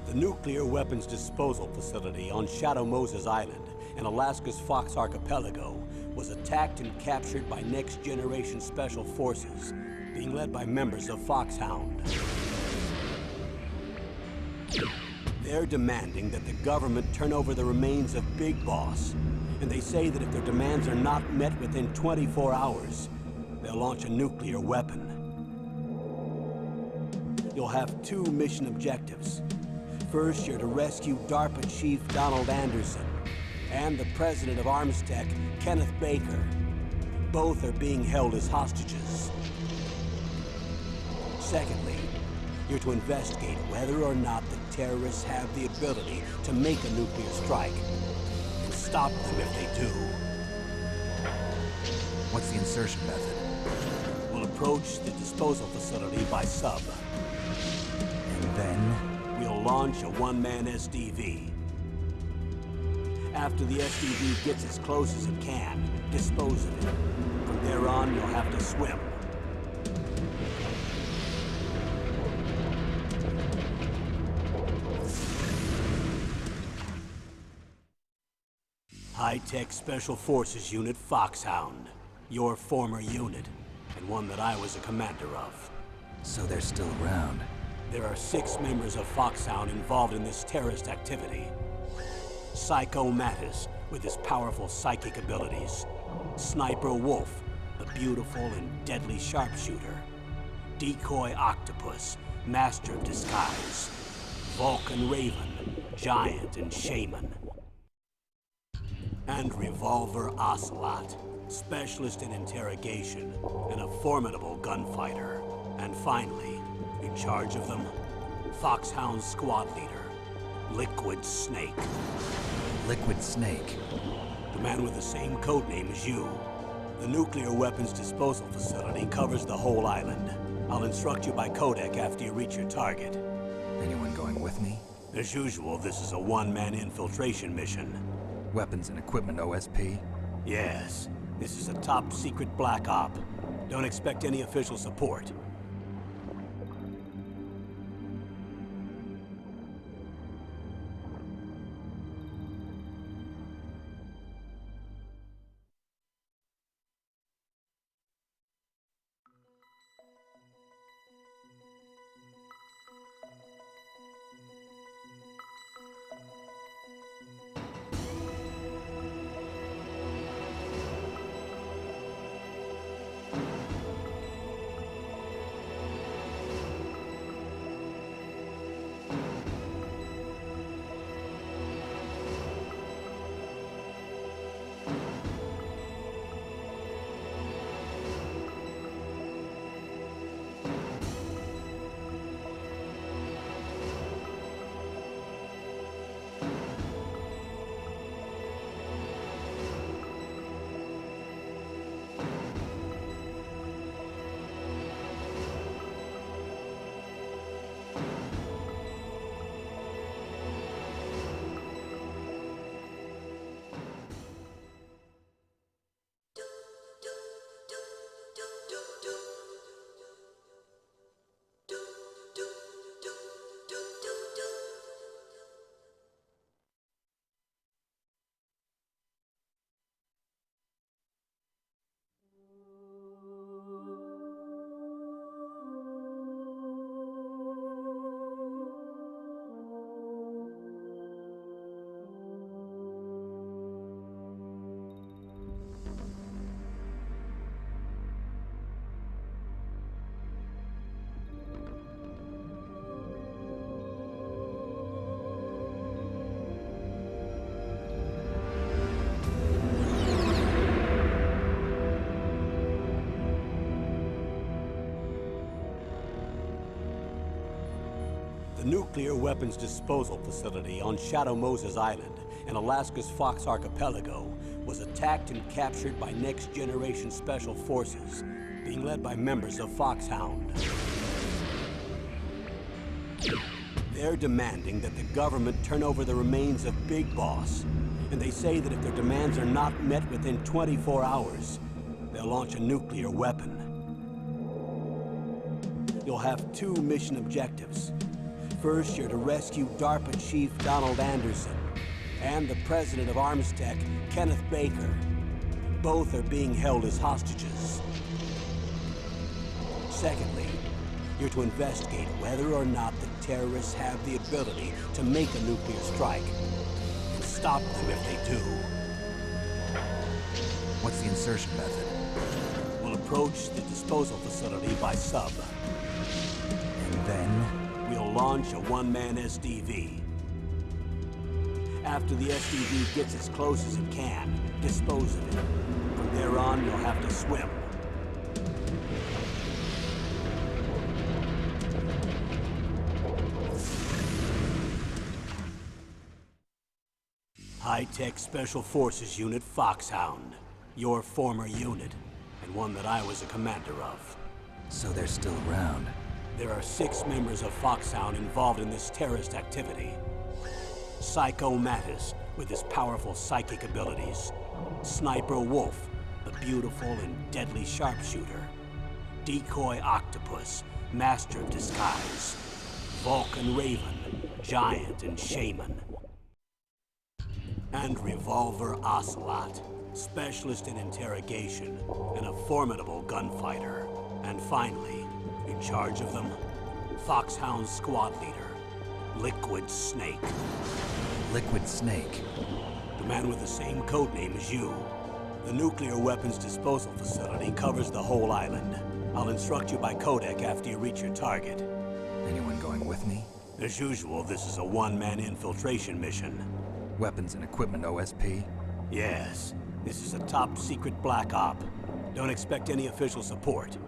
The nuclear weapons disposal facility on Shadow Moses Island in Alaska's Fox Archipelago was attacked and captured by next-generation special forces, being led by members of Foxhound. They're demanding that the government turn over the remains of Big Boss, and they say that if their demands are not met within 24 hours, they'll launch a nuclear weapon. You'll have two mission objectives. First, you're to rescue DARPA Chief Donald Anderson and the president of Armstech, Kenneth Baker. Both are being held as hostages. Secondly, you're to investigate whether or not the terrorists have the ability to make a nuclear strike, and stop them if they do. What's the insertion method? We'll approach the disposal facility by sub. And then? We'll launch a one-man SDV. After the SDV gets as close as it can, dispose of it. From there on, you'll have to swim. High-Tech Special Forces Unit Foxhound. Your former unit, and one that I was a commander of. So they're still around. There are 6 members of Foxhound involved in this terrorist activity. Psycho Mattis, with his powerful psychic abilities. Sniper Wolf, the beautiful and deadly sharpshooter. Decoy Octopus, master of disguise. Vulcan Raven, giant and shaman. And Revolver Ocelot, specialist in interrogation and a formidable gunfighter. And finally, in charge of them, Foxhound squad leader, Liquid Snake. Liquid Snake? The man with the same codename as you. The nuclear weapons disposal facility covers the whole island. I'll instruct you by Codec after you reach your target. Anyone going with me? As usual, this is a one-man infiltration mission. Weapons and equipment OSP? Yes. This is a top-secret black op. Don't expect any official support. The nuclear weapons disposal facility on Shadow Moses Island in Alaska's Fox Archipelago was attacked and captured by next-generation special forces, being led by members of Foxhound. They're demanding that the government turn over the remains of Big Boss, and they say that if their demands are not met within 24 hours, they'll launch a nuclear weapon. You'll have 2 mission objectives. First, you're to rescue DARPA Chief Donald Anderson and the President of Arms Tech, Kenneth Baker. Both are being held as hostages. Secondly, you're to investigate whether or not the terrorists have the ability to make a nuclear strike and stop them if they do. What's the insertion method? We'll approach the disposal facility by sub. And then? We'll launch a one-man SDV. After the SDV gets as close as it can, dispose of it. From there on, you'll have to swim. High-Tech Special Forces Unit Foxhound. Your former unit, and one that I was a commander of. So they're still around. There are 6 members of Foxhound involved in this terrorist activity. Psycho Mattis, with his powerful psychic abilities. Sniper Wolf, the beautiful and deadly sharpshooter. Decoy Octopus, master of disguise. Vulcan Raven, giant and shaman. And Revolver Ocelot, specialist in interrogation and a formidable gunfighter. And finally, in charge of them, Foxhound's squad leader, Liquid Snake. Liquid Snake? The man with the same codename as you. The nuclear weapons disposal facility covers the whole island. I'll instruct you by Codec after you reach your target. Anyone going with me? As usual, this is a one-man infiltration mission. Weapons and equipment OSP? Yes. This is a top-secret black op. Don't expect any official support.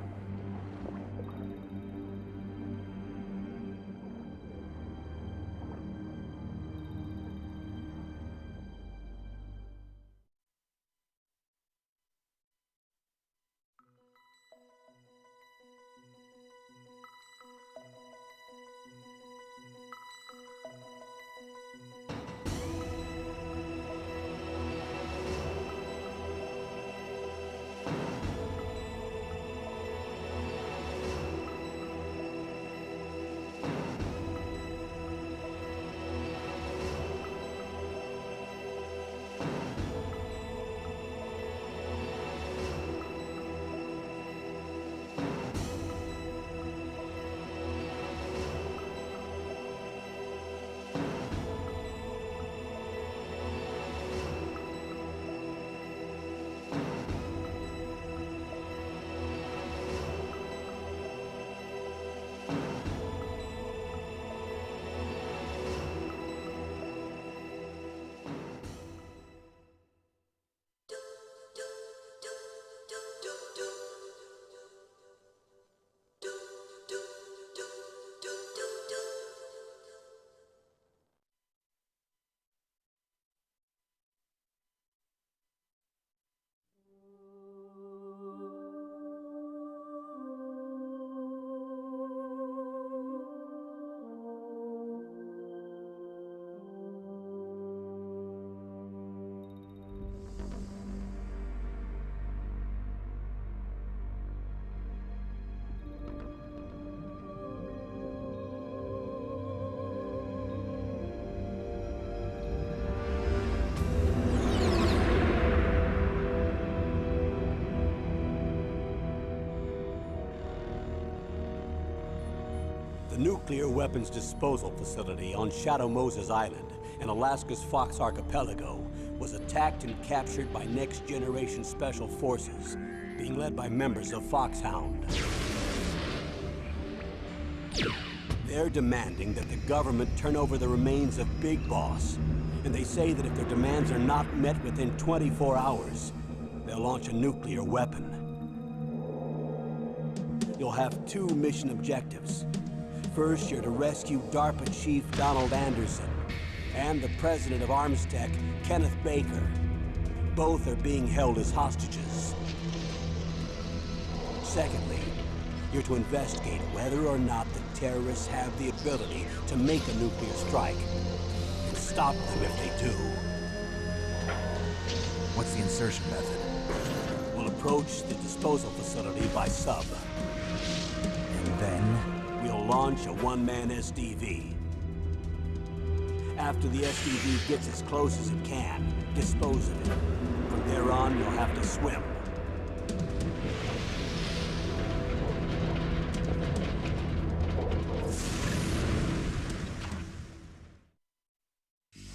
Nuclear weapons disposal facility on Shadow Moses Island in Alaska's Fox Archipelago was attacked and captured by next-generation special forces, being led by members of Foxhound. They're demanding that the government turn over the remains of Big Boss, and they say that if their demands are not met within 24 hours, they'll launch a nuclear weapon. You'll have 2 mission objectives. First, you're to rescue DARPA Chief Donald Anderson and the President of Arms Tech, Kenneth Baker. Both are being held as hostages. Secondly, you're to investigate whether or not the terrorists have the ability to make a nuclear strike and stop them if they do. What's the insertion method? We'll approach the disposal facility by sub. And then? We'll launch a one-man SDV. After the SDV gets as close as it can, dispose of it. From there on, you'll have to swim.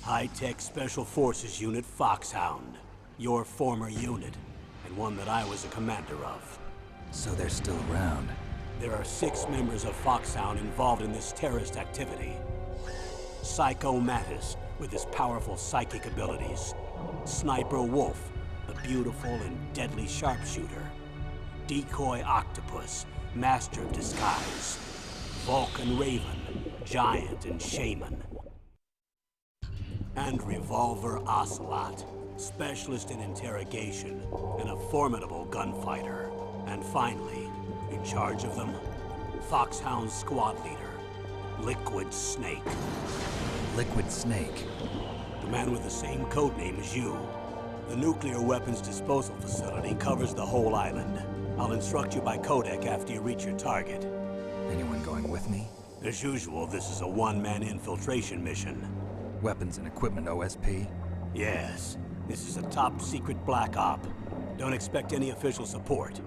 High-Tech Special Forces Unit Foxhound. Your former unit, and one that I was a commander of. So they're still around. There are 6 members of Foxhound involved in this terrorist activity. Psycho Mattis, with his powerful psychic abilities. Sniper Wolf, the beautiful and deadly sharpshooter. Decoy Octopus, master of disguise. Vulcan Raven, giant and shaman. And Revolver Ocelot, specialist in interrogation and a formidable gunfighter. And finally, in charge of them, Foxhound's squad leader, Liquid Snake. Liquid Snake? The man with the same codename as you. The nuclear weapons disposal facility covers the whole island. I'll instruct you by Codec after you reach your target. Anyone going with me? As usual, this is a one-man infiltration mission. Weapons and equipment OSP? Yes. This is a top-secret black op. Don't expect any official support.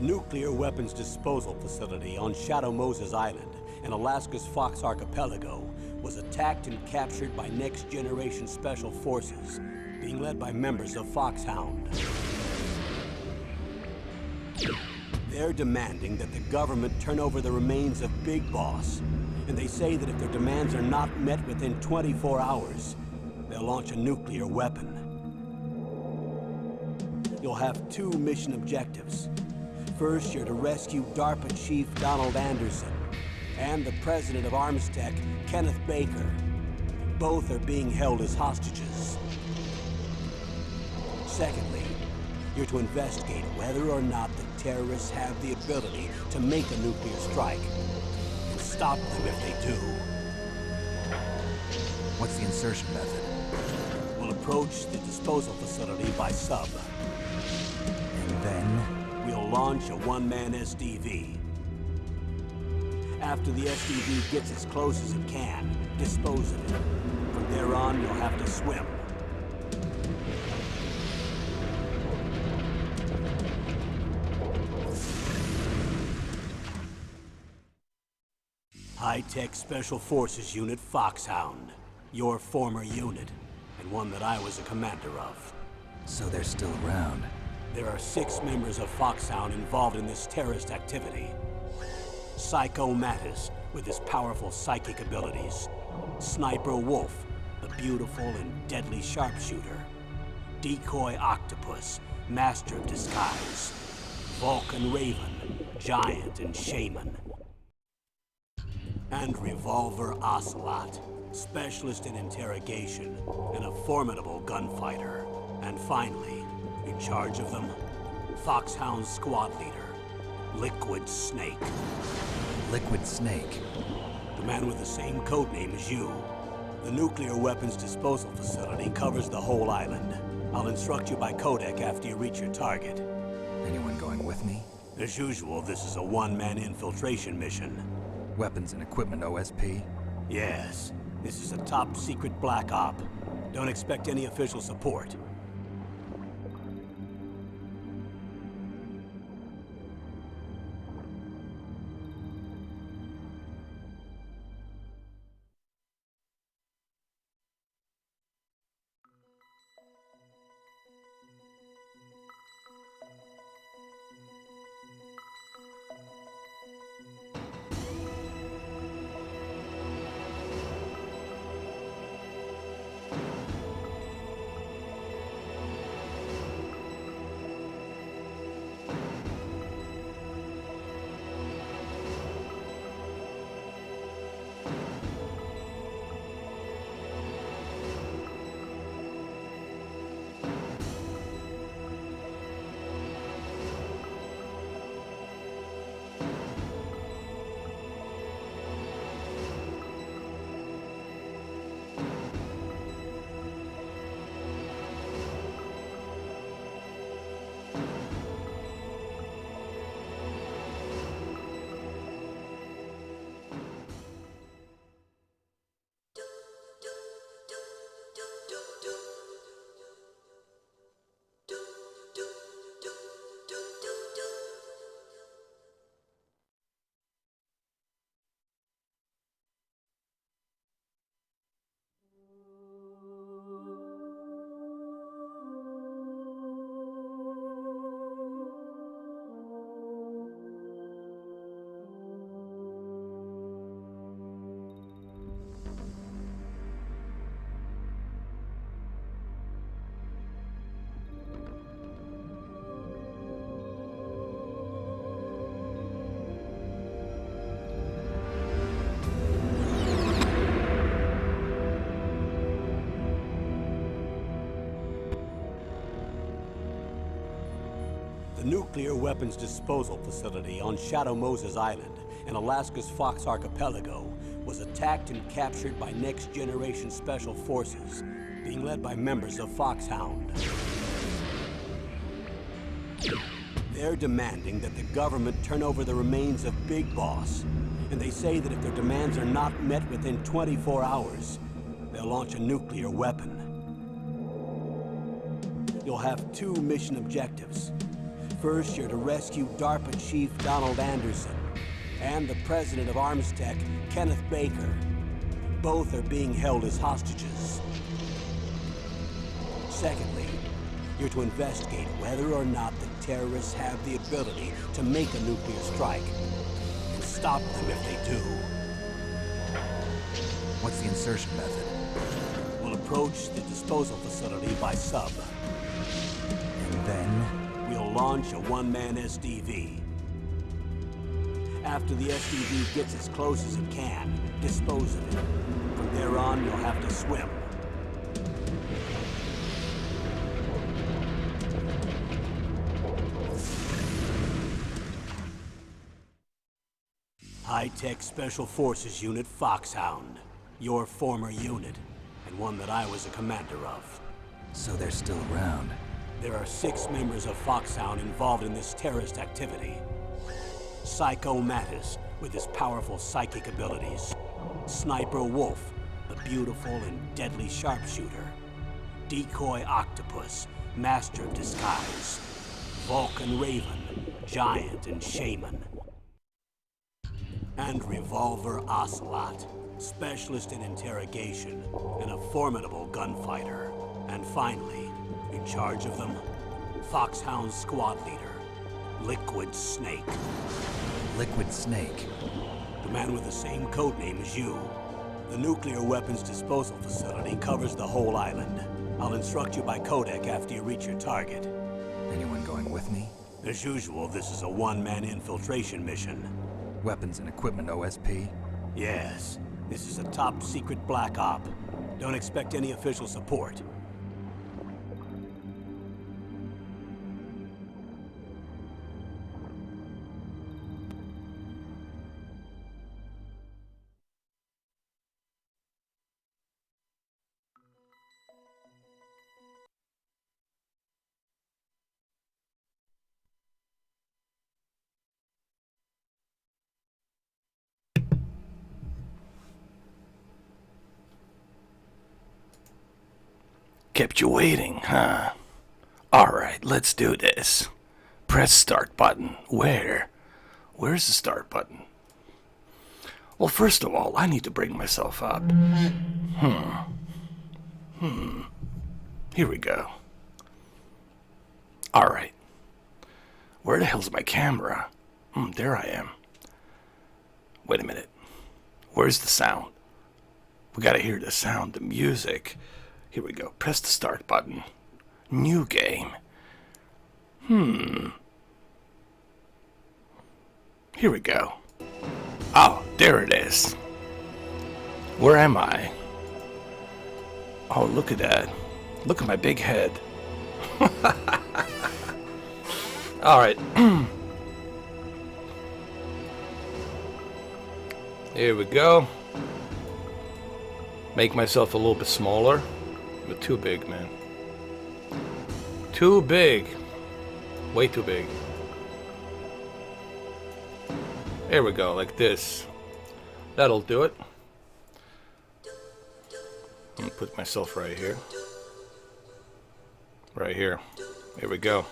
Nuclear weapons disposal facility on Shadow Moses Island in Alaska's Fox Archipelago was attacked and captured by next-generation special forces, being led by members of Foxhound. They're demanding that the government turn over the remains of Big Boss, and they say that if their demands are not met within 24 hours, they'll launch a nuclear weapon. You'll have 2 mission objectives. First, you're to rescue DARPA Chief Donald Anderson and the President of Armstech, Kenneth Baker. Both are being held as hostages. Secondly, you're to investigate whether or not the terrorists have the ability to make a nuclear strike and stop them if they do. What's the insertion method? We'll approach the disposal facility by sub. And then? We'll launch a one-man SDV. After the SDV gets as close as it can, dispose of it. From there on, you'll have to swim. High-Tech Special Forces Unit Foxhound. Your former unit, and one that I was a commander of. So they're still around. There are 6 members of Foxhound involved in this terrorist activity. Psycho Mattis, with his powerful psychic abilities. Sniper Wolf, the beautiful and deadly sharpshooter. Decoy Octopus, master of disguise. Vulcan Raven, giant and shaman. And Revolver Ocelot, specialist in interrogation and a formidable gunfighter. And finally, in charge of them, Foxhound squad leader, Liquid Snake. Liquid Snake. The man with the same codename as you. The nuclear weapons disposal facility covers the whole island. I'll instruct you by Codec after you reach your target. Anyone going with me? As usual, this is a one-man infiltration mission. Weapons and equipment OSP? Yes, this is a top-secret black op. Don't expect any official support. The nuclear weapons disposal facility on Shadow Moses Island in Alaska's Fox Archipelago was attacked and captured by next-generation special forces, being led by members of Foxhound. They're demanding that the government turn over the remains of Big Boss, and they say that if their demands are not met within 24 hours, they'll launch a nuclear weapon. You'll have two mission objectives. First, you're to rescue DARPA Chief Donald Anderson and the president of Arms Tech, Kenneth Baker. Both are being held as hostages. Secondly, you're to investigate whether or not the terrorists have the ability to make a nuclear strike and stop them if they do. What's the insertion method? We'll approach the disposal facility by sub. And then? We'll launch a one-man SDV. After the SDV gets as close as it can, dispose of it. From there on, you'll have to swim. High-Tech Special Forces Unit Foxhound. Your former unit, and one that I was a commander of. So they're still around. There are 6 members of Foxhound involved in this terrorist activity. Psycho Mattis, with his powerful psychic abilities. Sniper Wolf, the beautiful and deadly sharpshooter. Decoy Octopus, master of disguise. Vulcan Raven, giant and shaman. And Revolver Ocelot, specialist in interrogation and a formidable gunfighter. And finally, in charge of them, Foxhound squad leader, Liquid Snake. Liquid Snake. The man with the same code name as you. The nuclear weapons disposal facility covers the whole island. I'll instruct you by codec after you reach your target. Anyone going with me? As usual, this is a one-man infiltration mission. Weapons and equipment OSP? Yes, this is a top-secret black op. Don't expect any official support. Kept you waiting, huh? Alright, let's do this. Press start button. Where? Where's the start button? Well, first of all, I need to bring myself up. Here we go. Alright. Where the hell's my camera? There I am. Wait a minute. Where's the sound? We gotta hear the sound, the music. Here we go. Press the start button. New game. Here we go. Oh, there it is. Where am I? Oh, look at that. Look at my big head. Alright. Here we go. Make myself a little bit smaller. But too big, man. Too big. Way too big. There we go, like this. That'll do it. I'm gonna put myself right here. Right here. Here we go.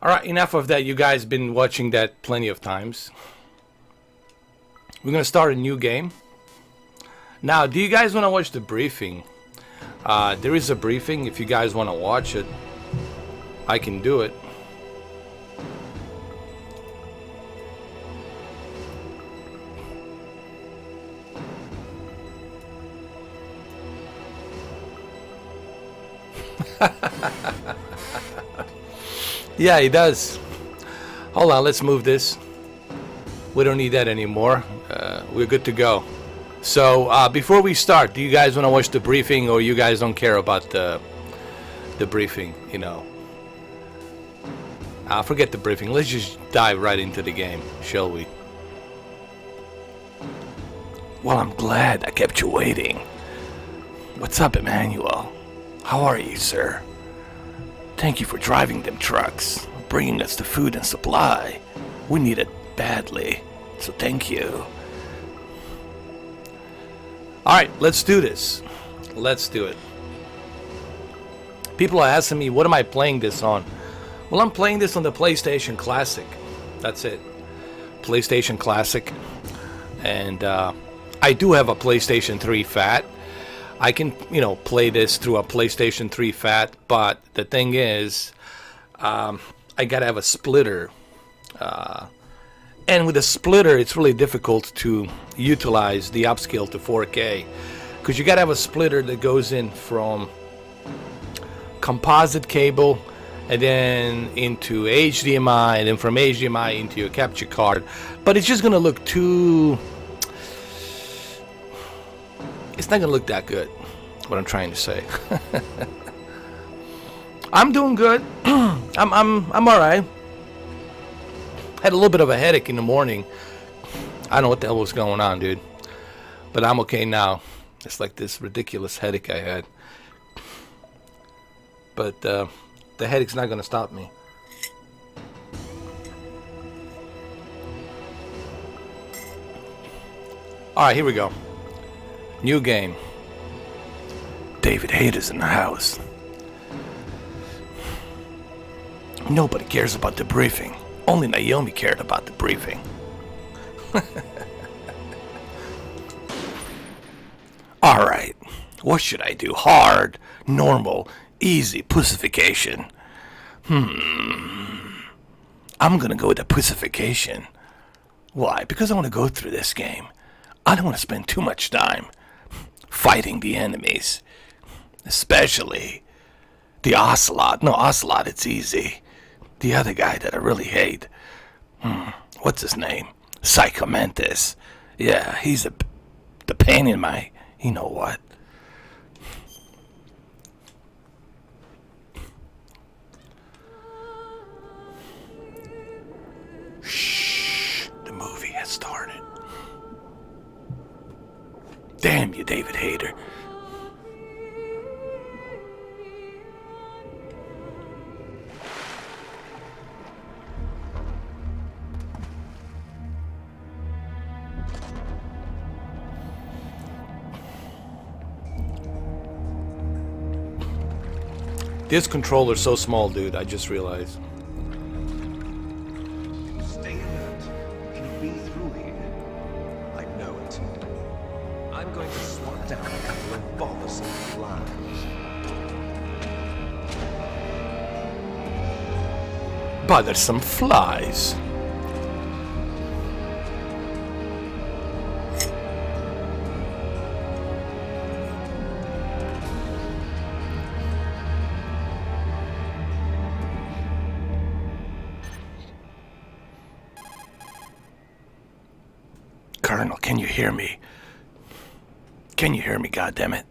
Alright, enough of that. You guys been watching that plenty of times. We're gonna start a new game. Now, do you guys want to watch the briefing? There is a briefing. If you guys want to watch it, I can do it. Yeah, he does. Hold on, let's move this. We don't need that anymore. We're good to go. So, before we start, do you guys want to watch the briefing, or you guys don't care about the briefing, you know? Forget the briefing. Let's just dive right into the game, shall we? Well, I'm glad I kept you waiting. What's up, Emmanuel? How are you, sir? Thank you for driving them trucks, bringing us the food and supply. We need it badly, so thank you. Alright, let's do this. Let's do it. People are asking me, what am I playing this on? Well, I'm playing this on the PlayStation Classic. That's it. PlayStation Classic. And I do have a PlayStation 3 Fat. I can, you know, play this through a PlayStation 3 Fat. But the thing is, I gotta have a splitter. And with a splitter, it's really difficult to utilize the upscale to 4K, because you gotta have a splitter that goes in from composite cable and then into HDMI, and then from HDMI into your capture card. But it's just gonna look too... It's not gonna look that good, what I'm trying to say. I'm doing good. I'm all right. Had a little bit of a headache in the morning. I don't know what the hell was going on, dude. But I'm okay now. It's like this ridiculous headache I had. But the headache's not going to stop me. Alright, here we go. New game. David Hayter's in the house. Nobody cares about the briefing. Only Naomi cared about the briefing. Alright, what should I do? Hard, normal, easy, pussification. I'm I'm gonna go with the pussification. Why? Because I want to go through this game. I don't want to spend too much time fighting the enemies. Especially the Ocelot. No, Ocelot, it's easy. The other guy that I really hate. What's his name? Psychomantis. Yeah, he's the pain in my... You know what? Shh. The movie has started. Damn you, David Hayter. This controller's so small, dude. I just realized. Stay alert. He'll be through here. I know it. I'm going to swat down a couple of bothersome flies. Bothersome flies. Colonel, can you hear me? Can you hear me, goddammit?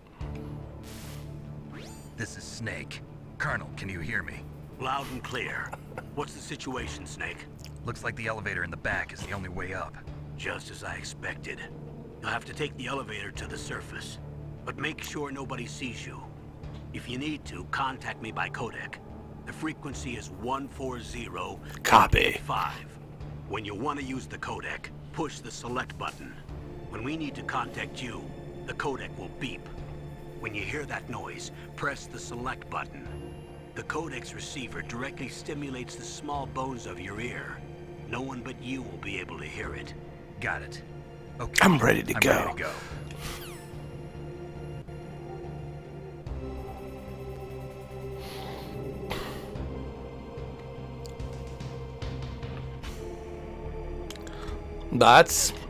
This is Snake. Colonel, can you hear me? Loud and clear. What's the situation, Snake? Looks like the elevator in the back is the only way up. Just as I expected. You'll have to take the elevator to the surface. But make sure nobody sees you. If you need to, contact me by codec. The frequency is 140. Copy. 5. When you want to use the codec, push the select button. When we need to contact you, the codec will beep. When you hear that noise, press the select button. The codec's receiver directly stimulates the small bones of your ear. No one but you will be able to hear it. Got it. Okay. I'm ready to go. Ready to go.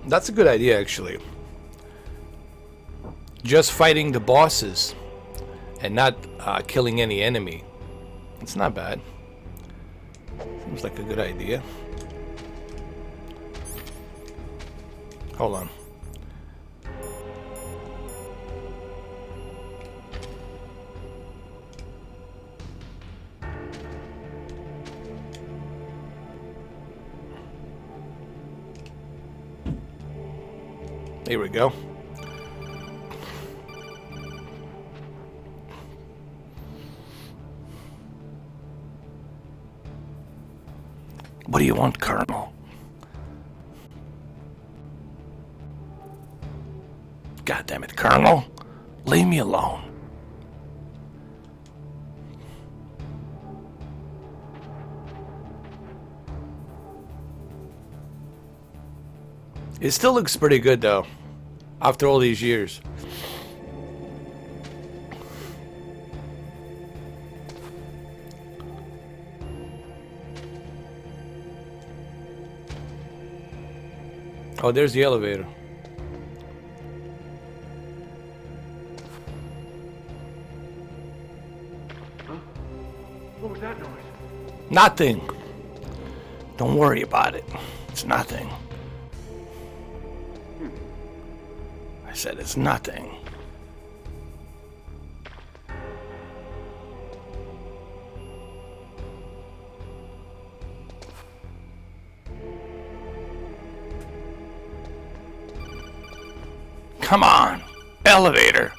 That's a good idea, actually. Just fighting the bosses and not killing any enemy. It's not bad. Seems like a good idea. Hold on. Here we go. What do you want, Colonel? God damn it, Colonel. Leave me alone. It still looks pretty good, though, after all these years. Oh, there's the elevator. Huh? What was that noise? Nothing. Don't worry about it. It's nothing. I said it's nothing. Come on, elevator,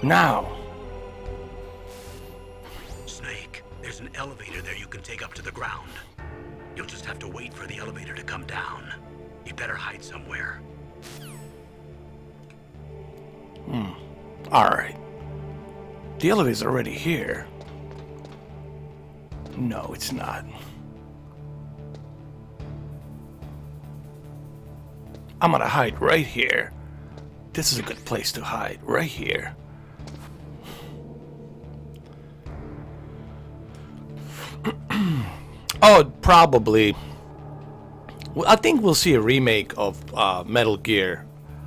now. Snake, there's an elevator there you can take up to the ground. You'll just have to wait for the elevator to come down. You better hide somewhere. Alright. The elevator's already here. No, it's not. I'm gonna hide right here. This is a good place to hide, right here. Oh, probably Well, I think we'll see a remake of Metal Gear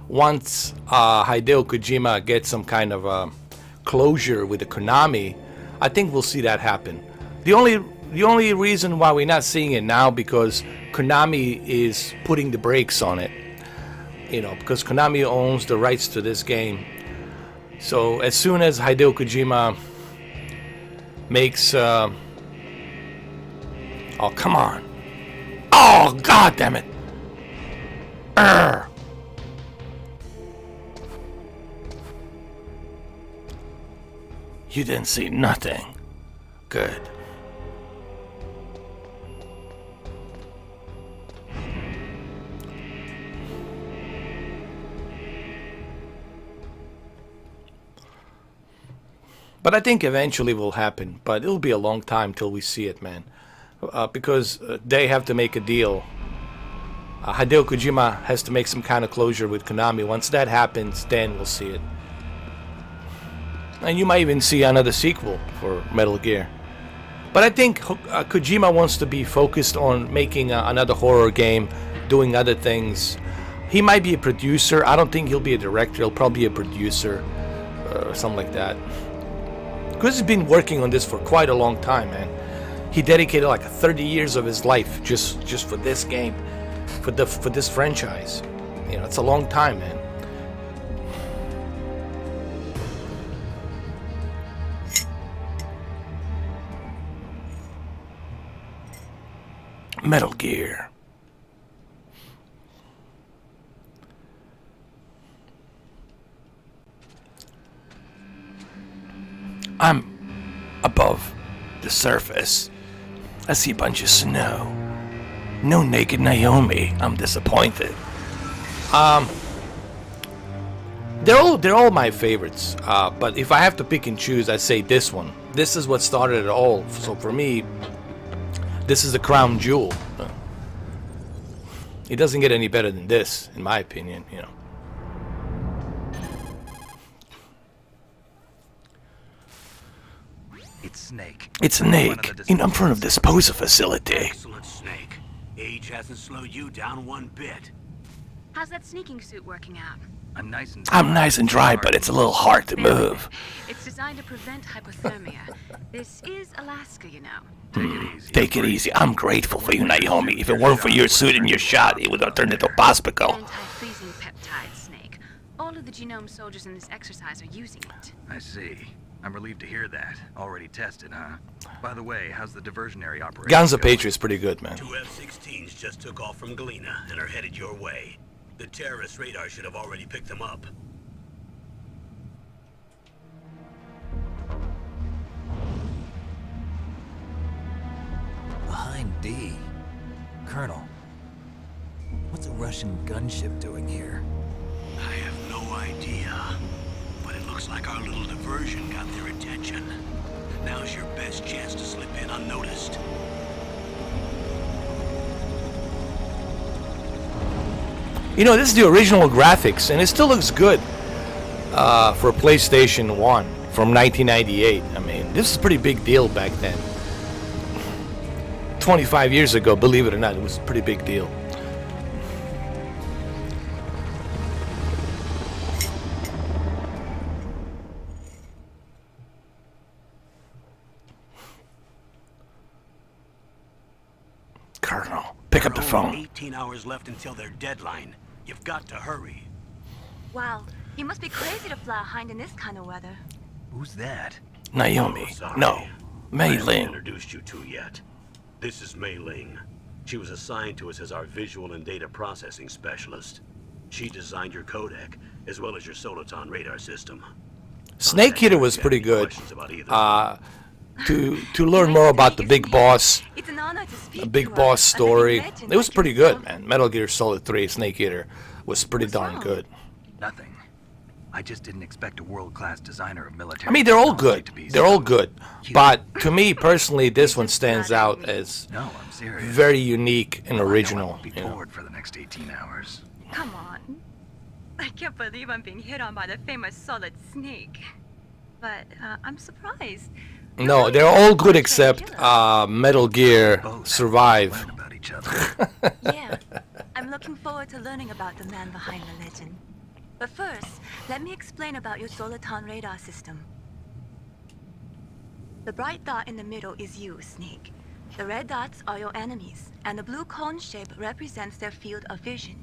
once Hideo Kojima gets some kind of closure with the Konami. I think we'll see that happen. The only reason why we're not seeing it now because Konami is putting the brakes on it. You know, because Konami owns the rights to this game. So as soon as Hideo Kojima makes oh, come on. Oh, god damn it. Urgh. You didn't see nothing. Good. But I think eventually will happen. But it'll be a long time till we see it, man. Because they have to make a deal. Hideo Kojima has to make some kind of closure with Konami. Once that happens, then we'll see it. And you might even see another sequel for Metal Gear. But I think Kojima wants to be focused on making another horror game, doing other things. He might be a producer. I don't think he'll be a director. He'll probably be a producer or something like that. Because he's been working on this for quite a long time, man. He dedicated like 30 years of his life just for this game, for this franchise. You know, it's a long time, man. Metal Gear. I'm above the surface. I see a bunch of snow. No naked Naomi. I'm disappointed. They're all my favorites. But if I have to pick and choose, I say this one. This is what started it all. So for me, this is the crown jewel. It doesn't get any better than this, in my opinion. You know. It's Snake. It's Snake in front of the disposal facility. Excellent, Snake. Age hasn't slowed you down one bit. How's that sneaking suit working out? I'm nice and dry, but it's a little hard to move. It's designed to prevent hypothermia. This is Alaska, you know. Take it easy. I'm grateful for you, Naomi. If it weren't for your suit and your shot, it would have turned into a hospital. Anti-freezing peptide, Snake. All of the genome soldiers in this exercise are using it. I see. I'm relieved to hear that. Already tested, huh? By the way, how's the diversionary operation? Guns of Patriot's pretty good, man. 2 F-16s just took off from Galena and are headed your way. The terrorist radar should have already picked them up. Behind D. Colonel, what's a Russian gunship doing here? I have no idea. But it looks like our little diversion got their attention. Now's your best chance to slip in unnoticed. You know, this is the original graphics, and it still looks good for PlayStation 1 from 1998. I mean, this is a pretty big deal back then. 25 years ago, believe it or not, it was a pretty big deal. Colonel, pick up the phone. 18 hours left until their deadline. You've got to hurry. Wow, you must be crazy to fly a hind in this kind of weather. Who's that? Naomi. Sorry. No. Mei I haven't Ling. introduced you to yet. This is Mei Ling. She was assigned to us as our visual and data processing specialist. She designed your codec, as well as your Soliton radar system. Snake Eater was pretty good. To learn more about the Big Boss, It's an honor to speak the Big to a Boss living story, legend it was like pretty good, yourself. man. Metal Gear Solid 3, Snake Eater was pretty darn good. Nothing. I just didn't expect a world-class designer of military. I mean, they're all technology good. to be They're so all good. cute. But to me personally, this one stands out as No, I'm serious. very unique and I know I original. won't be You know. bored for the next 18 hours. Come on. I can't believe I'm being hit on by the famous Solid Snake. But I'm surprised. No, they're all good except Metal Gear Both Survive. learn about each other. Yeah, looking forward to learning about the man behind the legend. But first, let me explain about your Soliton radar system. The bright dot in the middle is you, Snake. The red dots are your enemies, and the blue cone shape represents their field of vision.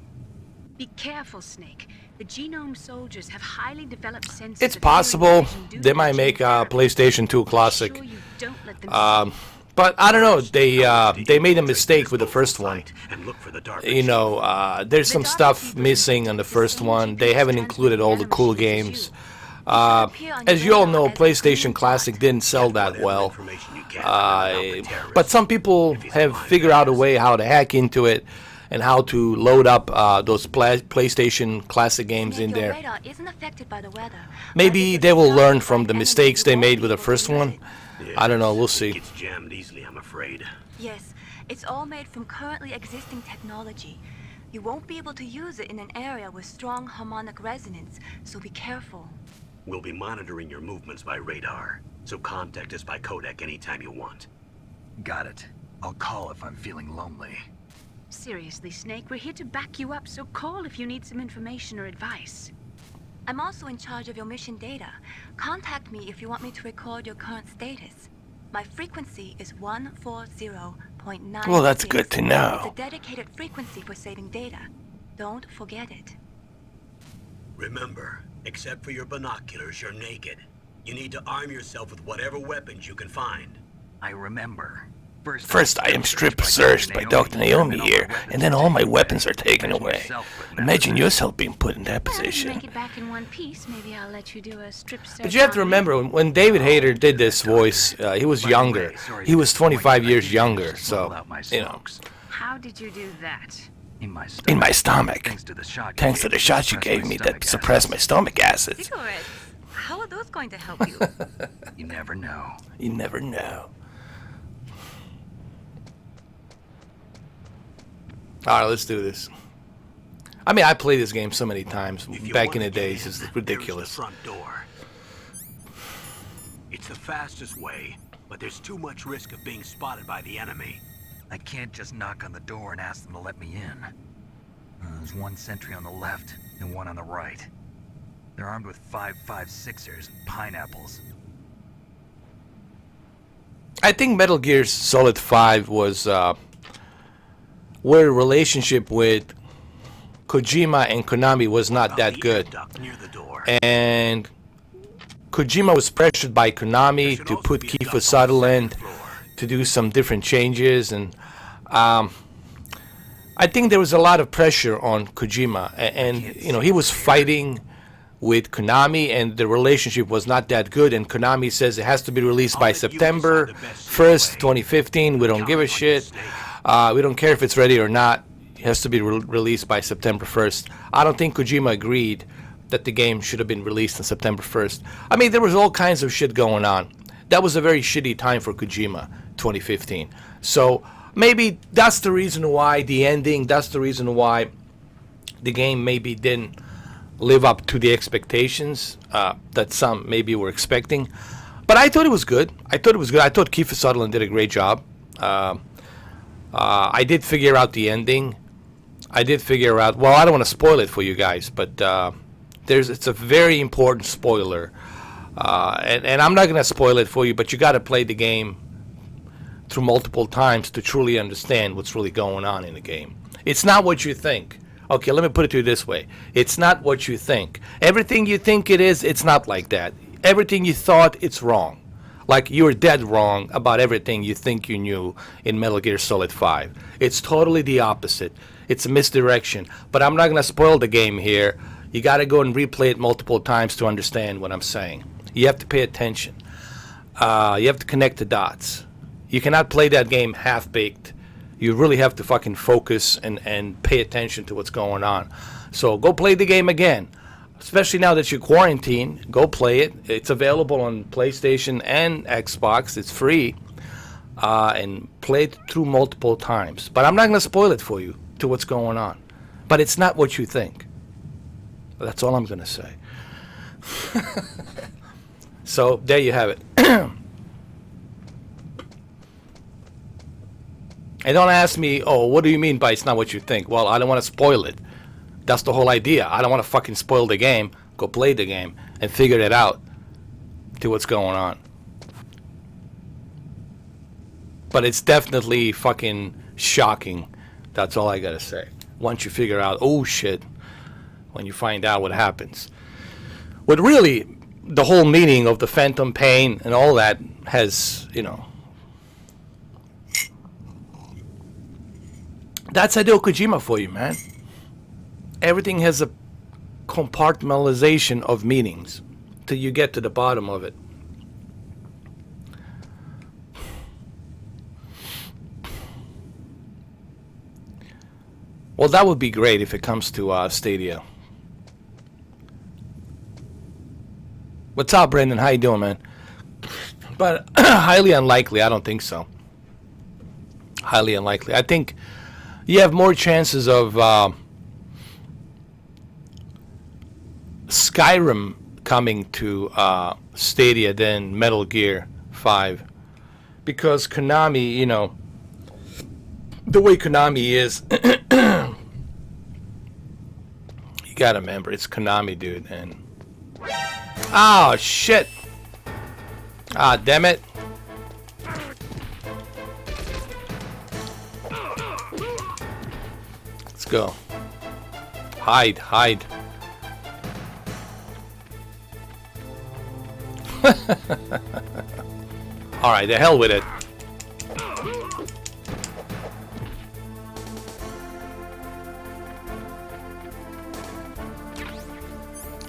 Be careful, Snake. The genome soldiers have highly developed senses. It's possible they might make a PlayStation 2 classic. Sure you don't let them But I don't know. They made a mistake with the first one. You know, there's some stuff missing on the first one. They haven't included all the cool games. As you all know, PlayStation Classic didn't sell that well. But some people have figured out a way how to hack into it and how to load up those PlayStation Classic games in there. Maybe they will learn from the mistakes they made with the first one. I don't know, we'll see. It's jammed easily, I'm afraid. Yes, it's all made from currently existing technology. You won't be able to use it in an area with strong harmonic resonance, so be careful. We'll be monitoring your movements by radar, so contact us by codec anytime you want. Got it. I'll call if I'm feeling lonely. Seriously, Snake, we're here to back you up, so call if you need some information or advice. I'm also in charge of your mission data. Contact me if you want me to record your current status. My frequency is 140.9. Well, that's good to know. It's a dedicated frequency for saving data. Don't forget it. Remember, except for your binoculars, you're naked. You need to arm yourself with whatever weapons you can find. I remember. First, I am strip searched by Dr. Naomi here, and then all my weapons are taken away. Imagine yourself being put in that position. Make it back in one piece. Maybe I'll let you do a strip search. But you have to remember, when David Hayter did this voice, he was younger. He was 25 years younger, so, you know. How did you do that? In my stomach. Thanks to the shots you gave me that suppressed my stomach acids. Cigarettes? How are those going to help you? You never know. You never know. Alright, let's do this. I mean, I played this game so many times back in the days. It's ridiculous. Front door. It's the fastest way, but there's too much risk of being spotted by the enemy. I can't just knock on the door and ask them to let me in. There's one sentry on the left and one on the right. They're armed with 5.56ers and pineapples. I think Metal Gear Solid 5 was where the relationship with Kojima and Konami was not that good. And Kojima was pressured by Konami to put Kiefer Sutherland to do some different changes, and I think there was a lot of pressure on Kojima, and you know, he was fighting with Konami, and the relationship was not that good, and Konami says it has to be released by September 1st, 2015. We don't give a shit. We don't care if it's ready or not. It has to be released by September 1st. I don't think Kojima agreed that the game should have been released on September 1st. I mean, there was all kinds of shit going on. That was a very shitty time for Kojima, 2015. So maybe that's the reason why the ending, that's the reason why the game maybe didn't live up to the expectations that some maybe were expecting. But I thought it was good. I thought Kiefer Sutherland did a great job. I did figure out the ending. I did figure out, well, I don't want to spoil it for you guys, but it's a very important spoiler. And I'm not going to spoil it for you, but you got to play the game through multiple times to truly understand what's really going on in the game. It's not what you think. Okay, let me put it to you this way. It's not what you think. Everything you think it is, it's not like that. Everything you thought, it's wrong. Like, you're dead wrong about everything you think you knew in Metal Gear Solid 5. It's totally the opposite. It's a misdirection. But I'm not going to spoil the game here. You got to go and replay it multiple times to understand what I'm saying. You have to pay attention. You have to connect the dots. You cannot play that game half-baked. You really have to fucking focus and pay attention to what's going on. So go play the game again. Especially now that you're quarantined, go play it. It's available on PlayStation and Xbox. It's free. And play it through multiple times. But I'm not going to spoil it for you to what's going on. But it's not what you think. That's all I'm going to say. So there you have it. And don't ask me, oh, what do you mean by it's not what you think? Well, I don't want to spoil it. That's the whole idea. I don't want to fucking spoil the game. Go play the game and figure it out. To what's going on. But it's definitely fucking shocking. That's all I gotta say. Once you figure out, oh shit, when you find out what happens. What really, the whole meaning of the phantom pain and all that has, you know, that's HIDEO Kojima for you, man. Everything has a compartmentalization of meanings till you get to the bottom of it. Well, that would be great if it comes to Stadia. What's up, Brendan? How you doing, man? But highly unlikely. I don't think so. Highly unlikely. I think you have more chances of Skyrim coming to Stadia than Metal Gear 5. Because Konami, you know, the way Konami is, you gotta remember, it's Konami, dude, and... Oh, shit! Ah, damn it. Let's go. Hide, hide. Alright, the hell with it.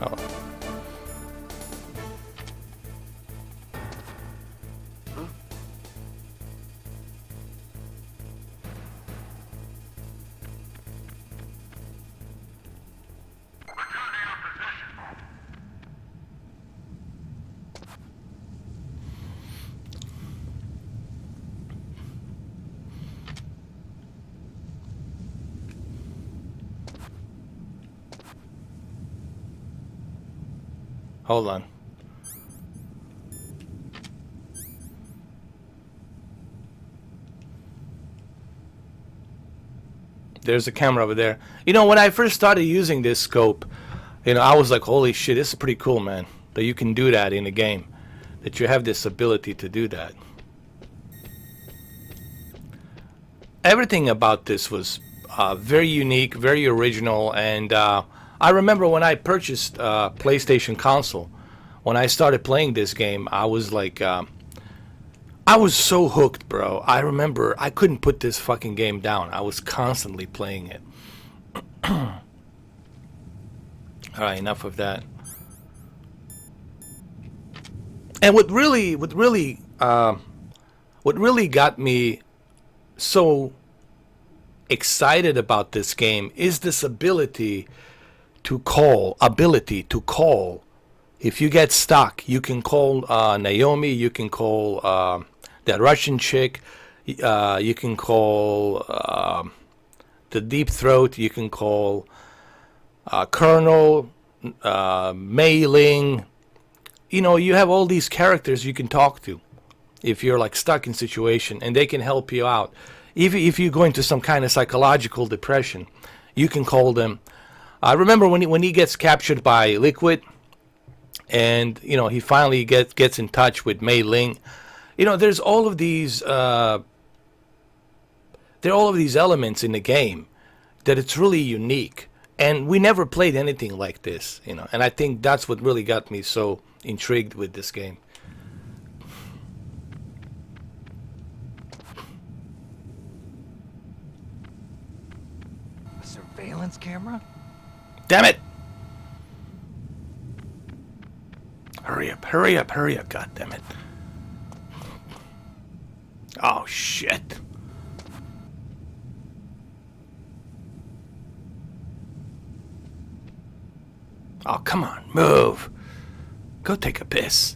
Oh. Hold on. There's a camera over there. You know, when I first started using this scope, you know, I was like, holy shit, this is pretty cool, man. That you can do that in a game. That you have this ability to do that. Everything about this was very unique, very original, and I remember when I purchased PlayStation Console, when I started playing this game, I was like, I was so hooked, bro. I remember I couldn't put this fucking game down. I was constantly playing it. Alright, enough of that. And what really got me so excited about this game is this ability to call. If you get stuck, you can call Naomi, you can call that Russian chick, you can call the Deepthroat, you can call Colonel, Mei Ling. You know, you have all these characters you can talk to if you're like stuck in situation, and they can help you out. If you go into some kind of psychological depression, you can call them. I remember when he gets captured by Liquid, and you know he finally gets in touch with Mei Ling. You know, there's all of these there are all of these elements in the game that it's really unique, and we never played anything like this. You know, and I think that's what really got me so intrigued with this game. A surveillance camera? Damn it! Hurry up, hurry up, hurry up, god damn it. Oh shit. Oh, come on, move. Go take a piss.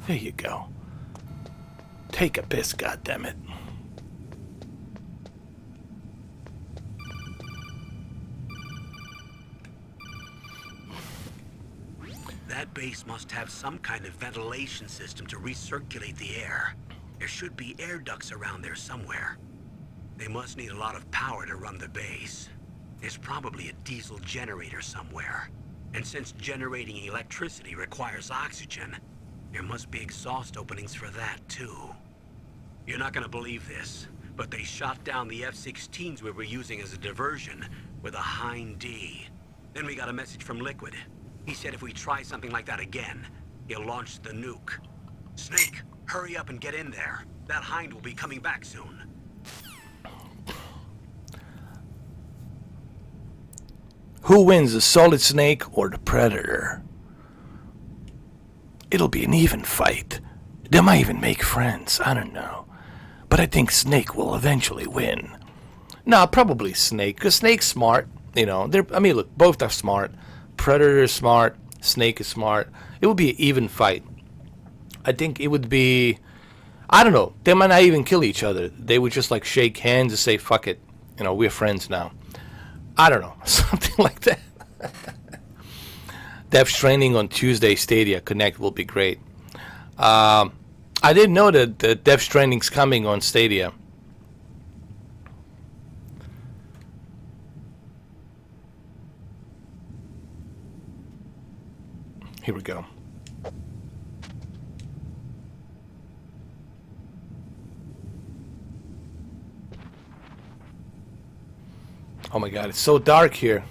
There you go. Take a piss, god damn it. That base must have some kind of ventilation system to recirculate the air. There should be air ducts around there somewhere. They must need a lot of power to run the base. There's probably a diesel generator somewhere. And since generating electricity requires oxygen, there must be exhaust openings for that too. You're not gonna believe this, but they shot down the F-16s we were using as a diversion with a Hind D. Then we got a message from Liquid. He said if we try something like that again, he'll launch the nuke. Snake, hurry up and get in there. That Hind will be coming back soon. Who wins, the Solid Snake or the Predator? It'll be an even fight. They might even make friends, I don't know. But I think Snake will eventually win. No, probably Snake, because Snake's smart. You know, I mean, look, both are smart. Predator is smart, Snake is smart. It would be an even fight. I think it would be, I don't know, they might not even kill each other. They would just like shake hands and say, fuck it, you know, we're friends now. I don't know, something like that. Death Stranding on Tuesday, Stadia Connect will be great. I didn't know that the Death Stranding's coming on Stadia. Here we go. Oh my god, it's so dark here.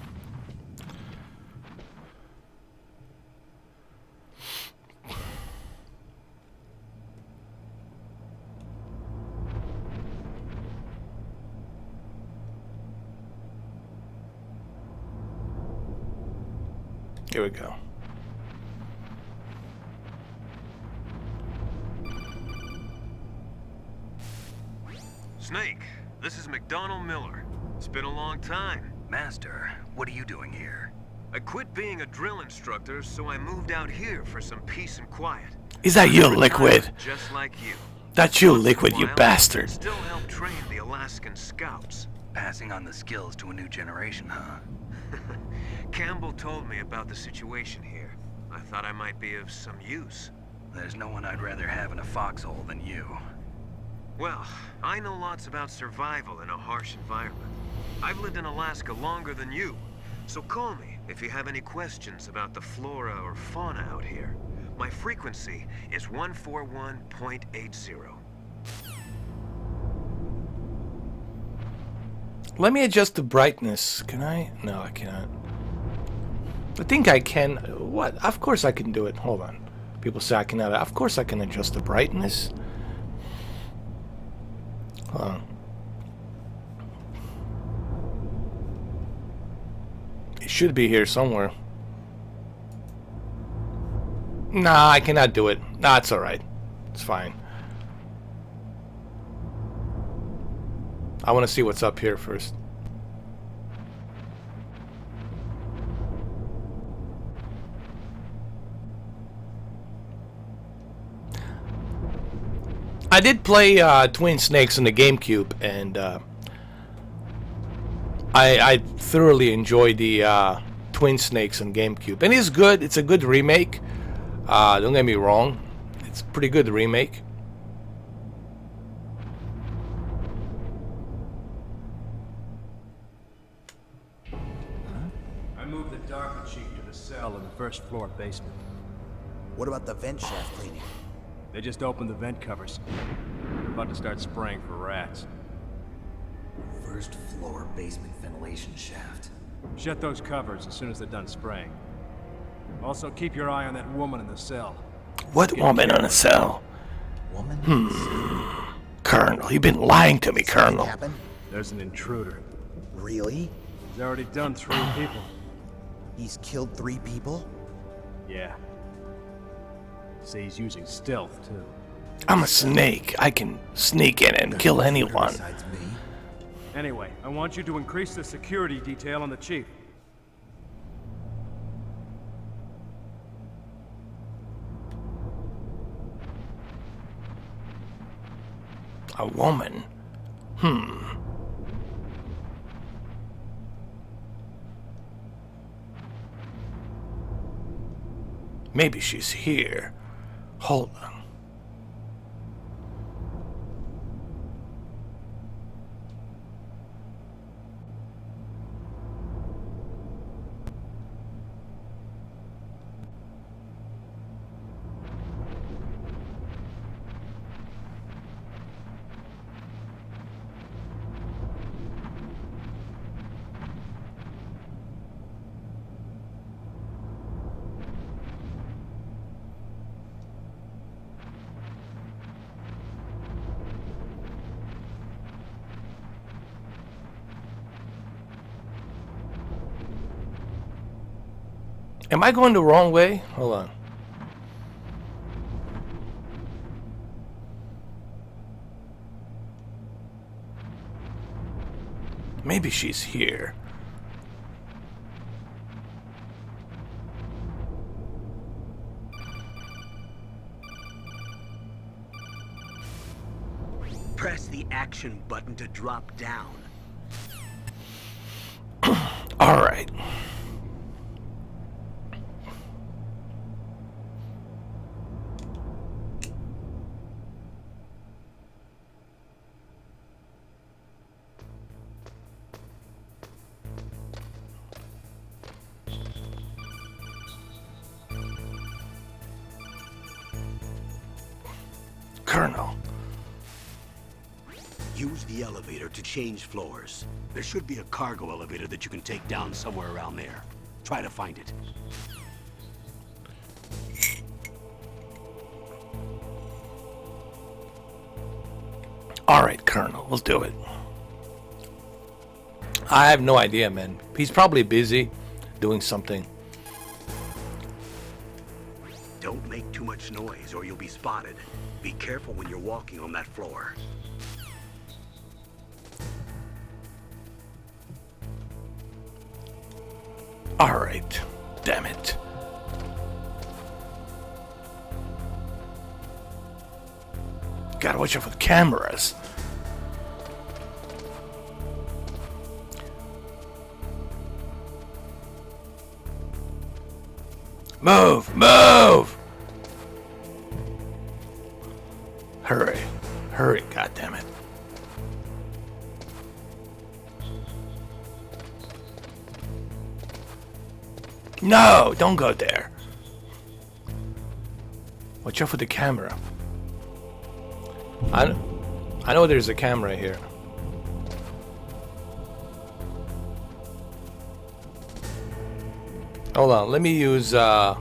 Here we go. Snake, this is McDonald Miller. It's been a long time. Master, what are you doing here? I quit being a drill instructor, so I moved out here for some peace and quiet. Is that you, Liquid? Just like you. That's you, Liquid, you bastard. Still help train the Alaskan Scouts. Passing on the skills to a new generation, huh? Campbell told me about the situation here. I thought I might be of some use. There's no one I'd rather have in a foxhole than you. Well, I know lots about survival in a harsh environment. I've lived in Alaska longer than you, so call me if you have any questions about the flora or fauna out here. My frequency is 141.80. Let me adjust the brightness. Can I? No, I cannot. I think I can. What? Of course I can do it. Hold on. People say I cannot. Of course I can adjust the brightness. Hold on. It should be here somewhere. Nah, I cannot do it. Nah, it's alright. It's fine. I want to see what's up here first. I did play Twin Snakes on the GameCube, and I thoroughly enjoyed the Twin Snakes on GameCube. And it's good. It's a good remake. Don't get me wrong. It's a pretty good remake. I moved the DARPA chief to the cell in the first floor basement. What about the vent shaft cleaning? They just opened the vent covers. They're about to start spraying for rats. First floor basement ventilation shaft. Shut those covers as soon as they're done spraying. Also, keep your eye on that woman in the cell. What woman in a cell? Woman? Colonel, you've been lying to me, Colonel. There's an intruder. Really? He's already done 3 people. He's killed 3 people? Yeah. Say he's using stealth, too. I'm a snake. I can sneak in and kill anyone. Besides me? Anyway, I want you to increase the security detail on the chief. A woman? Maybe she's here. Hold on. Am I going the wrong way? Hold on. Maybe she's here. Press the action button to drop down. All right. Colonel. Use the elevator to change floors. There should be a cargo elevator that you can take down somewhere around there. Try to find it. All right, Colonel, we'll do it. I have no idea, man. He's probably busy doing something. Don't make too much noise or you'll be spotted. Be careful when you're walking on that floor. All right, damn it. Gotta watch out for the cameras. Move, move! Hurry, hurry, goddammit. No, don't go there. Watch out for the camera. I know there's a camera here. Hold on, let me use oh,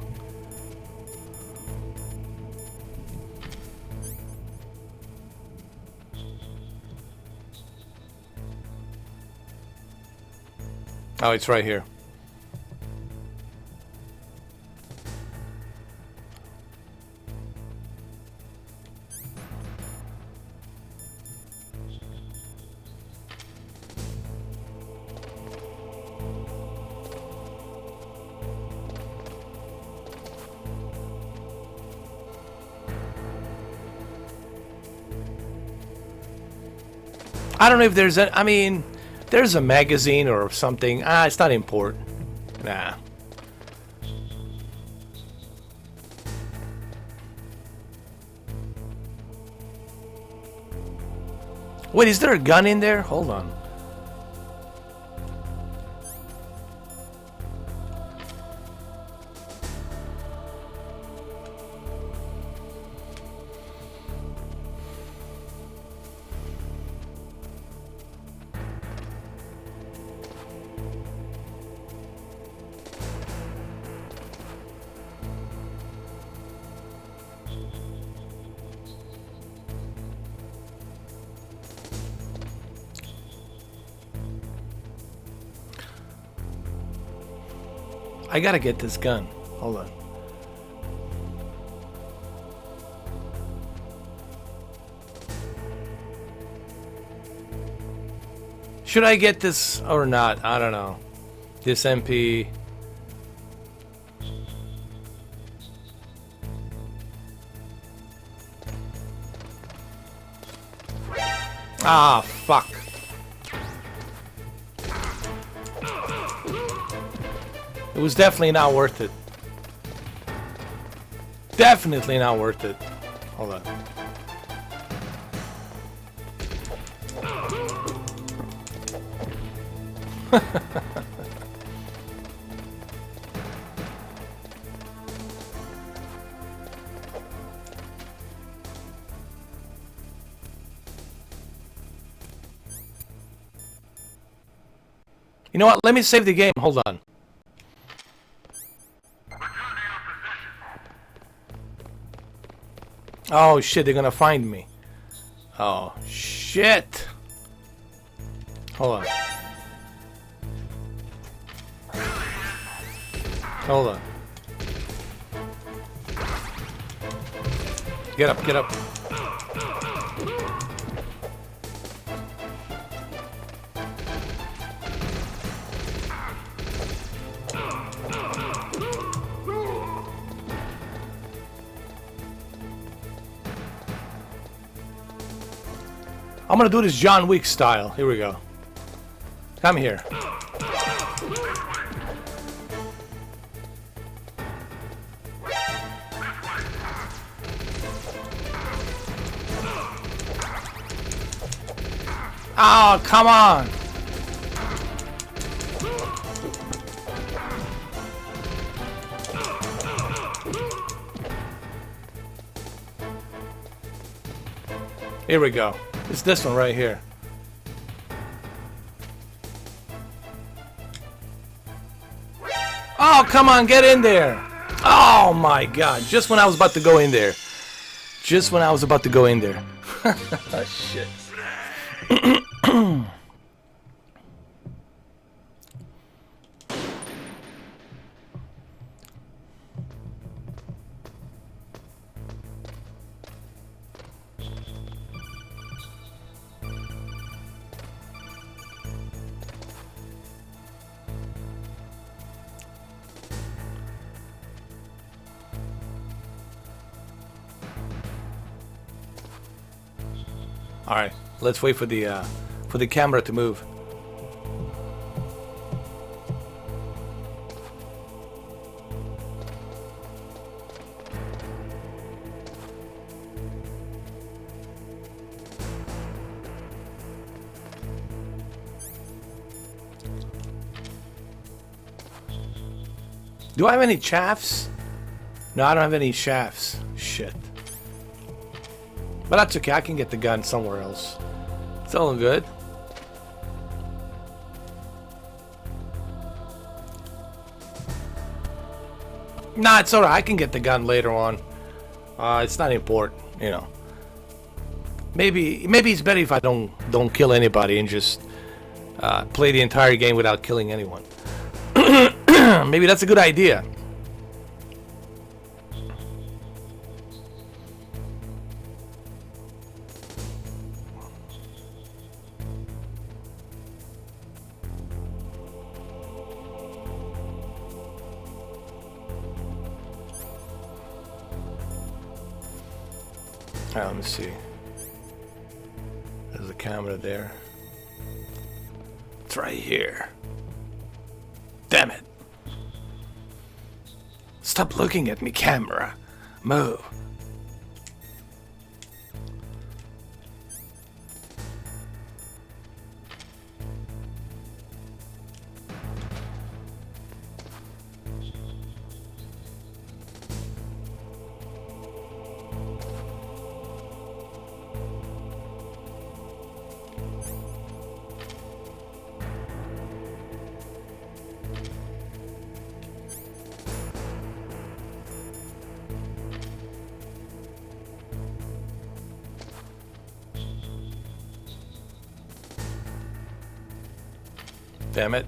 it's right here. I don't know if there's a, I mean, there's a magazine or something. It's not important. Nah. Wait, is there a gun in there? Hold on. I gotta get this gun. Hold on. Should I get this or not? I don't know. This MP. Ah, fuck. It was definitely not worth it. Definitely not worth it. Hold on. You know what? Let me save the game. Hold on. Oh shit, they're gonna find me. Oh shit. Hold on. Hold on. Get up, get up. I'm gonna do this John Wick style. Here we go. Come here. Oh, come on. Here we go. It's this one right here. Oh, come on, get in there. Oh my god, just when I was about to go in there. Just when I was about to go in there. Shit. All right, let's wait for the camera to move. Do I have any shafts? No, I don't have any shafts. Shit. But that's okay, I can get the gun somewhere else. It's all good. Nah, it's alright, I can get the gun later on. It's not important, you know. Maybe it's better if I don't kill anybody and just play the entire game without killing anyone. Maybe that's a good idea. Alright, let me see. There's a camera there. It's right here. Damn it. Stop looking at me, camera. Move. Damn it.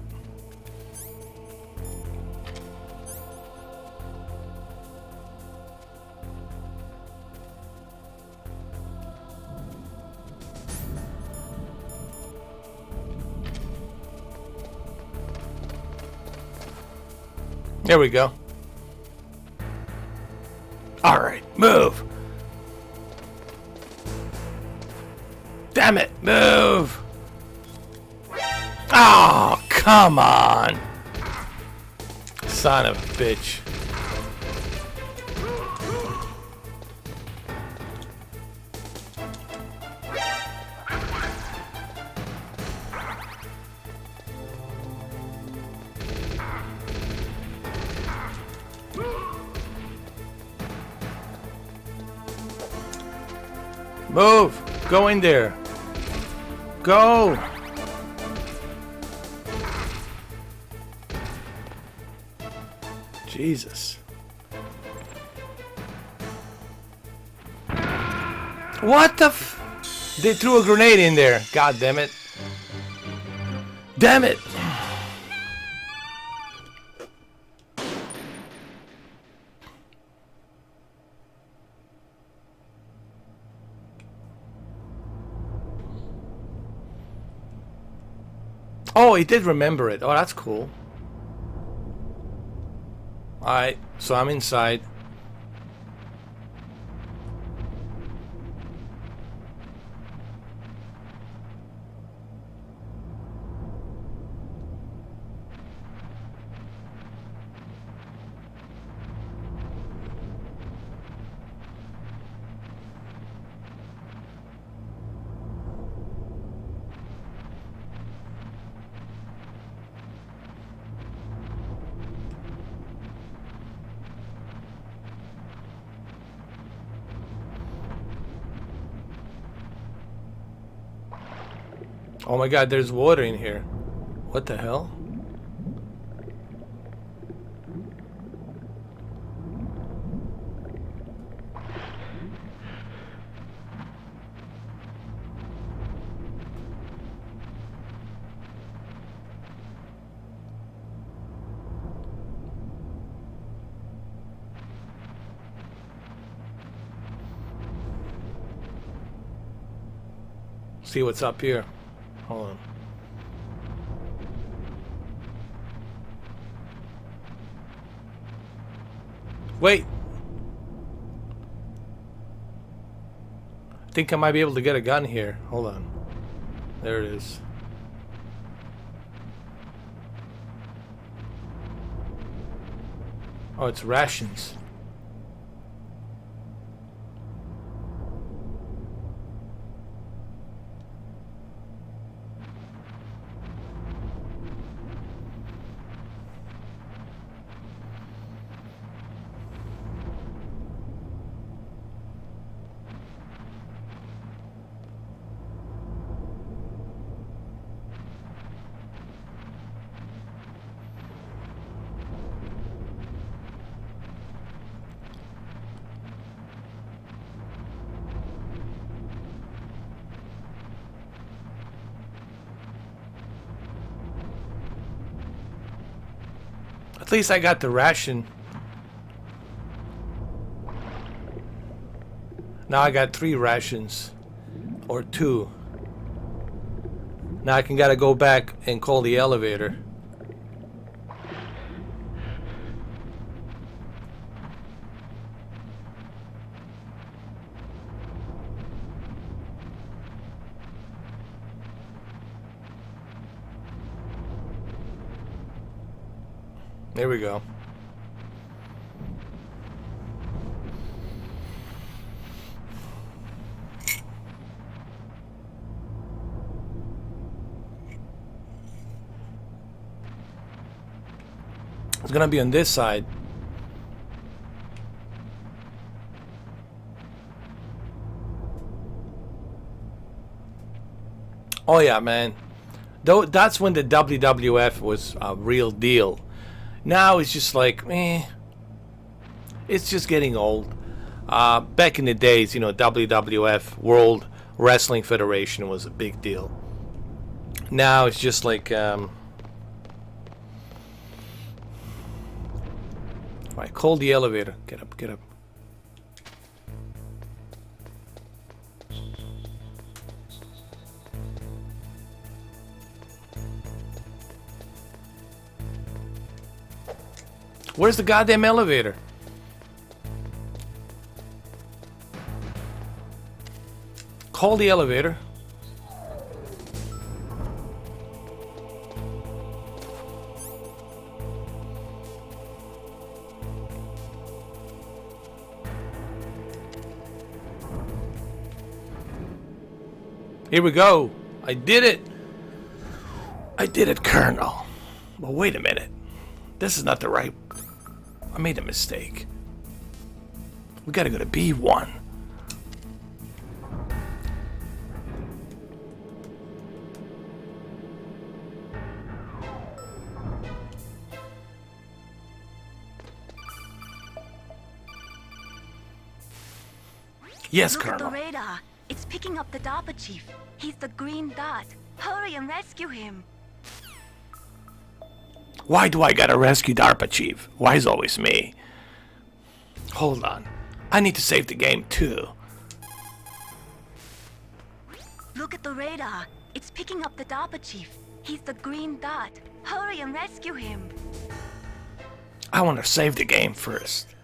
There we go. All right, move. Damn it, move. Oh, come on. Son of a bitch. Move. Go in there. Go. Jesus. What the f... They threw a grenade in there. God damn it. Damn it. Oh, he did remember it. Oh, that's cool. Alright, so I'm inside. Oh my god, there's water in here. What the hell? See what's up here. Hold on. Wait. I think I might be able to get a gun here. Hold on. There it is. Oh, it's rations. At least I got the ration. Now I got 3 rations. Or 2. Now I gotta go back and call the elevator. There we go. It's gonna be on this side. Oh yeah, man. Though that's when the WWF was a real deal. Now it's just like, it's just getting old. Back in the days, you know, WWF, World Wrestling Federation, was a big deal. Now it's just like, alright, call the elevator. Get up, get up. Where's the goddamn elevator? Call the elevator. Here we go. I did it. I did it, Colonel. But wait a minute. This is not the right... I made a mistake. We gotta go to B1. Yes, Look Colonel. at the radar. It's picking up the DARPA chief. He's the green dot. Hurry and rescue him. Why do I gotta rescue DARPA chief? Why is always me? Hold on. I need to save the game too. Look at the radar. It's picking up the DARPA chief. He's the green dot. Hurry and rescue him. I want to save the game first.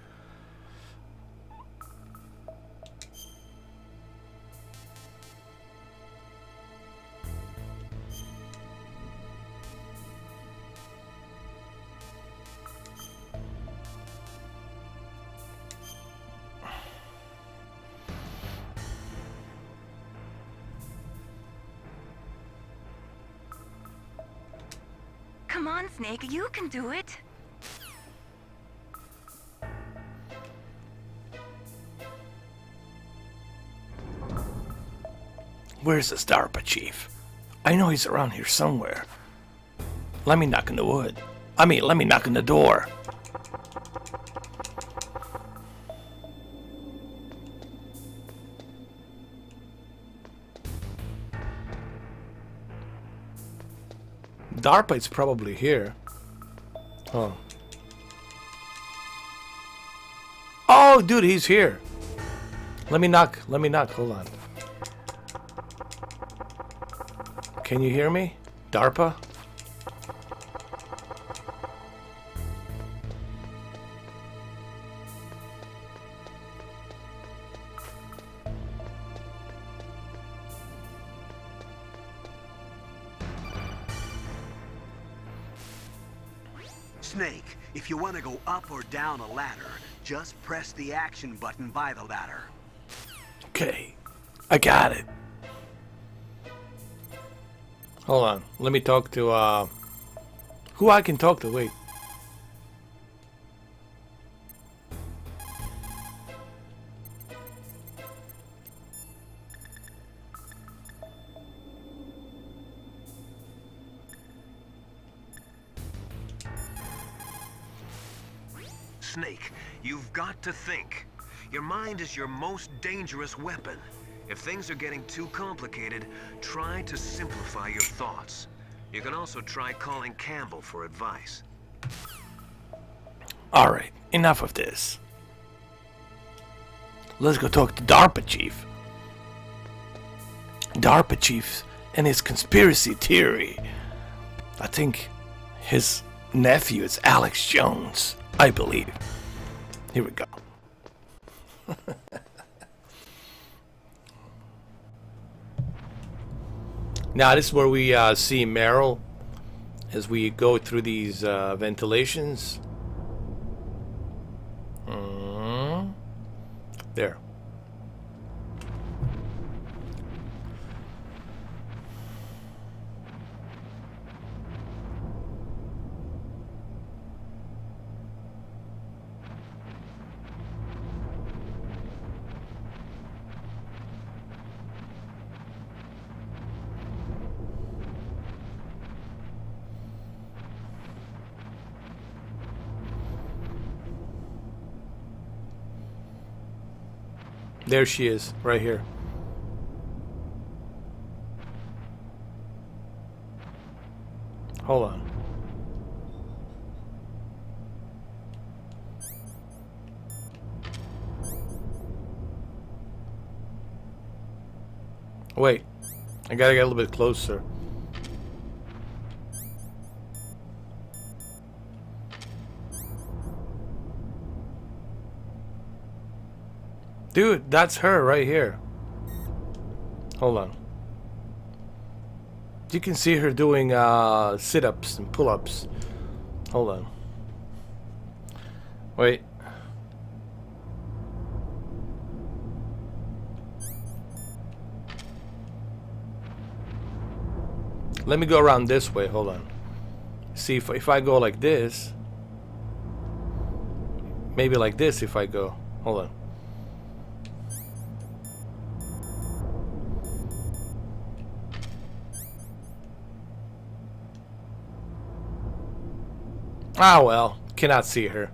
Come on, Snake, you can do it. Where's this DARPA chief? I know he's around here somewhere. Let me knock on the wood. Let me knock on the door. DARPA is probably here. Oh. Oh, dude, he's here. Let me knock. Hold on. Can you hear me? DARPA? Snake, if you want to go up or down a ladder, just press the action button by the ladder. Okay, I got it. Hold on, let me talk to, who I can talk to, wait. Snake, you've got to think. Your mind is your most dangerous weapon. If things are getting too complicated, try to simplify your thoughts. You can also try calling Campbell for advice. Alright, enough of this. Let's go talk to DARPA chief. DARPA chief and his conspiracy theory. I think his nephew is Alex Jones, I believe. Here we go. Now this is where we see Meryl as we go through these ventilations. There. There she is, right here. Hold on. Wait, I gotta get a little bit closer. Dude, that's her right here. Hold on. You can see her doing sit-ups and pull-ups. Hold on. Wait. Let me go around this way. Hold on. See if I go like this. Maybe like this if I go. Hold on. Ah, well, cannot see her.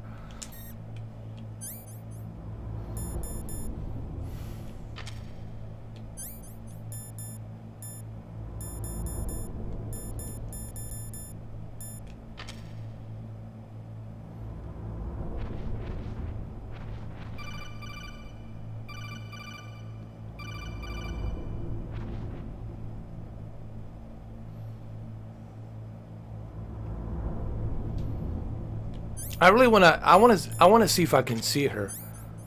I really wanna. I wanna see if I can see her.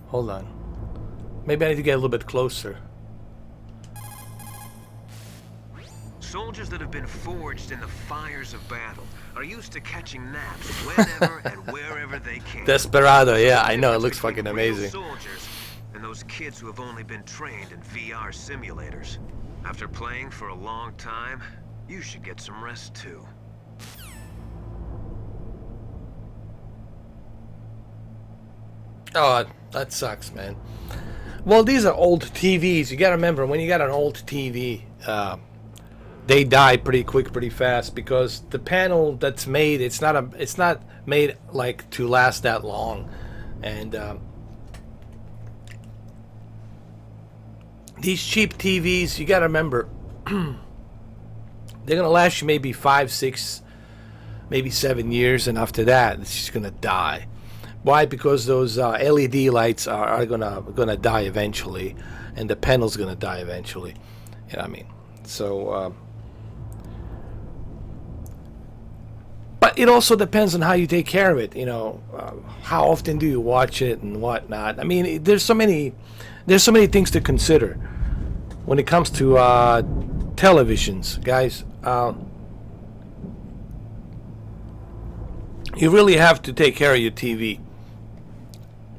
Hold on. Maybe I need to get a little bit closer. Soldiers that have been forged in the fires of battle are used to catching naps whenever and wherever they can. Desperado, yeah, I know. It looks fucking amazing. Soldiers and those kids who have only been trained in VR simulators. After playing for a long time, you should get some rest too. Oh, that sucks, man. Well, these are old TVs. You gotta remember, when you got an old TV, they die pretty quick, pretty fast, because the panel that's made, it's not made like to last that long, and these cheap TVs, you gotta remember, they're gonna last you maybe 5, 6, maybe 7 years, and after that, it's just gonna die. Why? Because those LED lights are gonna die eventually, and the panel's gonna die eventually. You know what I mean? So, but it also depends on how you take care of it. You know, how often do you watch it and whatnot. I mean, there's so many things to consider when it comes to televisions, guys. You really have to take care of your TV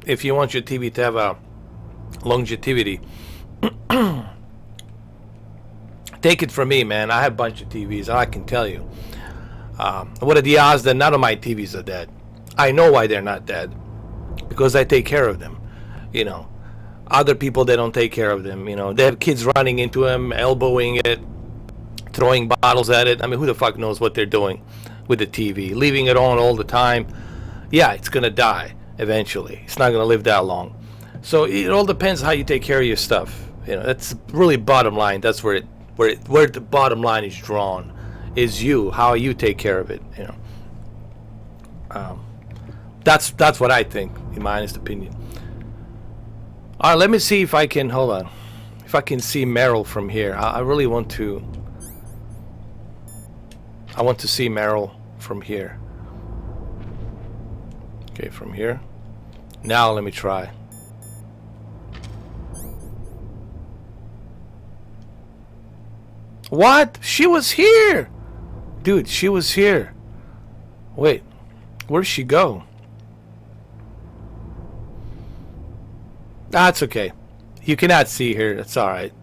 if you want your TV to have a longevity. Take it from me, man. I have a bunch of TVs, and I can tell you, what are the odds that none of my TVs are dead? I know why they're not dead, because I take care of them. You know, other people, they don't take care of them. You know, they have kids running into them, elbowing it, throwing bottles at it. I mean, who the fuck knows what they're doing with the TV? Leaving it on all the time. Yeah, it's gonna die eventually. It's not gonna live that long. So it all depends how you take care of your stuff. You know, that's really bottom line. That's where the bottom line is drawn. Is you, how you take care of it. You know, that's what I think, in my honest opinion. All right, let me see if I can, hold on, if I can see Meryl from here. I really want to. I want to see Meryl from here. Okay, from here. Now let me try. What? She was here! Dude, she was here. Wait, where'd she go? That's okay. You cannot see her. That's alright.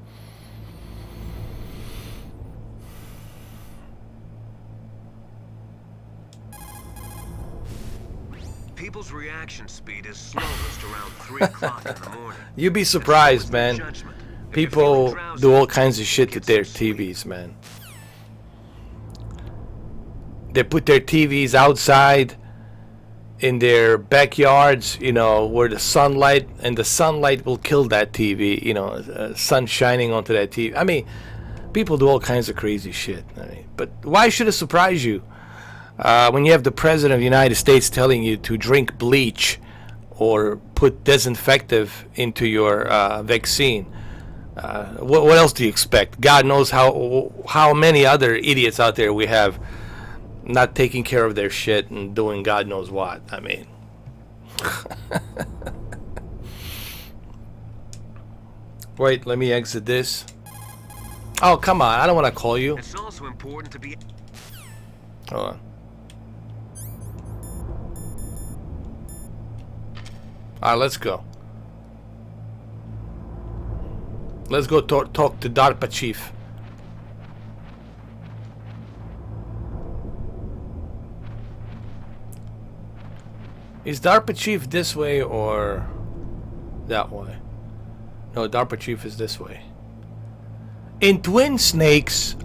People's reaction speed is slowest around 3 o'clock in the morning. You'd be surprised, man. People do all kinds of shit to their TVs, man. They put their TVs outside in their backyards, you know, where the sunlight will kill that TV, you know, sun shining onto that TV. I mean, people do all kinds of crazy shit. I mean, but why should it surprise you? When you have the President of the United States telling you to drink bleach or put disinfectant into your vaccine, what else do you expect? God knows how many other idiots out there we have not taking care of their shit and doing God knows what. I mean, wait, let me exit this. Oh, come on, I don't want to call you. It's also important to be. Hold on. Alright, let's go. Let's go talk to DARPA chief. Is DARPA chief this way or that way? No, DARPA chief is this way. In Twin Snakes,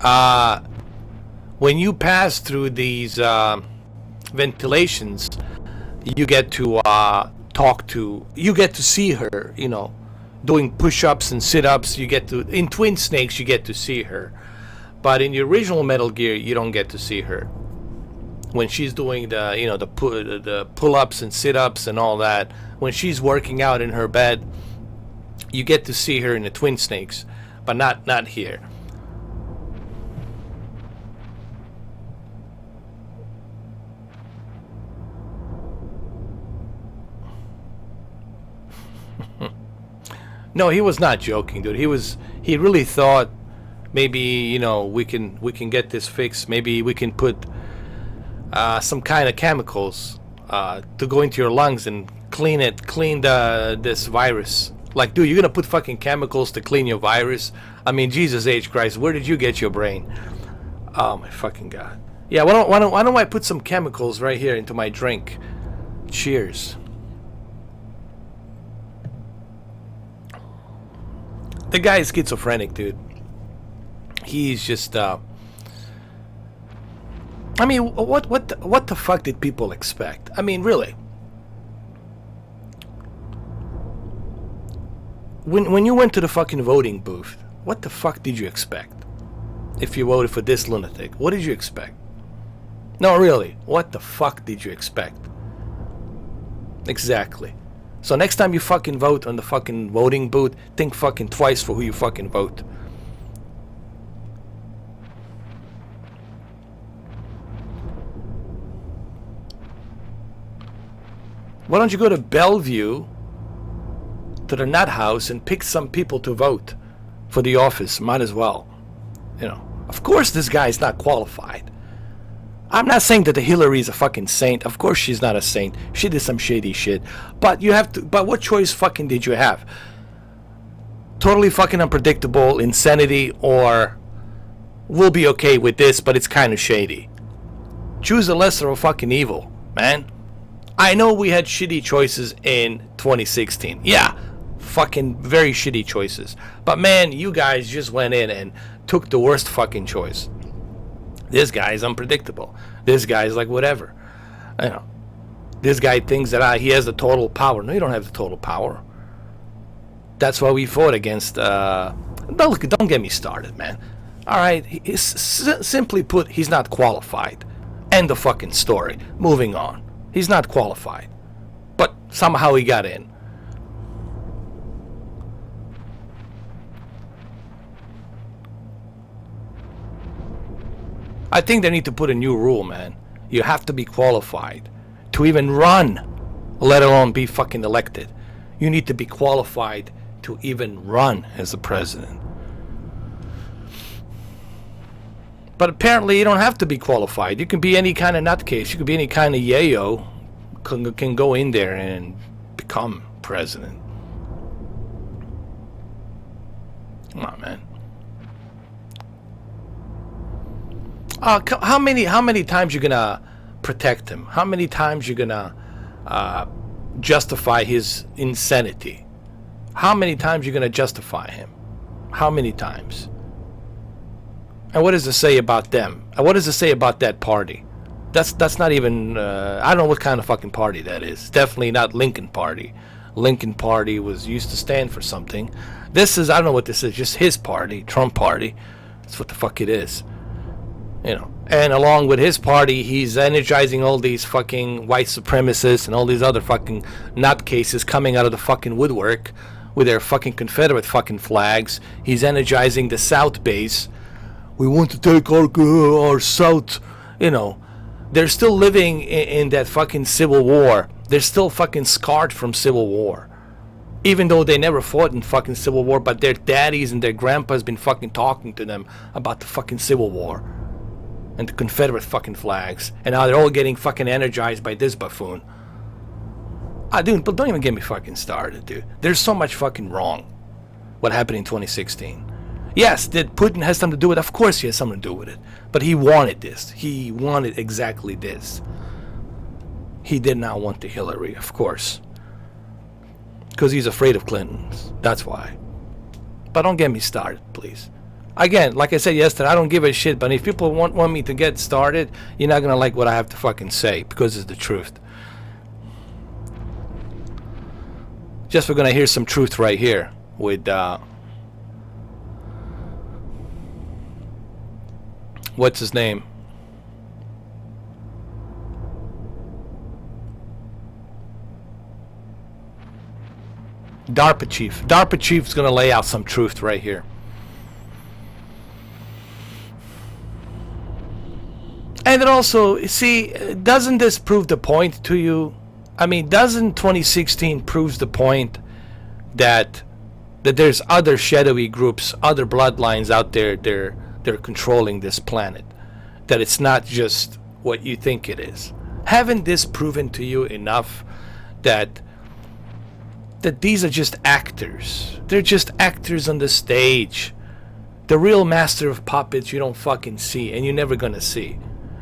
when you pass through these ventilations, you get to you get to see her, you know, doing push-ups and sit-ups. In Twin Snakes, you get to see her, but in the original Metal Gear, you don't get to see her when she's doing the, you know, the pull-ups and sit-ups and all that. When she's working out in her bed, you get to see her in the Twin Snakes, but not here. No, he was not joking, dude. He really thought maybe, you know, we can get this fixed. Maybe we can put some kind of chemicals to go into your lungs and clean this virus. Like, dude, you're gonna put fucking chemicals to clean your virus? I mean, Jesus H. Christ, where did you get your brain? Oh my fucking God. Yeah, why don't I put some chemicals right here into my drink? Cheers. The guy is schizophrenic, dude. He's just I mean, what the fuck did people expect? I mean, really. When you went to the fucking voting booth, what the fuck did you expect? If you voted for this lunatic, what did you expect? No, really, what the fuck did you expect? Exactly. So next time you fucking vote on the fucking voting booth, think fucking twice for who you fucking vote. Why don't you go to Bellevue, to the nut house, and pick some people to vote for the office? Might as well. You know, of course this guy is not qualified. I'm not saying that the Hillary is a fucking saint. Of course she's not a saint. She did some shady shit. But you have to. But what choice fucking did you have? Totally fucking unpredictable insanity, or we'll be okay with this, but it's kind of shady. Choose the lesser of fucking evil, man. I know we had shitty choices in 2016. Yeah, fucking very shitty choices. But man, you guys just went in and took the worst fucking choice. This guy is unpredictable. This guy is like whatever. You know, this guy thinks that he has the total power. No, you don't have the total power. That's why we fought against. Don't get me started, man. All right, simply put, he's not qualified. End the fucking story. Moving on. He's not qualified, but somehow he got in. I think they need to put a new rule, man. You have to be qualified to even run, let alone be fucking elected. You need to be qualified to even run as the president. But apparently you don't have to be qualified. You can be any kind of nutcase. You can be any kind of yayo. Can go in there and become president. Come on, man. How many times you gonna protect him? How many times you gonna justify his insanity? How many times you gonna justify him? How many times? And what does it say about them? And what does it say about that party? That's not even. I don't know what kind of fucking party that is. It's definitely not Lincoln Party. Lincoln Party used to stand for something. This is, I don't know what this is. Just his party, Trump Party. That's what the fuck it is. You know. And along with his party, he's energizing all these fucking white supremacists and all these other fucking nutcases coming out of the fucking woodwork with their fucking Confederate fucking flags. He's energizing the South base. We want to take our South, you know. They're still living in that fucking Civil War. They're still fucking scarred from Civil War. Even though they never fought in fucking Civil War, but their daddies and their grandpas been fucking talking to them about the fucking Civil War. And the Confederate fucking flags. And now they're all getting fucking energized by this buffoon. Dude, but don't even get me fucking started, dude. There's so much fucking wrong what happened in 2016. Yes, did Putin have something to do with it? Of course he has something to do with it. But he wanted this. He wanted exactly this. He did not want the Hillary, of course. Because he's afraid of Clintons. That's why. But don't get me started, please. Again, like I said yesterday, I don't give a shit. But if people want me to get started, you're not going to like what I have to fucking say. Because it's the truth. Just we're going to hear some truth right here. With, what's his name? DARPA chief. DARPA chief's gonna lay out some truth right here. And it also, see, doesn't this prove the point to you? I mean, doesn't 2016 proves the point that that there's other shadowy groups, other bloodlines out there. They're controlling this planet. That it's not just what you think it is. Haven't this proven to you enough that these are just actors? They're just actors on the stage. The real master of puppets you don't fucking see, and you're never gonna see.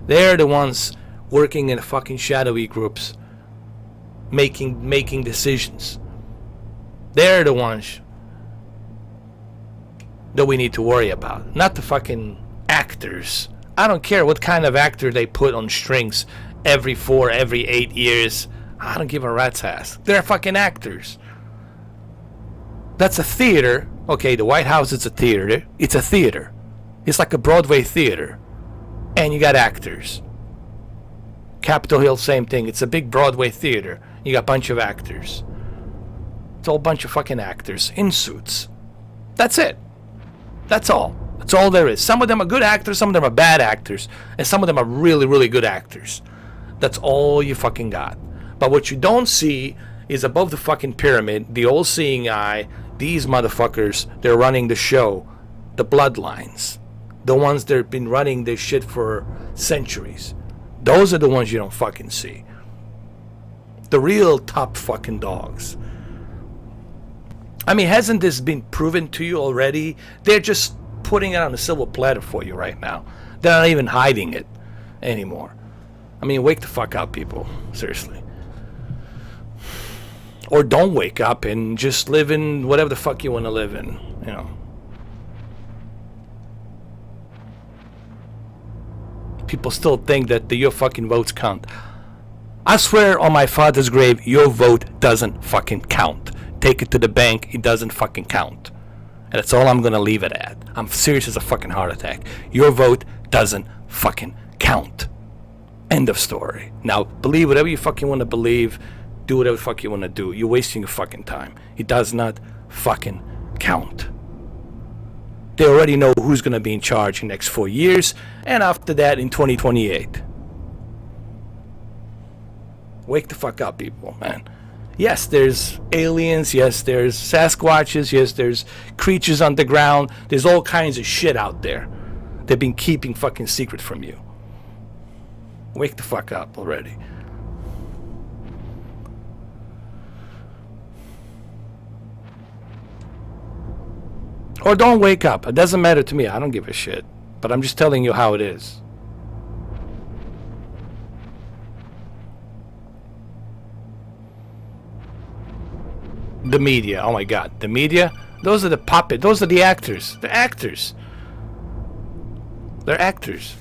They're the ones working in fucking shadowy groups, making decisions. They're the ones that we need to worry about, not the fucking actors. I don't care what kind of actor they put on strings every 8 years. I don't give a rat's ass. They're fucking actors. That's a theater. Okay, the White House is a theater. It's a theater. It's like a Broadway theater. And you got actors. Capitol Hill, same thing. It's a big Broadway theater. You got a bunch of actors. It's all a bunch of fucking actors in suits. That's it. That's all. That's all there is. Some of them are good actors, some of them are bad actors, and some of them are really, really good actors. That's all you fucking got. But what you don't see is above the fucking pyramid, the all-seeing eye, these motherfuckers, they're running the show. The bloodlines. The ones that have been running this shit for centuries. Those are the ones you don't fucking see. The real top fucking dogs. I mean, hasn't this been proven to you already? They're just putting it on a silver platter for you right now. They're not even hiding it anymore. I mean, wake the fuck up, people. Seriously. Or don't wake up and just live in whatever the fuck you want to live in, you know. People still think that your fucking votes count. I swear on my father's grave, your vote doesn't fucking count. Take it to the bank, it doesn't fucking count. And that's all I'm gonna leave it at. I'm serious as a fucking heart attack. Your vote doesn't fucking count. End of story. Now, believe whatever you fucking want to believe. Do whatever the fuck you want to do. You're wasting your fucking time. It does not fucking count. They already know who's gonna be in charge in the next 4 years, and after that in 2028. Wake the fuck up, people, man. Yes, there's aliens. Yes, there's Sasquatches. Yes, there's creatures underground. There's all kinds of shit out there. They've been keeping fucking secret from you. Wake the fuck up already. Or don't wake up. It doesn't matter to me. I don't give a shit. But I'm just telling you how it is. The media. Oh my god. The media? Those are the puppet. Those are the actors. They're actors. They're actors.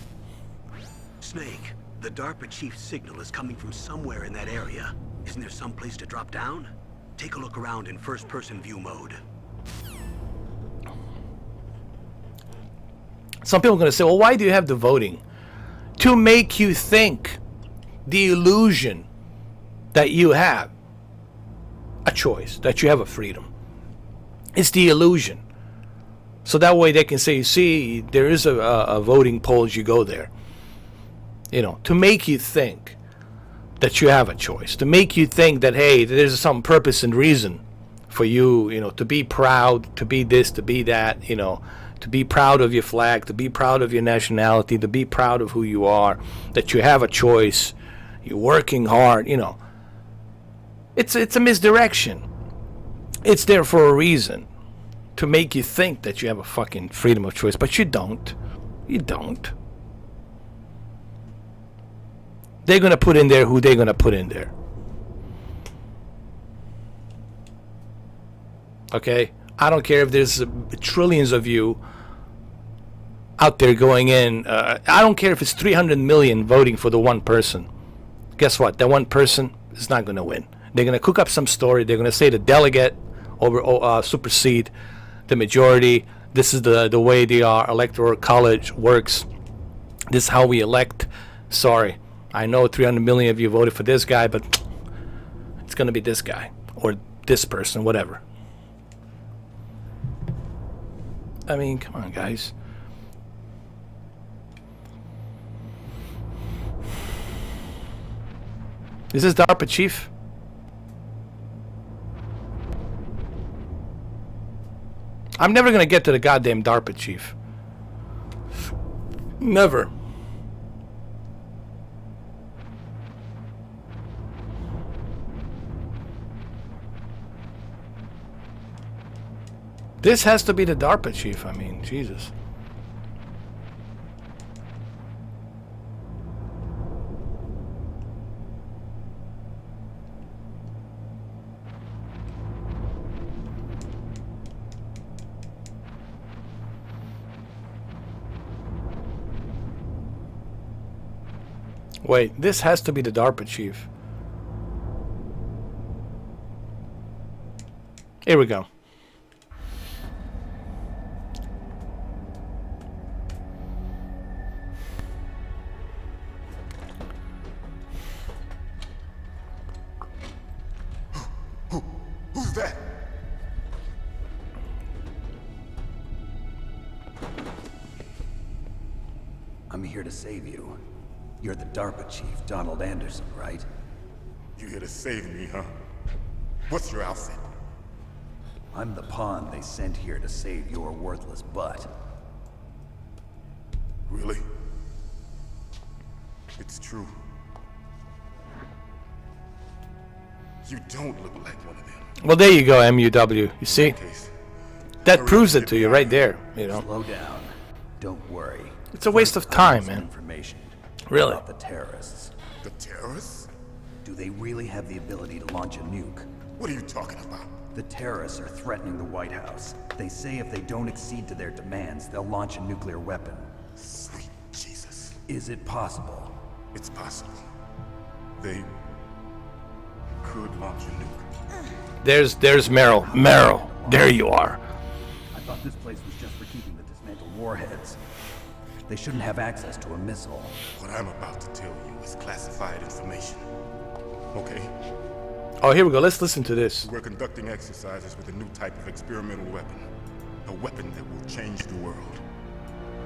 Snake, the DARPA chief's signal is coming from somewhere in that area. Isn't there some place to drop down? Take a look around in first-person view mode. Some people are going to say, well, why do you have the voting? To make you think the illusion that you have a choice, that you have a freedom. It's the illusion. So that way they can say, you see, there is a voting poll as you go there. You know, to make you think that you have a choice. To make you think that, hey, there's some purpose and reason for you, you know, to be proud, to be this, to be that, you know, to be proud of your flag, to be proud of your nationality, to be proud of who you are, that you have a choice, you're working hard, you know. It's a misdirection. It's there for a reason. To make you think that you have a fucking freedom of choice, but you don't. You don't. They're going to put in there who they're going to put in there. Okay? I don't care if there's trillions of you out there going in. I don't care if it's 300 million voting for the one person. Guess what? That one person is not going to win. They're going to cook up some story. They're going to say the delegate supersede the majority. This is the way the electoral college works. This is how we elect. Sorry, I know 300 million of you voted for this guy, but it's going to be this guy or this person, whatever. I mean, come on, guys. Is this DARPA chief? I'm never gonna get to the goddamn DARPA chief. Never. This has to be the DARPA chief, I mean, Jesus. Wait, this has to be the DARPA chief. Here we go. Who's that? I'm here to save you. You're the DARPA chief, Donald Anderson, right? You here to save me, huh? What's your outfit? I'm the pawn they sent here to save your worthless butt. Really? It's true. You don't look like one of them. Well, there you go, MUW. You see? That proves it to you right there, you know. Slow down. Don't worry. It's a waste of time, man. Information. Really? About the terrorists. The terrorists? Do they really have the ability to launch a nuke? What are you talking about? The terrorists are threatening the White House. They say if they don't accede to their demands, they'll launch a nuclear weapon. Sweet Jesus. Is it possible? It's possible. They could launch a nuke. There's Meryl. Meryl, there you are. I thought this place was just for keeping the dismantled warheads. They shouldn't have access to a missile. What I'm about to tell you is classified information. Okay? Oh, here we go. Let's listen to this. We're conducting exercises with a new type of experimental weapon. A weapon that will change the world.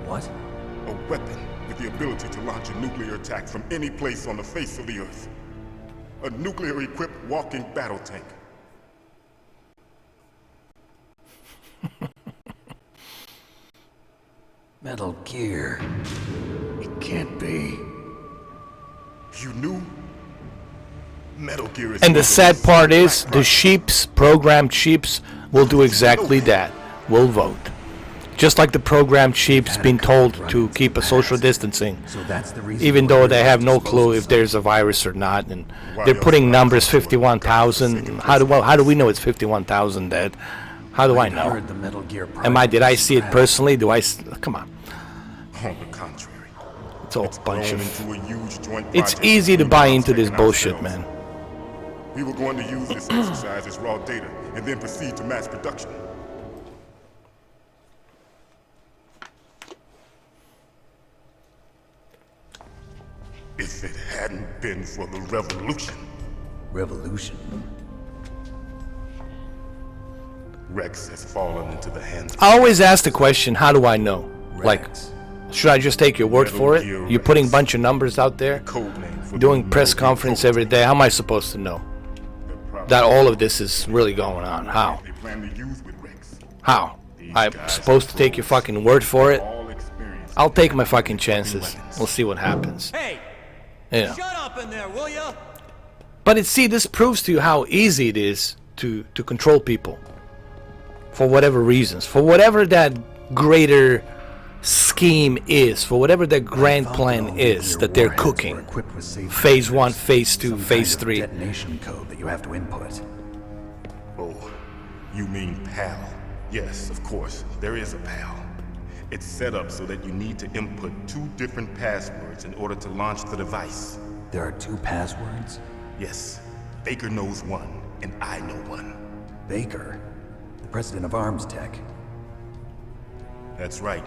What? A weapon with the ability to launch a nuclear attack from any place on the face of the Earth. A nuclear-equipped walking battle tank. Metal Gear. It can't be. You knew? Metal Gear is... And the sad part is, the sheeps, programmed sheeps, will do exactly that. Will vote. Just like the programmed sheep's been told to keep a social distancing, even though they have no clue if there's a virus or not, and they're putting numbers 51,000. How do we know it's 51,000 dead? How do I know? Did I see it personally? Come on. On the contrary. It's all a bunch of... It's easy to buy into this bullshit, man. We were going to use this exercise as raw data and then proceed to mass production. If it hadn't been for the revolution. Revolution? Rex has fallen into the hands of... I always ask the question, how do I know? Like, should I just take your word for it? You're putting a bunch of numbers out there, doing press conference every day. How am I supposed to know that all of this is really going on? How? How? I'm supposed to take your fucking word for it? I'll take my fucking chances. We'll see what happens. Hey! Yeah. Shut up in there, will ya? But this proves to you how easy it is to control people. For whatever reasons. For whatever that greater scheme is. For whatever that grand plan is that they're cooking. Phase 1, Phase 2, Phase 3. Detonation code that you have to input. Oh, you mean PAL? Yes, of course. There is a PAL. It's set up so that you need to input 2 different passwords in order to launch the device. There are 2 passwords? Yes. Baker knows one, and I know one. Baker? The president of Arms Tech. That's right.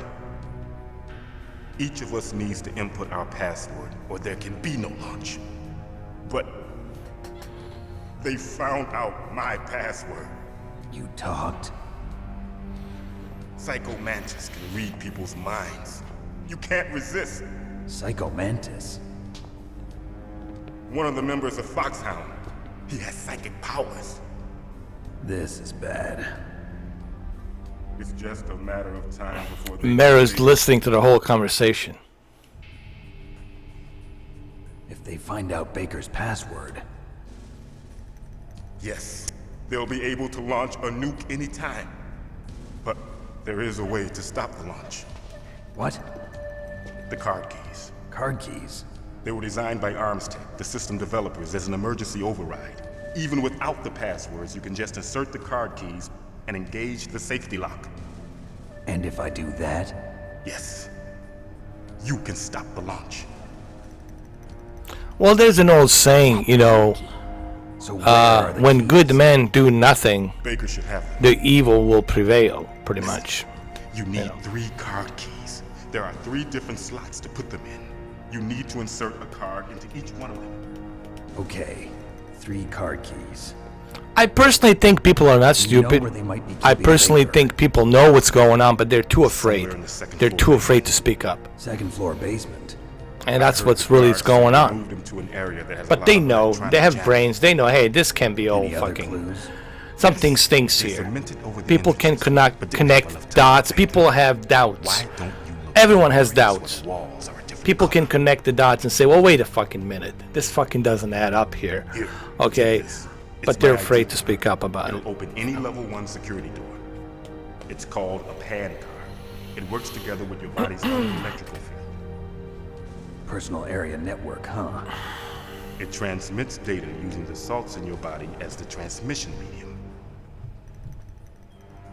Each of us needs to input our password, or there can be no launch. But they found out my password. You talked? Psycho Mantis can read people's minds. You can't resist. Psycho Mantis? One of the members of Foxhound. He has psychic powers. This is bad. It's just a matter of time before they... Meryl's listening to the whole conversation. If they find out Baker's password... Yes, they'll be able to launch a nuke anytime. But there is a way to stop the launch. What? The card keys. Card keys? They were designed by ArmsTech, the system developers, as an emergency override. Even without the passwords, you can just insert the card keys and engage the safety lock. And if I do that? Yes. You can stop the launch. Well, there's an old saying, you know, so when good men do nothing, Baker should have them. the evil will prevail, pretty much. You need 3 card keys. There are 3 different slots to put them in. You need to insert a card into each one of them. Okay, 3 card keys. I personally think people are not stupid. I personally think people know what's going on, but they're too afraid. They're too afraid to speak up. Second floor basement. And that's what's really going on. But they know, they have brains, they know, hey, this can be all fucking... Something stinks here. People can connect dots, people have doubts. Everyone has doubts. People can connect the dots and say, well, wait a fucking minute. This fucking doesn't add up here. Okay? But they're afraid to speak up about it. It'll open any level 1 security door. It's called a PAN card. It works together with your body's own electrical field. Personal area network, huh? It transmits data using the salts in your body as the transmission medium.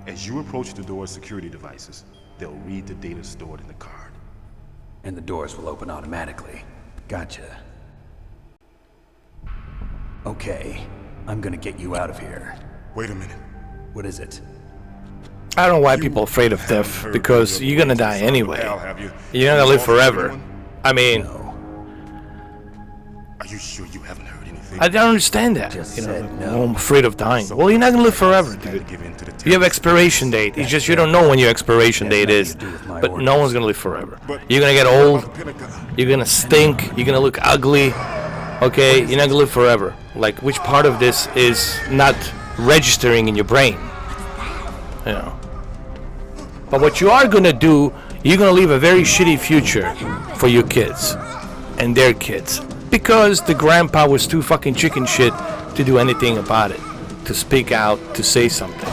As you approach the door's security devices, they'll read the data stored in the card. And the doors will open automatically. Gotcha. Okay, I'm gonna get you out of here. Wait a minute. What is it? I don't know why people are afraid of death, because you're gonna die anyway. You're not gonna live forever. I mean... Are you sure you haven't heard anything? I don't understand that. You know, I'm afraid of dying. Well, you're not gonna live forever, dude. You have expiration date. It's just you don't know when your expiration date is. But no one's gonna live forever. You're gonna get old. You're gonna stink. You're gonna look ugly. Okay, you're not gonna live forever. Like, which part of this is not registering in your brain? You know. But what you are gonna do, you're gonna leave a very shitty future for your kids and their kids. Because the grandpa was too fucking chicken shit to do anything about it. To speak out, to say something.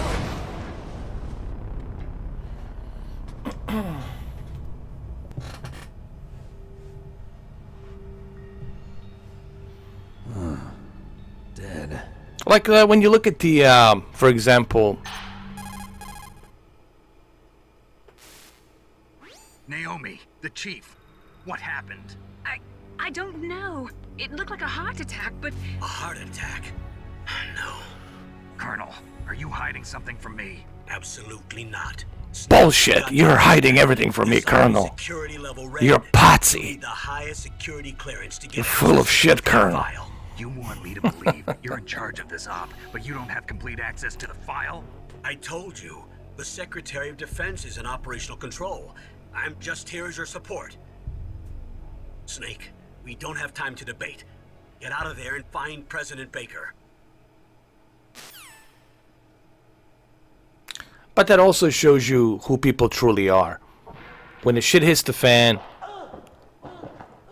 Dead. Like when you look at the, for example... Naomi, the chief, what happened? I don't know. It looked like a heart attack, but... A heart attack? No. Colonel, are you hiding something from me? Absolutely not. Bullshit! You're hiding everything from me, Colonel. You're Potsy. You're full of shit, Colonel. You want me to believe you're in charge of this op, but you don't have complete access to the file? I told you. The Secretary of Defense is in operational control. I'm just here as your support. Snake, we don't have time to debate. Get out of there and find President Baker. But that also shows you who people truly are. When the shit hits the fan,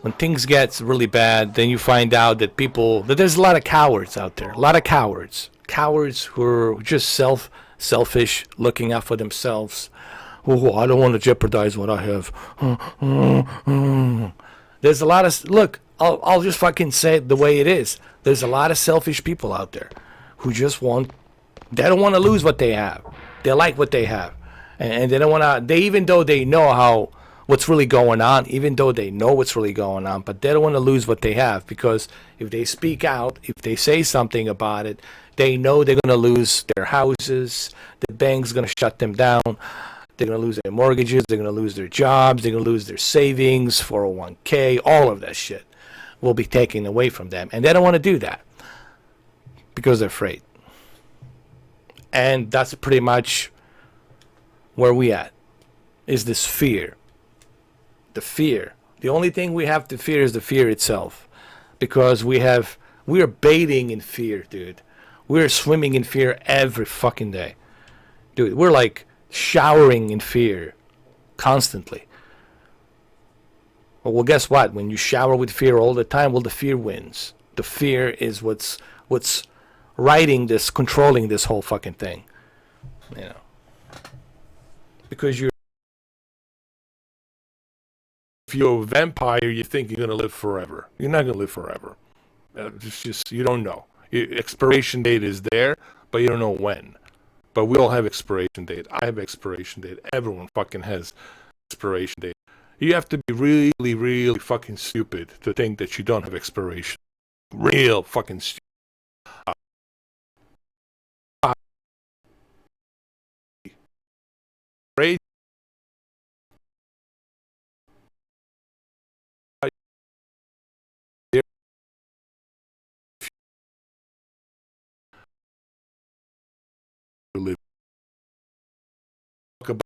when things get really bad, then you find out that there's a lot of cowards out there. A lot of cowards. Cowards who are just selfish, looking out for themselves. Oh, I don't want to jeopardize what I have. There's a lot of... Look, I'll just fucking say it the way it is. There's a lot of selfish people out there who just want... They don't want to lose what they have. They like what they have. And they don't want to... Even though they know what's really going on, but they don't want to lose what they have, because if they speak out, if they say something about it, they know they're going to lose their houses, the bank's going to shut them down, they're going to lose their mortgages, they're going to lose their jobs, they're going to lose their savings, 401k, all of that shit will be taken away from them. And they don't want to do that because they're afraid. And that's pretty much where we at, is this fear. The fear. The only thing we have to fear is the fear itself. Because we are bathing in fear, dude. We're swimming in fear every fucking day. Dude, we're like showering in fear constantly. Well, guess what? When you shower with fear all the time, well, the fear wins. The fear is what's writing this, controlling this whole fucking thing. You know, because if you're a vampire, you think you're gonna live forever. You're not gonna live forever. It's just you don't know. Expiration date is there, but you don't know when. But we all have expiration date. I have expiration date. Everyone fucking has expiration date. You have to be really, really fucking stupid to think that you don't have expiration. Real fucking stupid. Live. Talk about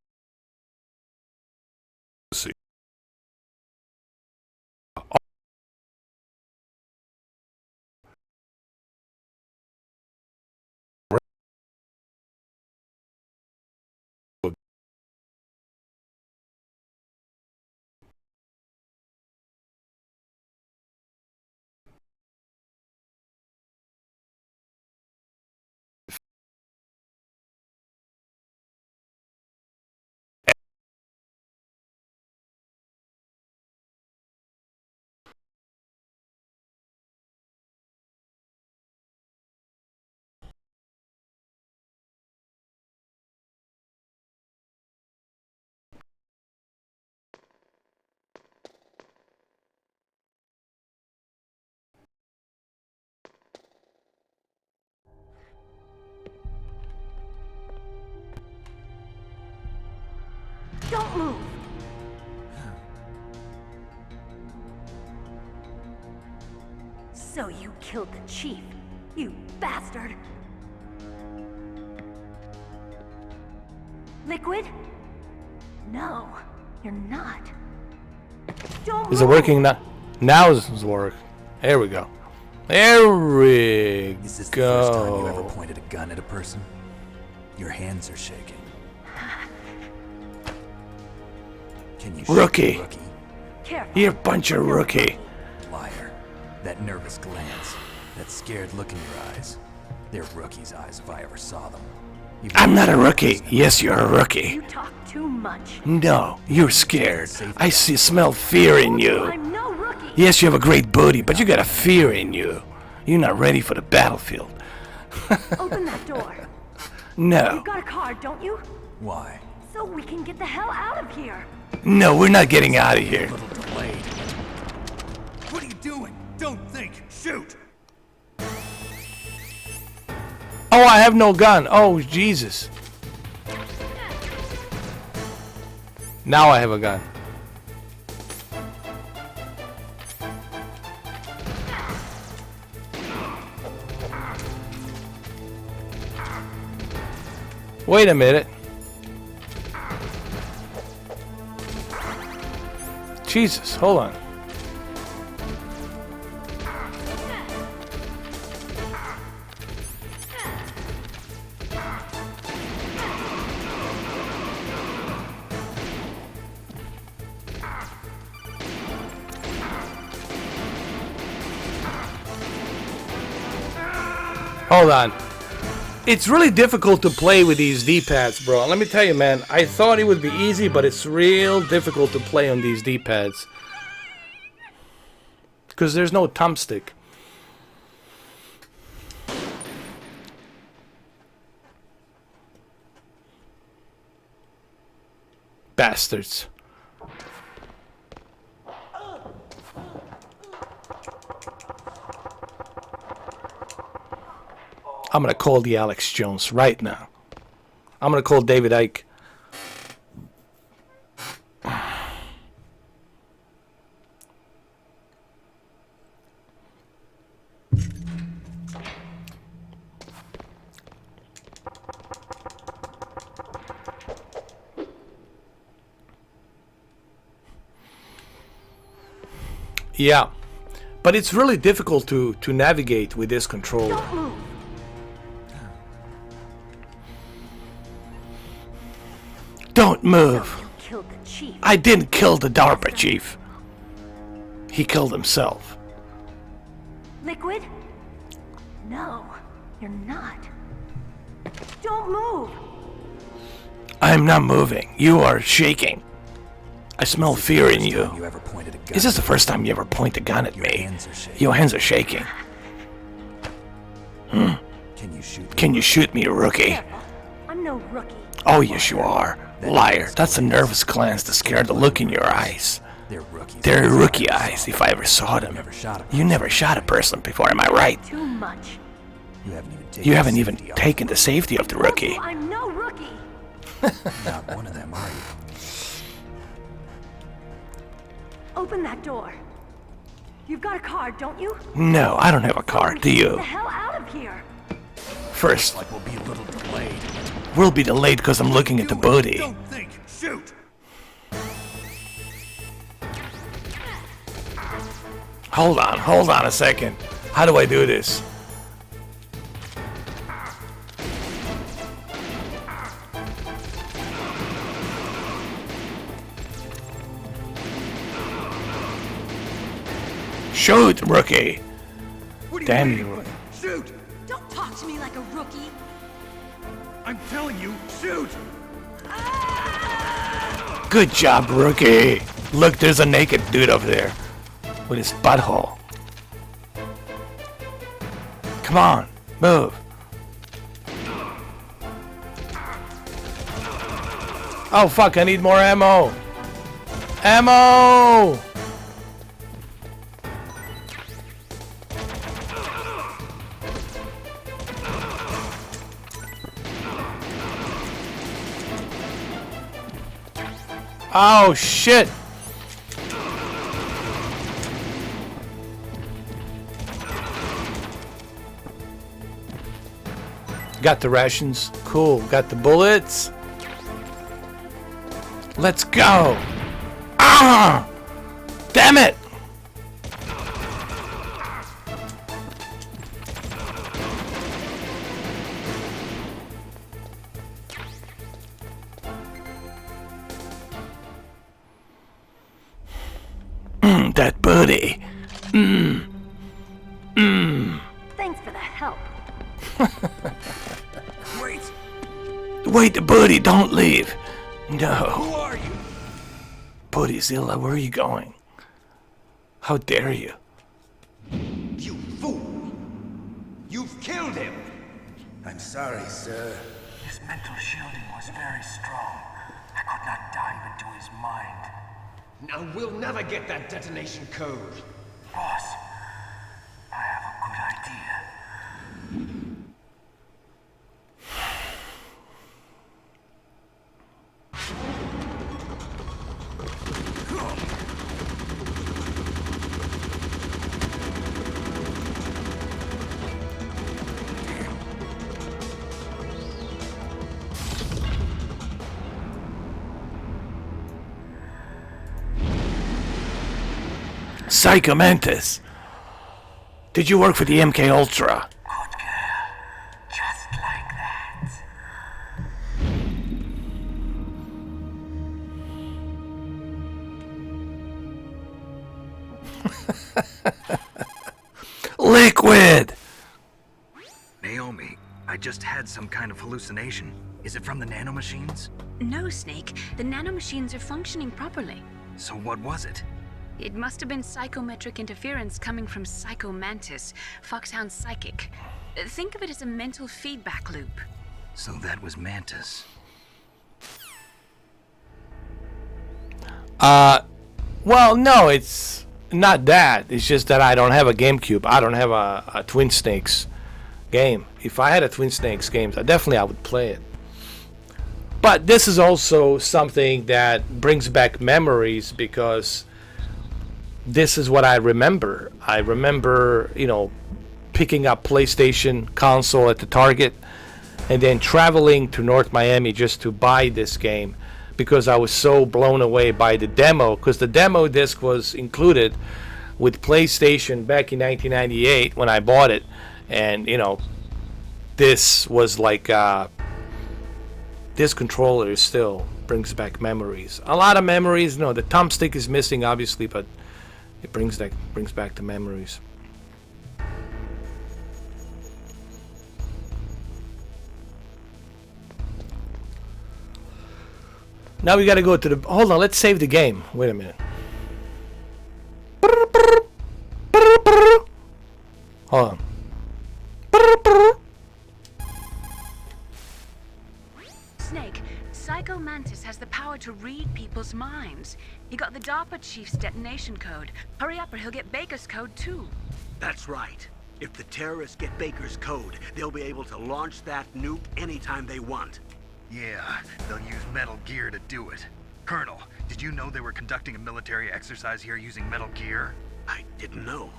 see. Don't move! So you killed the chief, you bastard! Liquid? No, you're not. Don't Is it working now? Now it's work. There we go. There we Is this go. the first time you ever pointed a gun at a person? Your hands are shaking. Can you Rookie. shoot, rookie? Careful. You're a bunch of rookie. Liar. That nervous glance, that scared look in your eyes. They're rookie's eyes if I ever saw them. I'm not a rookie. Yes, you're a rookie. You talk too much. No, you're scared. I smell fear in you. I'm no rookie. Yes, you have a great booty, but you got a fear in you. You're not ready for the battlefield. Open that door. No. You've got a card, don't you? Why? So we can get the hell out of here. No, we're not getting out of here. A little delayed. What are you doing? Don't think. Shoot! Oh, I have no gun. Oh, Jesus. Now I have a gun. Wait a minute. Jesus, hold on. Hold on. It's really difficult to play with these D-pads, bro. Let me tell you, man. I thought it would be easy, but it's real difficult to play on these D-pads. Because there's no thumbstick. Bastards. I'm gonna call the Alex Jones right now. I'm gonna call David Icke. Yeah, but it's really difficult to navigate with this controller. Don't move. Move. You killed the chief. I didn't kill the DARPA chief. He killed himself. Liquid? No, you're not. Don't move. I'm not moving. You are shaking. I smell fear in you. You ever pointed a gun? Is this the first time you ever point a gun at me? Hands are shaking. Your hands are shaking. Can you shoot me? Can you shoot me, rookie? Careful. I'm no rookie. Oh, yes, you are. Liar. That's the nervous glands that scare the look in your eyes. They're rookies. They're rookie eyes, if I ever saw them. You never shot a person before, am I right? Too much. You haven't even You haven't even taken the safety of the rookie. I'm no rookie. Not one of them, are you? Open that door. You've got a card, don't you? No, I don't have a card, do Get you? the hell out of here. First, Like we'll be a little delayed. we'll be delayed because I'm looking at the booty. Don't think. Shoot. Hold on a second. How do I do this? Shoot, rookie. Damn you. Shoot! Don't talk to me like a rookie. I'm telling you, shoot! Good job, rookie. Look, there's a naked dude over there with his butthole. Come on, move. Oh fuck, I need more ammo. Ammo! Oh shit! Got the rations. Cool. Got the bullets. Let's go. Ah! Damn it! That booty. Thanks for the help. Wait, the booty, don't leave. No. Who are you? Bootyzilla, where are you going? How dare you? You fool! You've killed him! I'm sorry, sir. His mental shielding was very strong. I could not dive into his mind. Now we'll never get that detonation code. Boss, I have a good idea. Psycho Mantis. Did you work for the MK Ultra? Good girl. Just like that. Liquid! Naomi, I just had some kind of hallucination. Is it from the nanomachines? No, Snake. The nanomachines are functioning properly. So what was it? It must have been psychometric interference coming from Psycho Mantis, Foxhound's psychic. Think of it as a mental feedback loop. So that was Mantis. Well, no, it's not that. It's just that I don't have a GameCube. I don't have a Twin Snakes game. If I had a Twin Snakes game, I would play it. But this is also something that brings back memories because this is what I remember. I remember, picking up PlayStation console at the Target and then traveling to North Miami just to buy this game because I was so blown away by the demo, because the demo disc was included with PlayStation back in 1998 when I bought it. And, this was like, this controller is still brings back memories. A lot of memories. No, the thumbstick is missing, obviously, but it brings back the memories. Now we gotta go to the... Hold on, let's save the game. Wait a minute. Hold on. Snake, Psycho Mantis has the power to read people's minds. He got the DARPA chief's detonation code. Hurry up or he'll get Baker's code too. That's right. If the terrorists get Baker's code, they'll be able to launch that nuke anytime they want. Yeah, they'll use metal gear to do it. Colonel, did you know they were conducting a military exercise here using metal gear? I didn't know.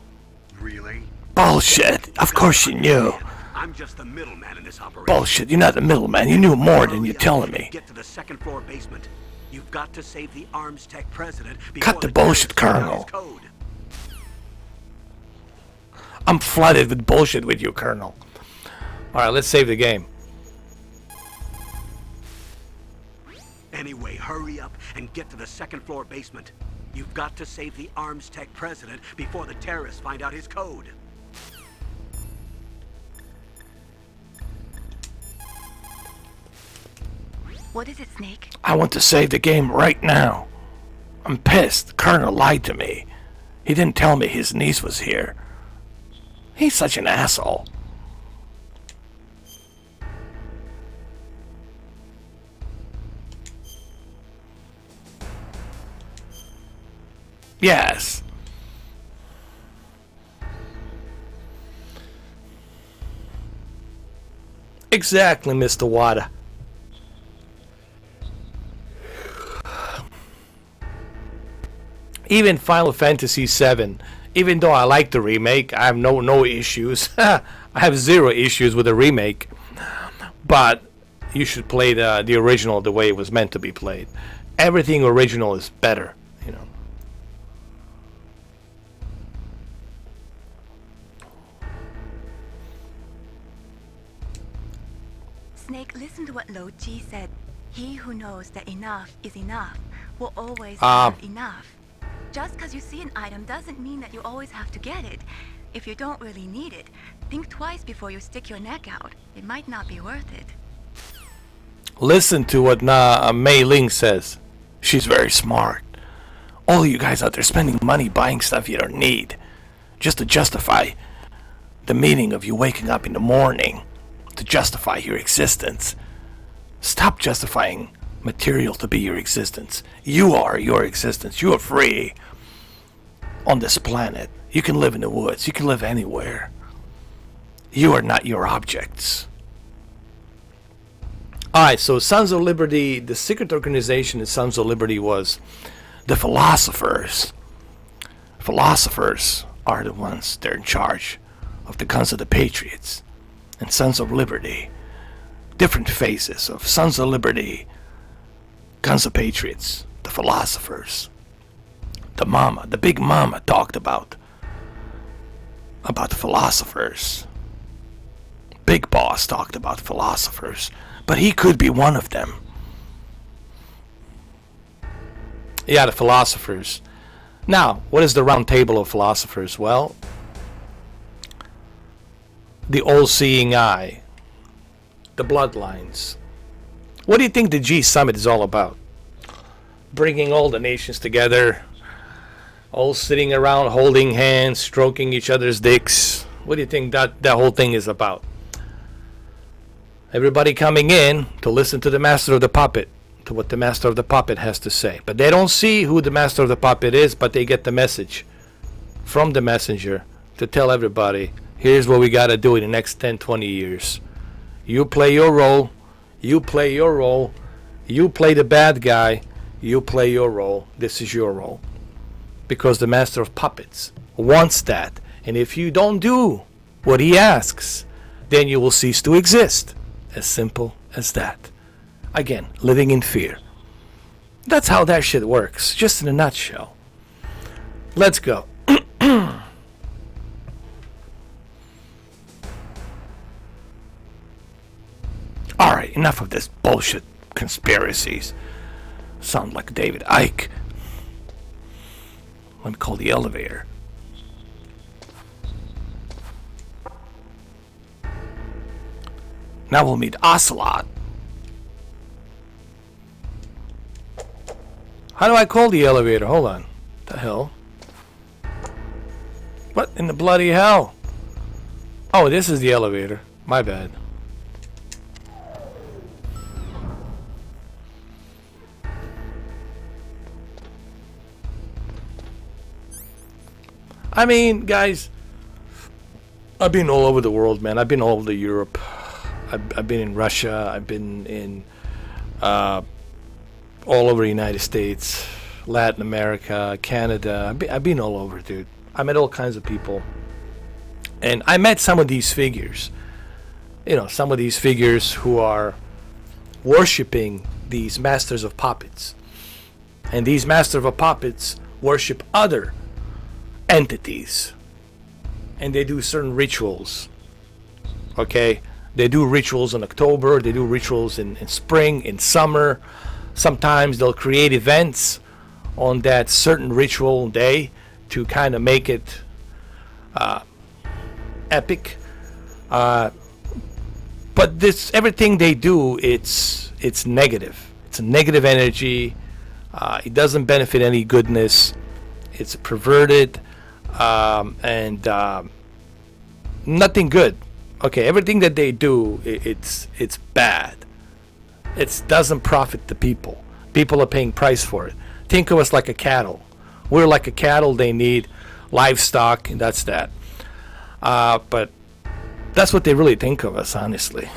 Really? Bullshit. Of course you knew. I'm just the middleman in this operation. Bullshit. You're not the middleman. You knew more than you're telling me. Get to the second floor basement. You've got to save the arms tech president. Cut the bullshit, Colonel. I'm flooded with bullshit with you, Colonel. Alright, let's save the game. Anyway, hurry up and get to the second floor basement. You've got to save the arms tech president before the terrorists find out his code. What is it, Snake? I want to save the game right now. I'm pissed. Colonel lied to me. He didn't tell me his niece was here. He's such an asshole. Yes. Exactly, Mr. Wada. Even Final Fantasy VII, even though I like the remake, I have no issues. I have zero issues with the remake. But you should play the original the way it was meant to be played. Everything original is better, you know. Snake, listen to what Lo Ji said. He who knows that enough is enough will always have enough. Just because you see an item doesn't mean that you always have to get it. If you don't really need it, think twice before you stick your neck out. It might not be worth it. Listen to what Mei Ling says. She's very smart. All you guys out there spending money buying stuff you don't need, just to justify the meaning of you waking up in the morning, to justify your existence. Stop justifying material to be your existence. You are your existence. You are free on this planet. You can live in the woods. You can live anywhere. You are not your objects. Alright, so Sons of Liberty, the secret organization in Sons of Liberty was the philosophers. Philosophers are the ones, they're in charge of the guns of the Patriots. And Sons of Liberty, different phases of Sons of Liberty, Guns of Patriots, the philosophers. The big mama talked about the philosophers. Big Boss talked about philosophers, but he could be one of them. Yeah, the philosophers. Now, what is the round table of philosophers? Well, the all-seeing eye, the bloodlines. What do you think the G Summit is all about? Bringing all the nations together, all sitting around holding hands, stroking each other's dicks. What do you think that whole thing is about? Everybody coming in to listen to the master of the puppet, to what the master of the puppet has to say. But they don't see who the master of the puppet is, but they get the message from the messenger to tell everybody, here's what we got to do in the next 10, 20 years. You play your role. You play your role. You play the bad guy. You play your role. This is your role. Because the master of puppets wants that. And if you don't do what he asks, then you will cease to exist. As simple as that. Again, living in fear. That's how that shit works. Just in a nutshell. Let's go. Alright, enough of this bullshit conspiracies. Sound like David Icke. Let me call the elevator. Now we'll meet Ocelot. How do I call the elevator? Hold on. The hell? What in the bloody hell? Oh, this is the elevator. My bad. I mean, guys, I've been all over the world, man. I've been all over Europe. I've been in Russia. I've been in all over the United States, Latin America, Canada. I've been all over, dude. I met all kinds of people. And I met some of these figures. You know, some of these figures who are worshipping these masters of puppets. And these masters of puppets worship other entities. And they do certain rituals. Okay? They do rituals in October. They do rituals in spring, in summer. Sometimes they'll create events on that certain ritual day to kind of make it epic. But this everything they do, it's negative. It's a negative energy. It doesn't benefit any goodness. It's perverted and nothing good. Okay, everything that they do, it's bad. It doesn't profit the people. People are paying price for it. Think of us like a cattle. We're like a cattle. They need livestock, and that's that. But that's what they really think of us, honestly.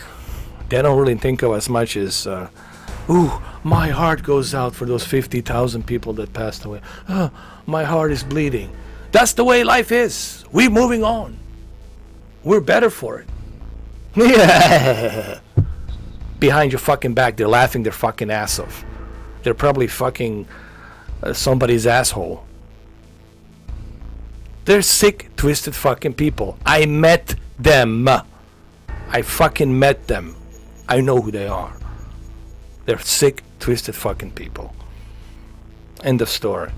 They don't really think of us much as, ooh, my heart goes out for those 50,000 people that passed away. Oh, my heart is bleeding. That's the way life is. We're moving on. We're better for it. Yeah. Behind your fucking back, they're laughing their fucking ass off. They're probably fucking somebody's asshole. They're sick, twisted fucking people. I met them. I fucking met them. I know who they are. They're sick, twisted fucking people. End of story.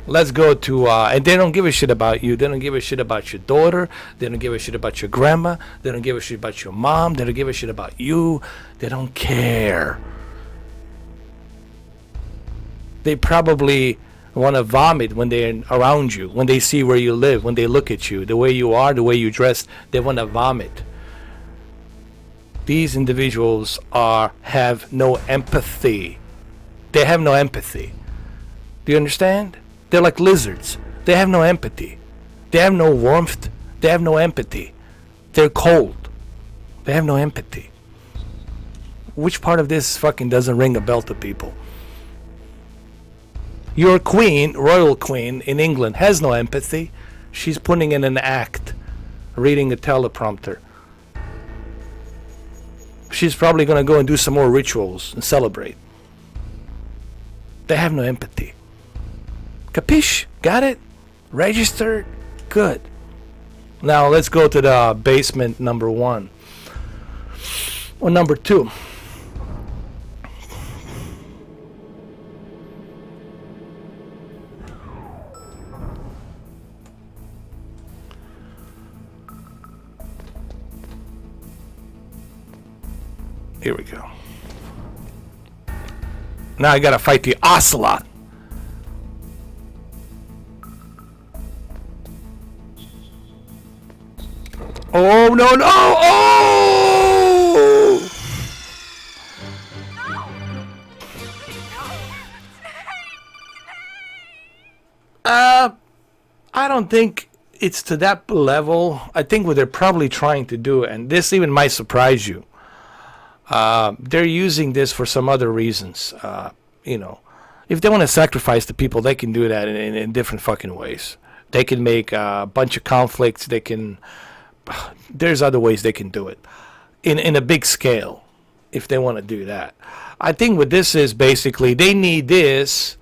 Let's go to, and they don't give a shit about you. They don't give a shit about your daughter. They don't give a shit about your grandma. They don't give a shit about your mom. They don't give a shit about you. They don't care. They probably want to vomit when they're around you, when they see where you live, when they look at you, the way you are, the way you dress. They want to vomit. These individuals have no empathy. They have no empathy. Do you understand? They're like lizards. They have no empathy. They have no warmth. They have no empathy. They're cold. They have no empathy. Which part of this fucking doesn't ring a bell to people? Your queen, royal queen in England, has no empathy. She's putting in an act, reading a teleprompter. She's probably going to go and do some more rituals and celebrate. They have no empathy. Capiche? Got it? Registered? Good. Now let's go to the basement number 1. Or number 2. Here we go. Now I gotta fight the Ocelot. Oh, no, no! Oh! I don't think it's to that level. I think what they're probably trying to do, and this even might surprise you, they're using this for some other reasons. You know, if they want to sacrifice the people, they can do that in different fucking ways. They can make a bunch of conflicts. They can... There's other ways they can do it in a big scale if they want to do that. I think what this is basically, they need this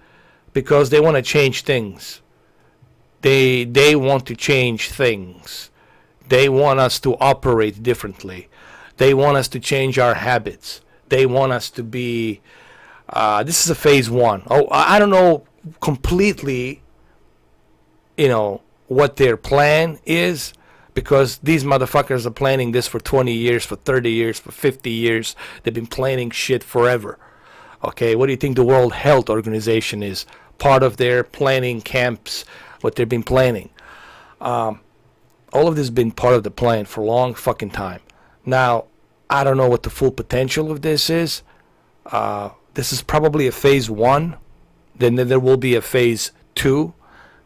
because they want to change things. They want to change things. They want us to operate differently. They want us to change our habits. they want us to be. This is a phase 1. Oh, I don't know completely, you know, what their plan is, because these motherfuckers are planning this for 20 years, for 30 years, for 50 years. They've been planning shit forever. Okay, what do you think the World Health Organization is? Part of their planning camps, what they've been planning. All of this has been part of the plan for a long fucking time. Now, I don't know what the full potential of this is. This is probably a phase 1. Then there will be a phase 2.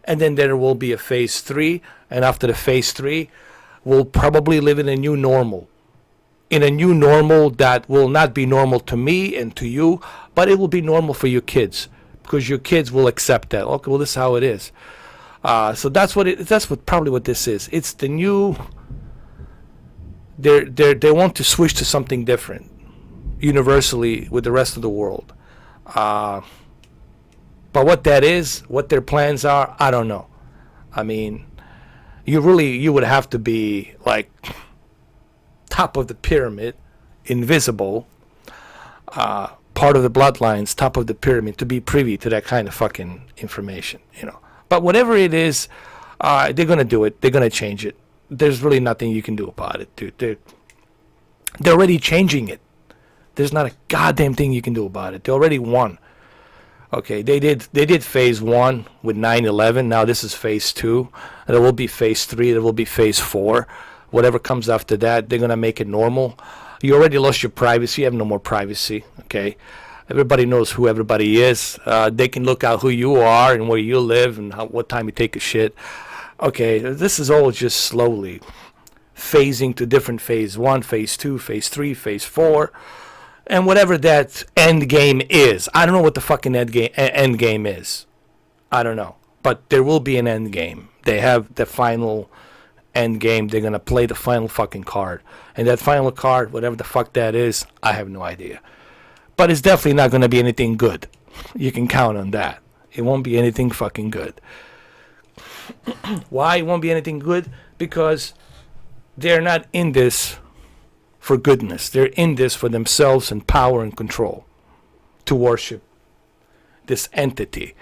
And then there will be a phase 3. And after the phase 3, we'll probably live in a new normal. In a new normal that will not be normal to me and to you, but it will be normal for your kids. Because your kids will accept that. Okay, well, this is how it is. So that's probably what this is. It's the new. They want to switch to something different, universally with the rest of the world. But what that is, what their plans are, I don't know. I mean, you would have to be like top of the pyramid, invisible, part of the bloodlines, top of the pyramid, to be privy to that kind of fucking information, you know. But whatever it is, they're gonna do it. They're gonna change it. There's really nothing you can do about it, dude. They're already changing it. There's not a goddamn thing you can do about it. They already won. Okay, they did phase 1 with 9/11. Now this is phase 2. There will be phase 3. There will be phase 4. Whatever comes after that, they're gonna make it normal. You already lost your privacy. You have no more privacy. Okay, everybody knows who everybody is. They can look out who you are and where you live and what time you take a shit. Okay, this is all just slowly phasing to different phase 1, phase 2, phase 3, phase 4. And whatever that end game is. I don't know what the fucking end game is. I don't know. But there will be an end game. They have the final end game. They're going to play the final fucking card. And that final card, whatever the fuck that is, I have no idea. But it's definitely not going to be anything good. You can count on that. It won't be anything fucking good. Why it won't be anything good? Because they're not in this for goodness. They're in this for themselves and power and control, to worship this entity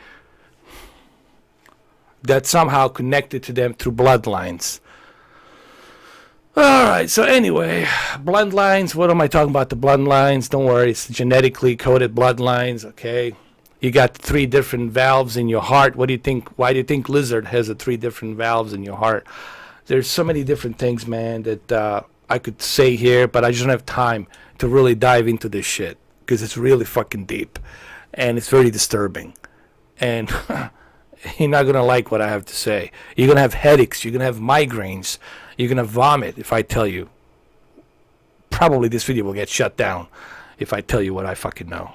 that's somehow connected to them through bloodlines. Alright, so anyway, bloodlines. What am I talking about? The bloodlines. Don't worry, it's genetically coded bloodlines. Okay, you got 3 different valves in your heart. What do you think? Why do you think lizard has 3 different valves in your heart? There's so many different things, man, that I could say here, but I just don't have time to really dive into this shit, because it's really fucking deep and it's very disturbing, and you're not gonna like what I have to say. You're gonna have headaches, you're gonna have migraines, you're gonna vomit if I tell you. Probably this video will get shut down if I tell you what I fucking know.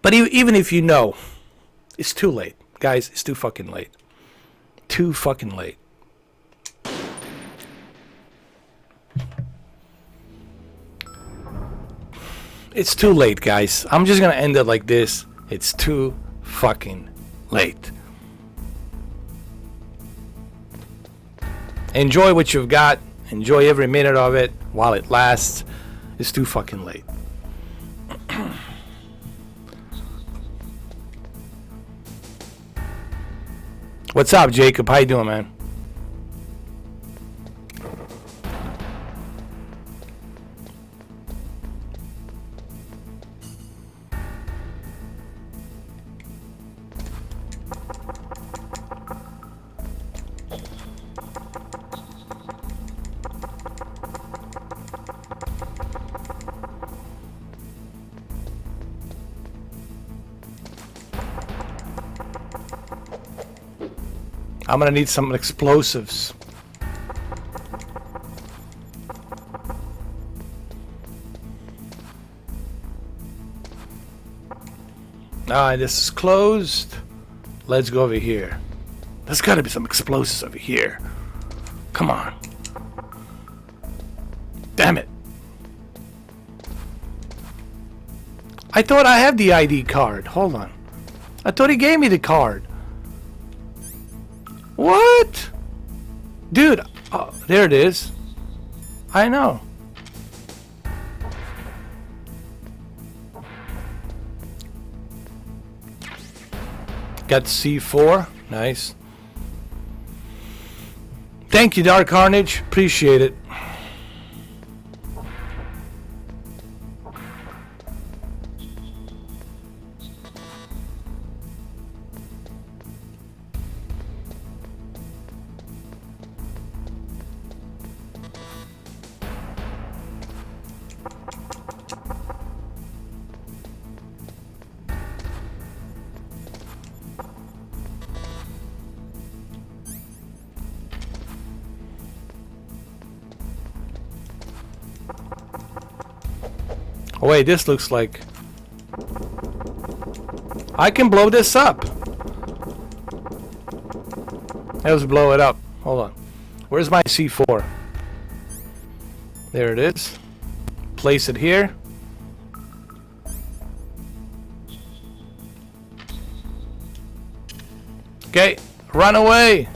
But even if you know, it's too late, guys. It's too fucking late. Too fucking late. It's too late, guys. I'm just gonna end it like this. It's too fucking late. Enjoy what you've got. Enjoy every minute of it while it lasts. It's too fucking late. What's up, Jacob? How you doing, man? I'm gonna need some explosives. Alright, this is closed. Let's go over here. There's gotta be some explosives over here. Come on. Damn it. I thought I had the ID card. Hold on. I thought he gave me the card. What? Dude, oh, there it is. I know. Got C4. Nice. Thank you, Dark Carnage. Appreciate it. Oh wait, this looks like... I can blow this up. Let's blow it up. Hold on. Where's my C4? There it is. Place it here. Okay, run away.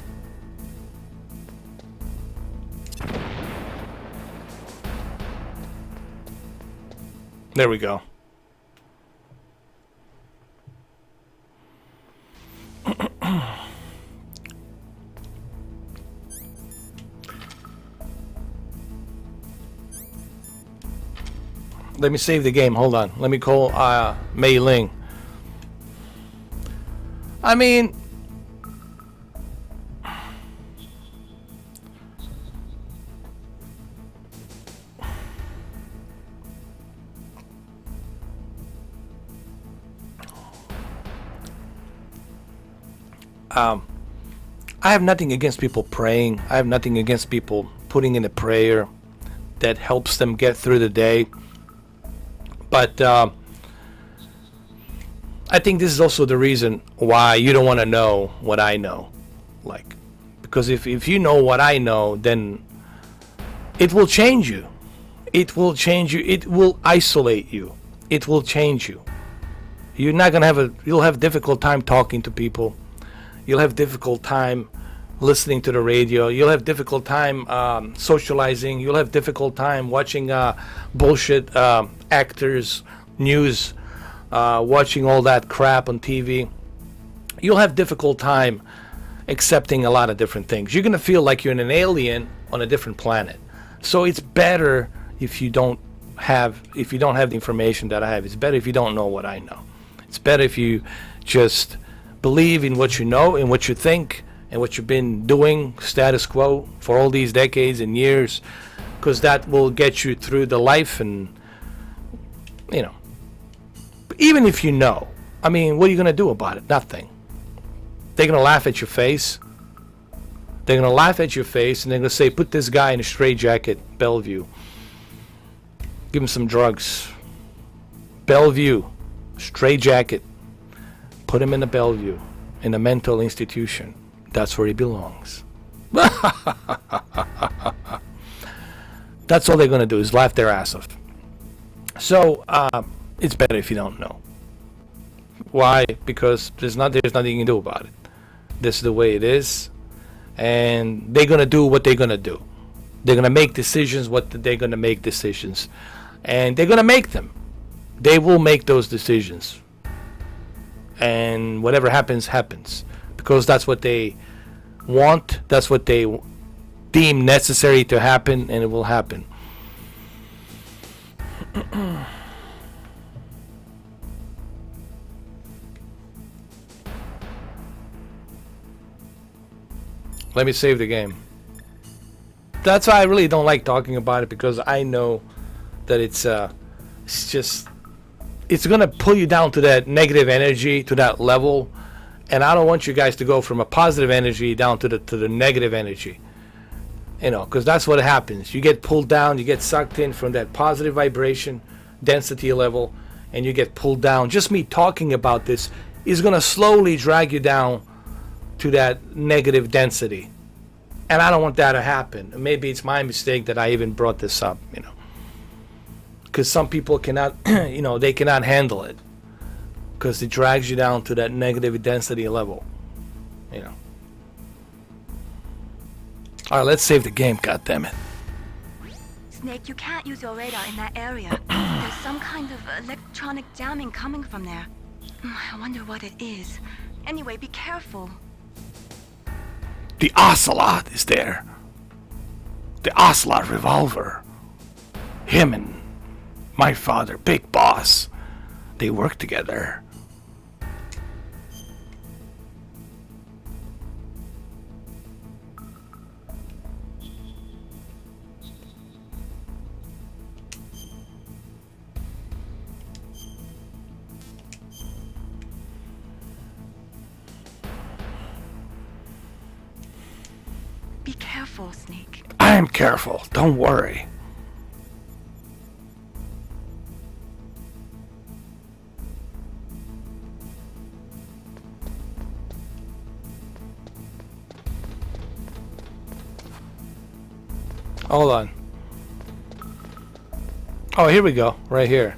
There we go. Let me save the game. Hold on. Let me call Mei Ling. I mean, I have nothing against people praying. I have nothing against people putting in a prayer that helps them get through the day. But I think this is also the reason why you don't want to know what I know. Like, because if you know what I know, then it will change you. It will change you. It will isolate you. It will change you. You're not gonna have you'll have difficult time talking to people. You'll have difficult time listening to the radio. You'll have difficult time socializing. You'll have difficult time watching bullshit actors, news, watching all that crap on TV. You'll have difficult time accepting a lot of different things. You're gonna feel like you're an alien on a different planet. So it's better if you don't have the information that I have. It's better if you don't know what I know. It's better if you just believe in what you know and what you think and what you've been doing, status quo, for all these decades and years, because that will get you through the life. And you know, even if you know, I mean, what are you going to do about it? Nothing. They're going to laugh at your face. They're going to laugh at your face, and they're going to say, put this guy in a straitjacket, Bellevue. Give him some drugs. Bellevue, straitjacket. Put him in the Bellevue, in a mental institution. That's where he belongs. That's all they're going to do, is laugh their ass off. So, it's better if you don't know. Why? Because there's nothing you can do about it. This is the way it is. And they're going to do what they're going to do. They're going to make decisions they're going to make decisions. And they're going to make them. They will make those decisions. And whatever happens, happens. Because that's what they want. That's what they deem necessary to happen. And it will happen. Let me save the game. That's why I really don't like talking about it, because I know that it's gonna pull you down to that negative energy, to that level, and I don't want you guys to go from a positive energy down to the negative energy. You know, because that's what happens. You get pulled down, you get sucked in from that positive vibration density level, and you get pulled down. Just me talking about this is gonna slowly drag you down to that negative density, and I don't want that to happen. Maybe it's my mistake that I even brought this up, you know, because some people cannot you know, they cannot handle it, because it drags you down to that negative density level, you know. All right, let's save the game. God damn it. Snake, you can't use your radar in that area. There's some kind of electronic jamming coming from there. I wonder what it is. Anyway, be careful. The Ocelot is there. The Ocelot revolver. Him and my father, Big Boss, they work together. Be careful, Snake. I am careful, don't worry. Hold on. Oh, here we go, right here.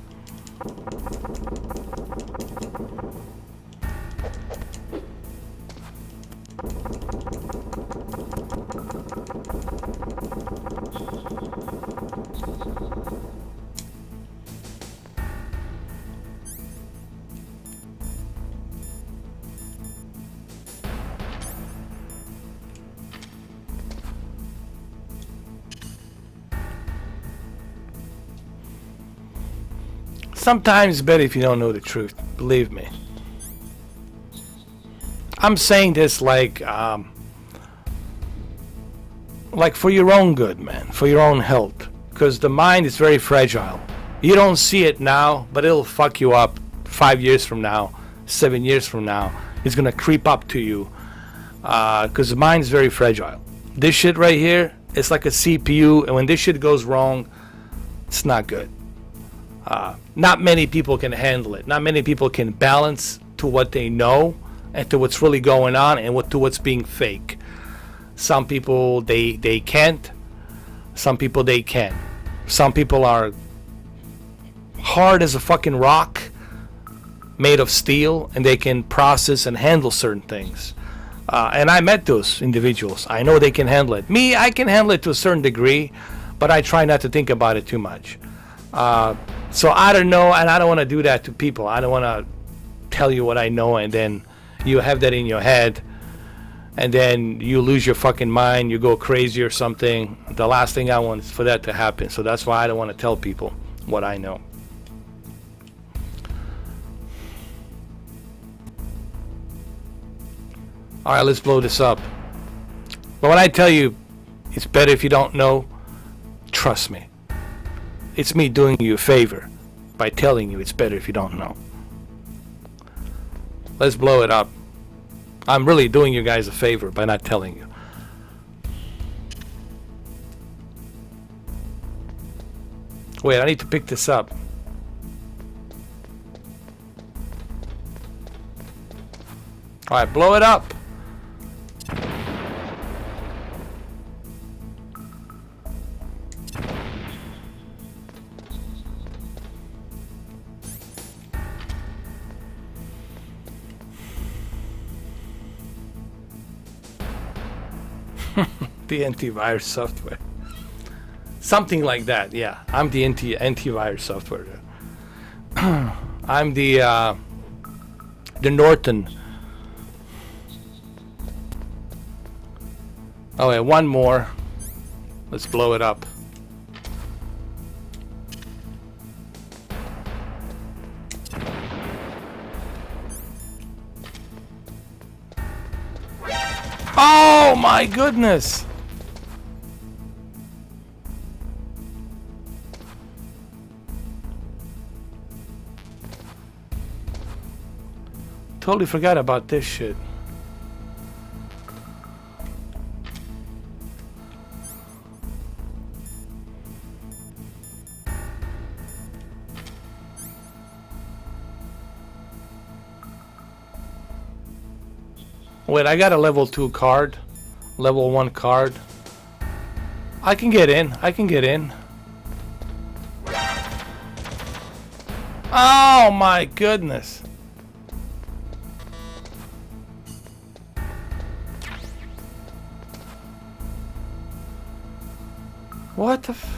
Sometimes it's better if you don't know the truth, believe me. I'm saying this like for your own good, man, for your own health, because the mind is very fragile. You don't see it now, but it'll fuck you up 5 years from now, 7 years from now. It's gonna creep up to you, because the mind is very fragile. This shit right here, it's like a CPU, and when this shit goes wrong, it's not good. Not many people can handle it. Not many people can balance to what they know and to what's really going on and to what's being fake. Some people they can't. Some people they can. Some people are hard as a fucking rock, made of steel, and they can process and handle certain things. And I met those individuals. I know they can handle it. Me, I can handle it to a certain degree, but I try not to think about it too much. So I don't know, and I don't want to do that to people. I don't want to tell you what I know, and then you have that in your head, and then you lose your fucking mind, you go crazy or something. The last thing I want is for that to happen. So that's why I don't want to tell people what I know. Alright, let's blow this up. But when I tell you it's better if you don't know, trust me. It's me doing you a favor by telling you it's better if you don't know. Let's blow it up. I'm really doing you guys a favor by not telling you. Wait, I need to pick this up. Alright, blow it up. The antivirus software. Something like that, yeah. I'm the antivirus software. I'm the Norton. Oh yeah, one more. Let's blow it up. Oh my goodness! Totally forgot about this shit. Wait, I got a level 2 card, level 1 card. I can get in, I can get in. Oh my goodness. What the f...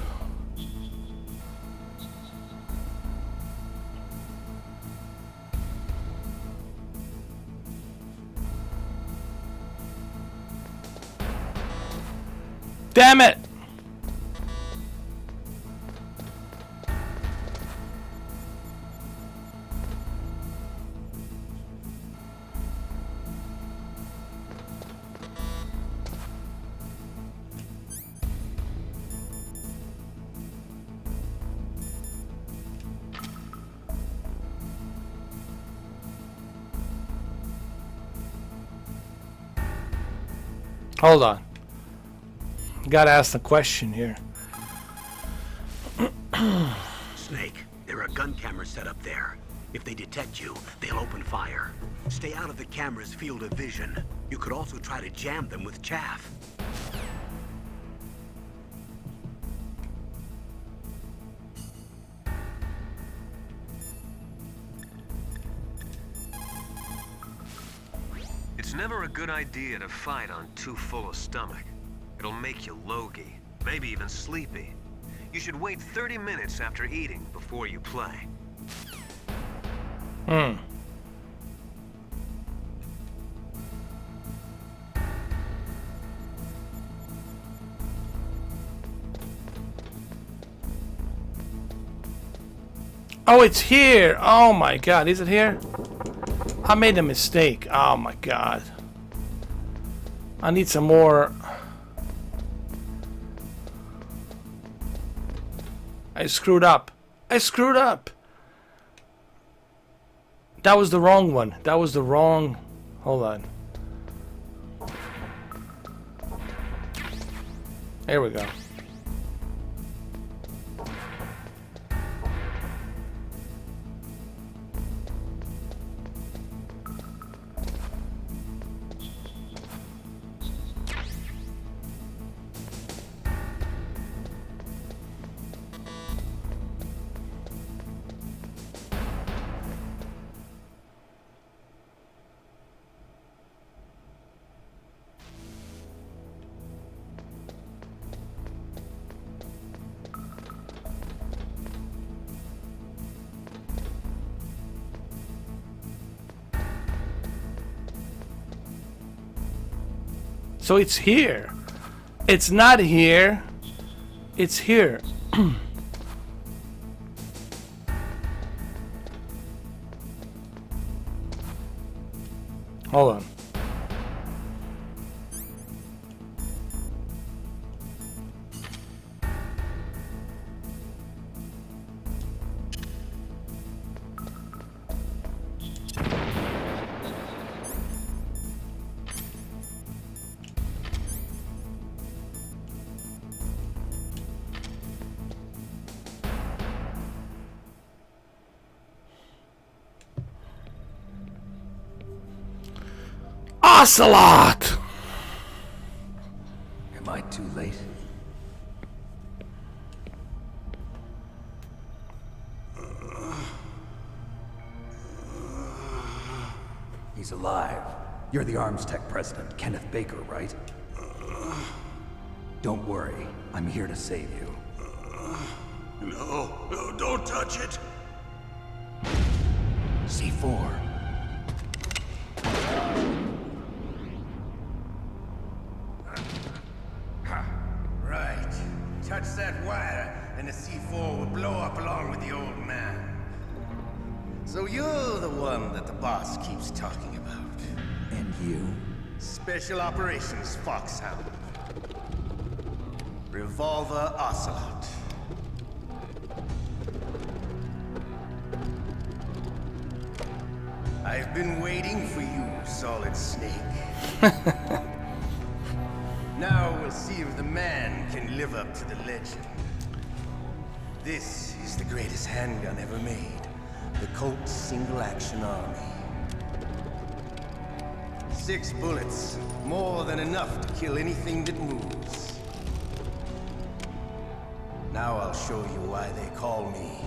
Damn it! Hold on. Gotta ask the question here. Snake, there are gun cameras set up there. If they detect you, they'll open fire. Stay out of the camera's field of vision. You could also try to jam them with chaff. It's never a good idea to fight on too full a stomach. It'll make you logy, maybe even sleepy. You should wait 30 minutes after eating before you play. Oh, it's here! Oh my god, is it here? I made a mistake. Oh my god. I need some more. I screwed up. I screwed up. That was the wrong one. That was the wrong. Hold on. There we go. So it's here. It's not here. It's here. Hold on. Ocelot! Am I too late? He's alive. You're the Arms Tech president, Kenneth Baker, right? Don't worry. I'm here to save you. No, don't touch it. C4. Right. Touch that wire, and the C4 will blow up along with the old man. So you're the one that the boss keeps talking about. And you? Special Operations Foxhound. Revolver Ocelot. I've been waiting for you, Solid Snake. Now we'll see if the man can live up to the legend. This is the greatest handgun ever made. The Colt Single Action Army. 6 bullets, more than enough to kill anything that moves. Now I'll show you why they call me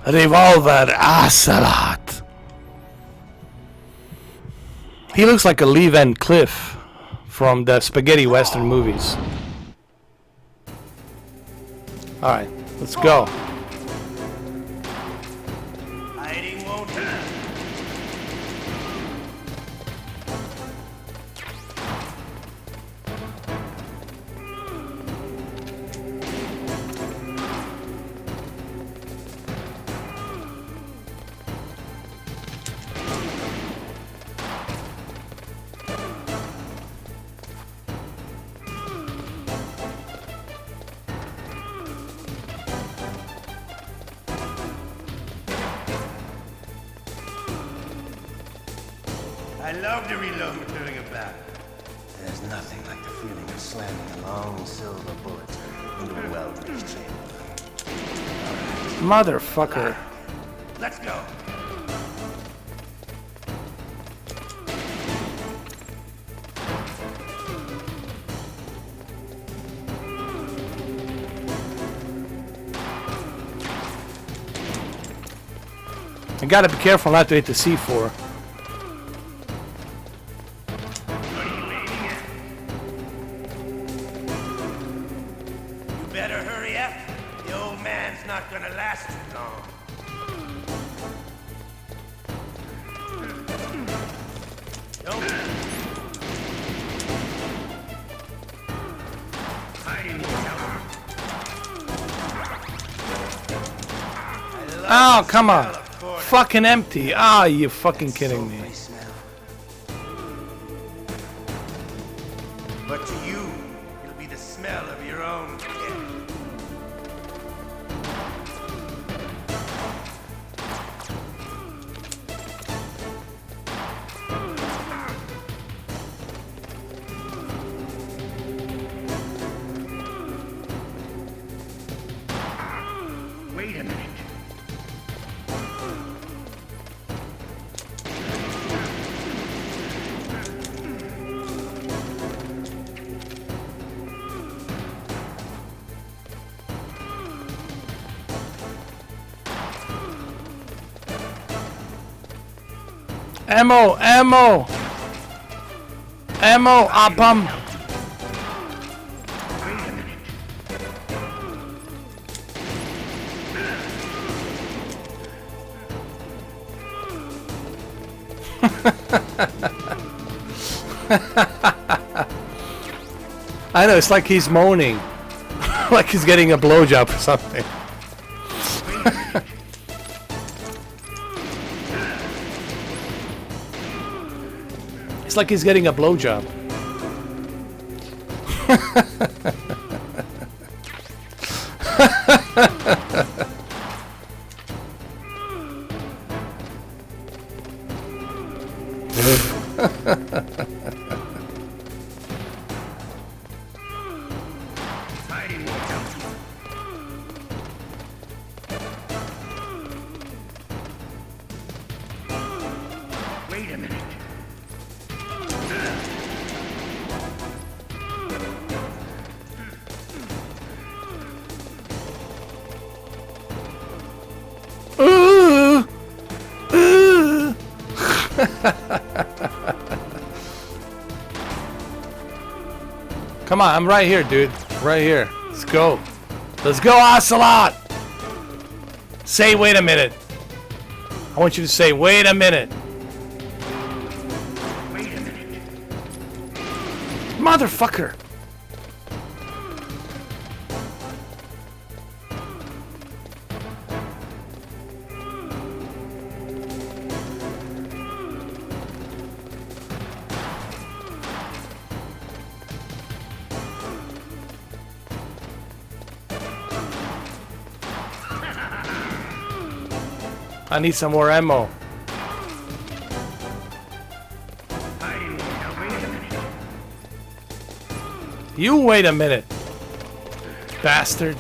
Revolver Ocelot. He looks like a Lee Van Cleef from the spaghetti western movies. Alright, let's go. Hiding won't hurt. I love to reload during a battle. There's nothing like the feeling of slamming a long silver bullet into a well-greased chamber. Motherfucker. Let's go. I gotta be careful not to hit the C4. You better hurry up. The old man's not gonna last too long. Don't. Hiding Oh, come on. Fucking empty. Ah, you fucking kidding me. But to you, it'll be the smell of your own death. Wait a minute. Ammo, ammo, ammo, Apam. I know, it's like he's moaning, like he's getting a blowjob or something. It's like he's getting a blowjob. Wait a minute. Come on, I'm right here, dude. Right here. Let's go. Let's go, Ocelot! Say, wait a minute. I want you to say, wait a minute. Wait a minute. Motherfucker. I need some more ammo. You wait a minute, bastard.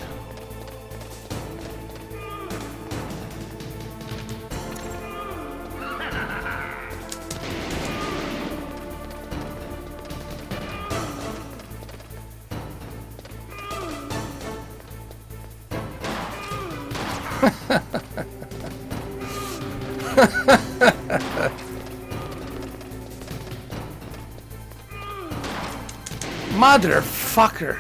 Motherfucker.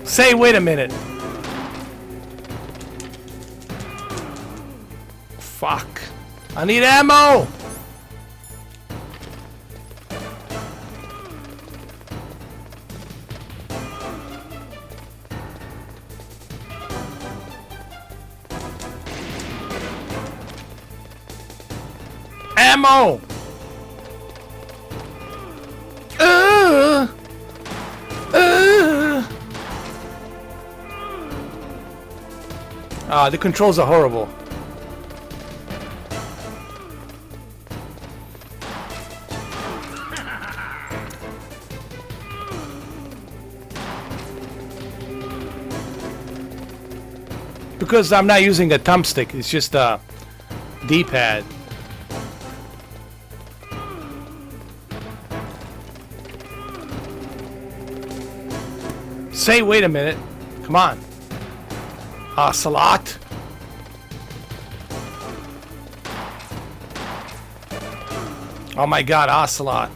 Say, wait a minute. Fuck. I need ammo. Ammo. The controls are horrible. because I'm not using a thumbstick. It's just a D-pad. Say, wait a minute. Come on. Ocelot. Oh my god, Ocelot.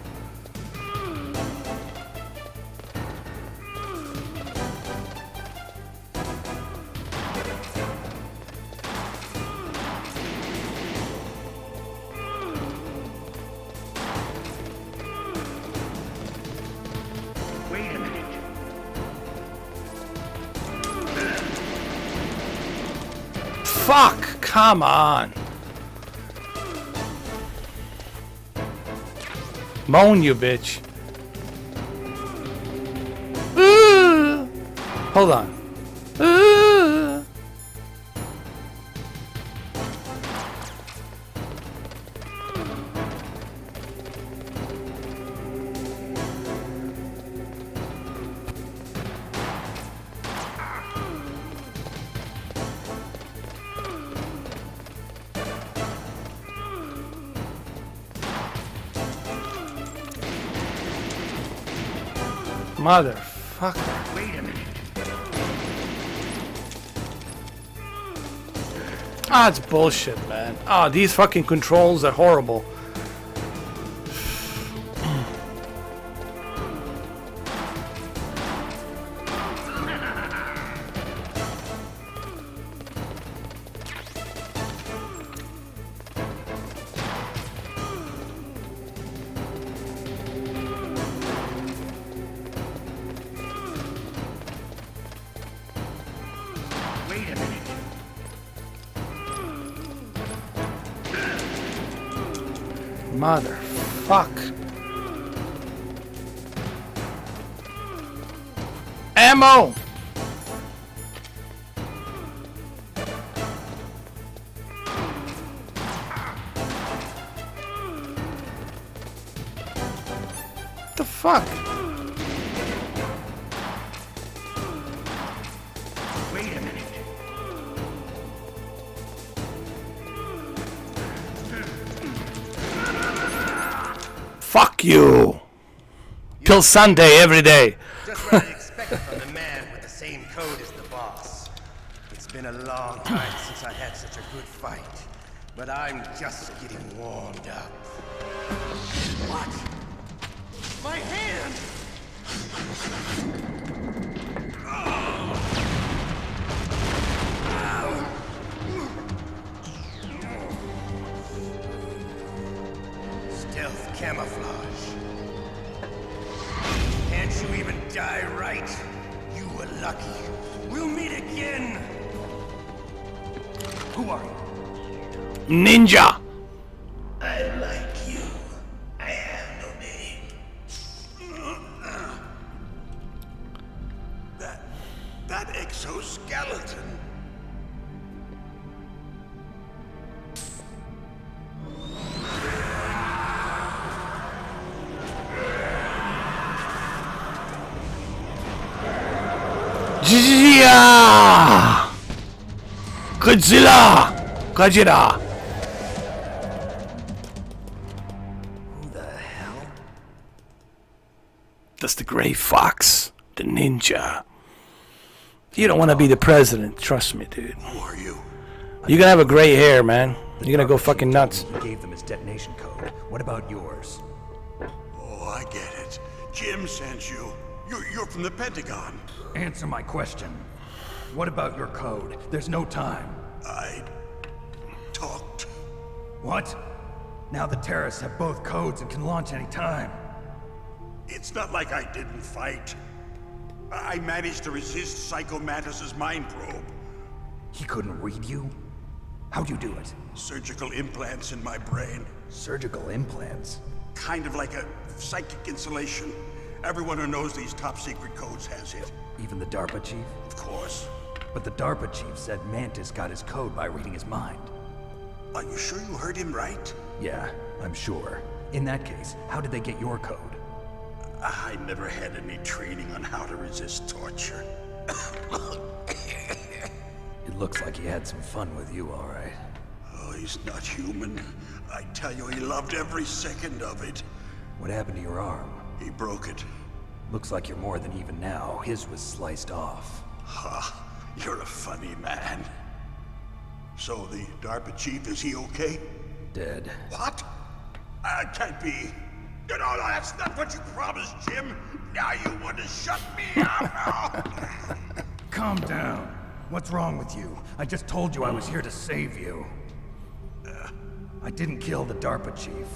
Fuck! Come on! Moan, you bitch. Hold on. Motherfucker. Wait a minute. Ah, it's bullshit, man. Ah, these fucking controls are horrible. Motherfuck. Ammo! What the fuck? Wait a minute. Fuck you! Till Sunday every day. Just what I expected from the man with the same code as the boss. It's been a long time since I had such a good fight, but I'm just getting warmed up. What? My hand! Stealth camouflage. Can't you even die right? You were lucky. We'll meet again! Who are you? Ninja! I like you. I have no name. That exoskeleton. Yeah! Godzilla! Gojira! Who the hell? That's the Gray Fox, the ninja. You don't want to be the president, trust me, dude. Who are you? You're gonna have a gray hair, man. You're gonna go fucking nuts. He gave them his detonation code. What about yours? Oh, I get it. Jim sent you. You're from the Pentagon. Answer my question. What about your code? There's no time. I talked. What? Now the terrorists have both codes and can launch any time. It's not like I didn't fight. I managed to resist Psycho Mantis's mind probe. He couldn't read you? How'd you do it? Surgical implants in my brain. Surgical implants? Kind of like a psychic insulation. Everyone who knows these top secret codes has it. Even the DARPA chief? Of course. But the DARPA chief said Mantis got his code by reading his mind. Are you sure you heard him right? Yeah, I'm sure. In that case, how did they get your code? I never had any training on how to resist torture. It looks like he had some fun with you, all right. Oh, he's not human. I tell you, he loved every second of it. What happened to your arm? He broke it. Looks like you're more than even now. His was sliced off. Ha, you're a funny man. So the DARPA chief, is he okay? Dead. What? Can't be. No, that's not what you promised, Jim. Now you want to shut me up. Calm down. What's wrong with you? I just told you I was here to save you. I didn't kill the DARPA chief.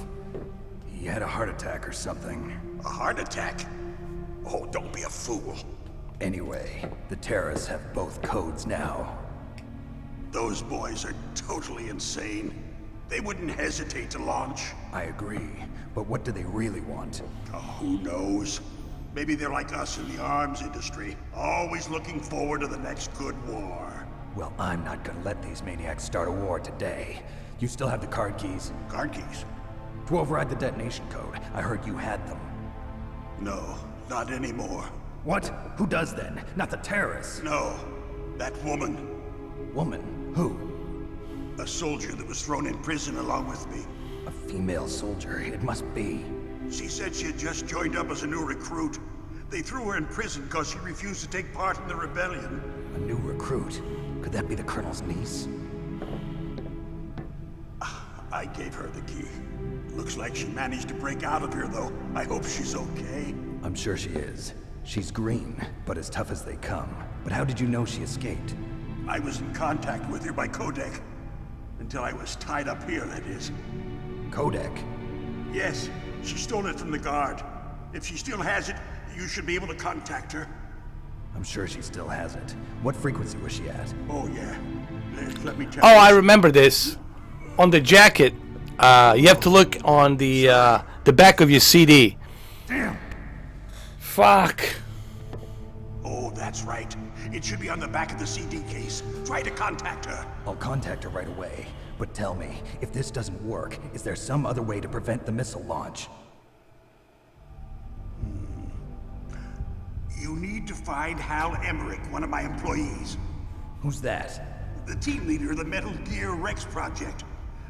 He had a heart attack or something. A heart attack? Oh, don't be a fool. Anyway, the terrorists have both codes now. Those boys are totally insane. They wouldn't hesitate to launch. I agree, but what do they really want? Oh, who knows? Maybe they're like us in the arms industry, always looking forward to the next good war. Well, I'm not gonna let these maniacs start a war today. You still have the card keys? Card keys? To override the detonation code. I heard you had them. No, not anymore. What? Who does then? Not the terrorists? No, that woman. Woman? Who? A soldier that was thrown in prison along with me. A female soldier, it must be. She said she had just joined up as a new recruit. They threw her in prison because she refused to take part in the rebellion. A new recruit? Could that be the Colonel's niece? I gave her the key. Looks like she managed to break out of here, though. I hope she's okay. I'm sure she is. She's green, but as tough as they come. But how did you know she escaped? I was in contact with her by Codec. Until I was tied up here, that is. Codec? Yes, she stole it from the guard. If she still has it, you should be able to contact her. I'm sure she still has it. What frequency was she at? Oh, yeah. Let me tell you. Oh, I remember this. On the jacket, you have to look on the back of your CD. Damn. Fuck. Oh, that's right. It should be on the back of the CD case. Try to contact her. I'll contact her right away. But tell me, if this doesn't work, is there some other way to prevent the missile launch? You need to find Hal Emmerich, one of my employees. Who's that? The team leader of the Metal Gear Rex project.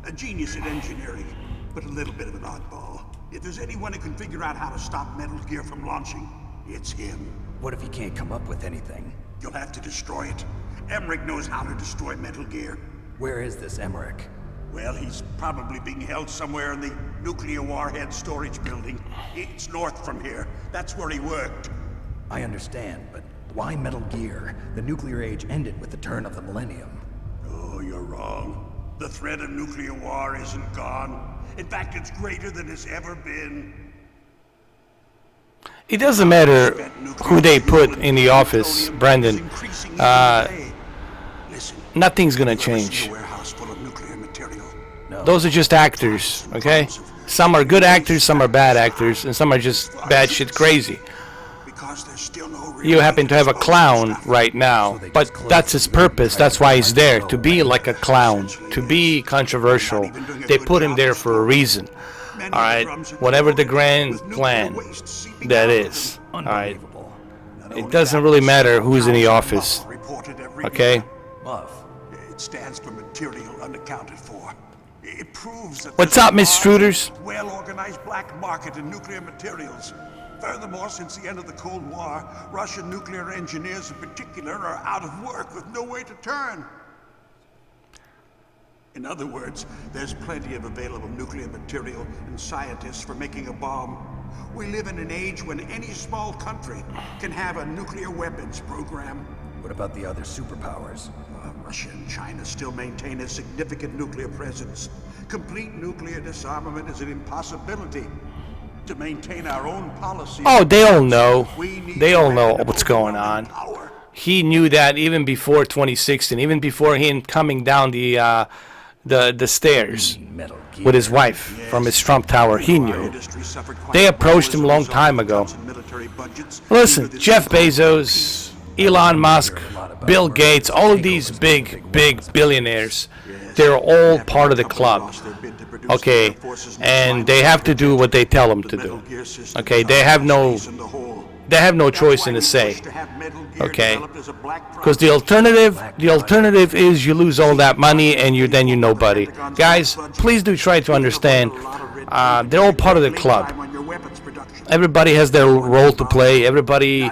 A genius at engineering, but a little bit of an oddball. If there's anyone who can figure out how to stop Metal Gear from launching, it's him. What if he can't come up with anything? You'll have to destroy it. Emmerich knows how to destroy Metal Gear. Where is this Emmerich? Well, he's probably being held somewhere in the nuclear warhead storage building. It's north from here. That's where he worked. I understand, but why Metal Gear? The nuclear age ended with the turn of the millennium. Oh, you're wrong. The threat of nuclear war isn't gone. In fact, it's greater than it's ever been. It doesn't matter who they put in the office, Brandon. Nothing's gonna change. Those are just actors, okay? Some are good actors, some are bad actors, and some are just bad shit crazy. You happen to have a clown right now, but that's his purpose. That's why he's there, to be like a clown, to be controversial. They put him there for a reason. Alright, whatever the grand plan that is. Alright, it doesn't really matter who's in the office. Okay? It stands for material unaccounted for. It proves that what's up, Miss Struders? Well-organized black market in nuclear materials. Furthermore, since the end of the Cold War, Russian nuclear engineers in particular are out of work with no way to turn. In other words, there's plenty of available nuclear material and scientists for making a bomb. We live in an age when any small country can have a nuclear weapons program. What about the other superpowers? Russia and China still maintain a significant nuclear presence. Complete nuclear disarmament is an impossibility. To maintain our own policy. Oh, they all know. They all know what's going on. He knew that even before 2016, even before him coming down the stairs with his wife from his Trump Tower. He knew. They approached him a long time ago. Listen, Jeff Bezos, Elon Musk, Bill Gates, all of these big billionaires, they're all part of the club. Okay, and they have to do what they tell them to do. Okay, they have no They have no choice in the say. Okay? Because the alternative is you lose all that money and then you're nobody. Guys, please do try to understand. They're all part of the club. Everybody has their role to play. Everybody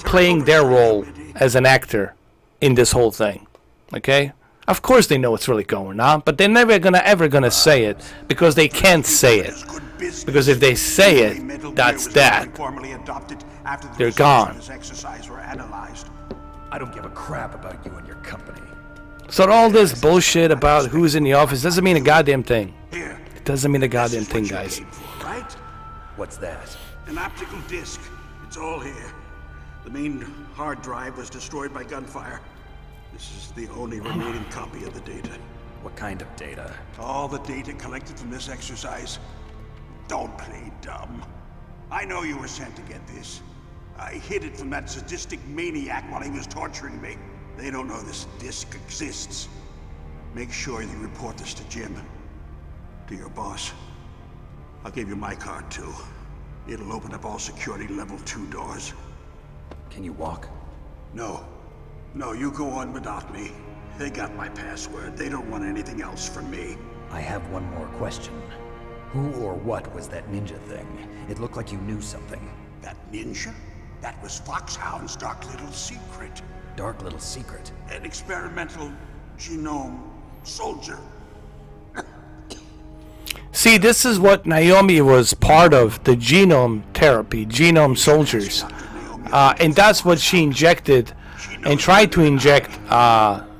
playing their role as an actor in this whole thing. Okay? Of course they know what's really going on, but they're never ever gonna say it because they can't say it. Because if they say it, that's that. They're gone. I don't give a crap about you and your company. So all this bullshit about who's in the office doesn't mean a goddamn thing. It doesn't mean a goddamn thing, guys. What's that? An optical disc. It's all here. The main hard drive was destroyed by gunfire. This is the only remaining copy of the data. What kind of data? All the data collected from this exercise. Don't play dumb. I know you were sent to get this. I hid it from that sadistic maniac while he was torturing me. They don't know this disc exists. Make sure you report this to Jim. To your boss. I'll give you my card too. It'll open up all security level 2 doors. Can you walk? No. No, you go on without me. They got my password. They don't want anything else from me. I have one more question. Who or what was that ninja thing? It looked like you knew something. That ninja? That was Foxhound's dark little secret. Dark little secret? An experimental genome soldier. See, this is what Naomi was part of, the genome therapy, genome soldiers. And that's what she injected and tried to inject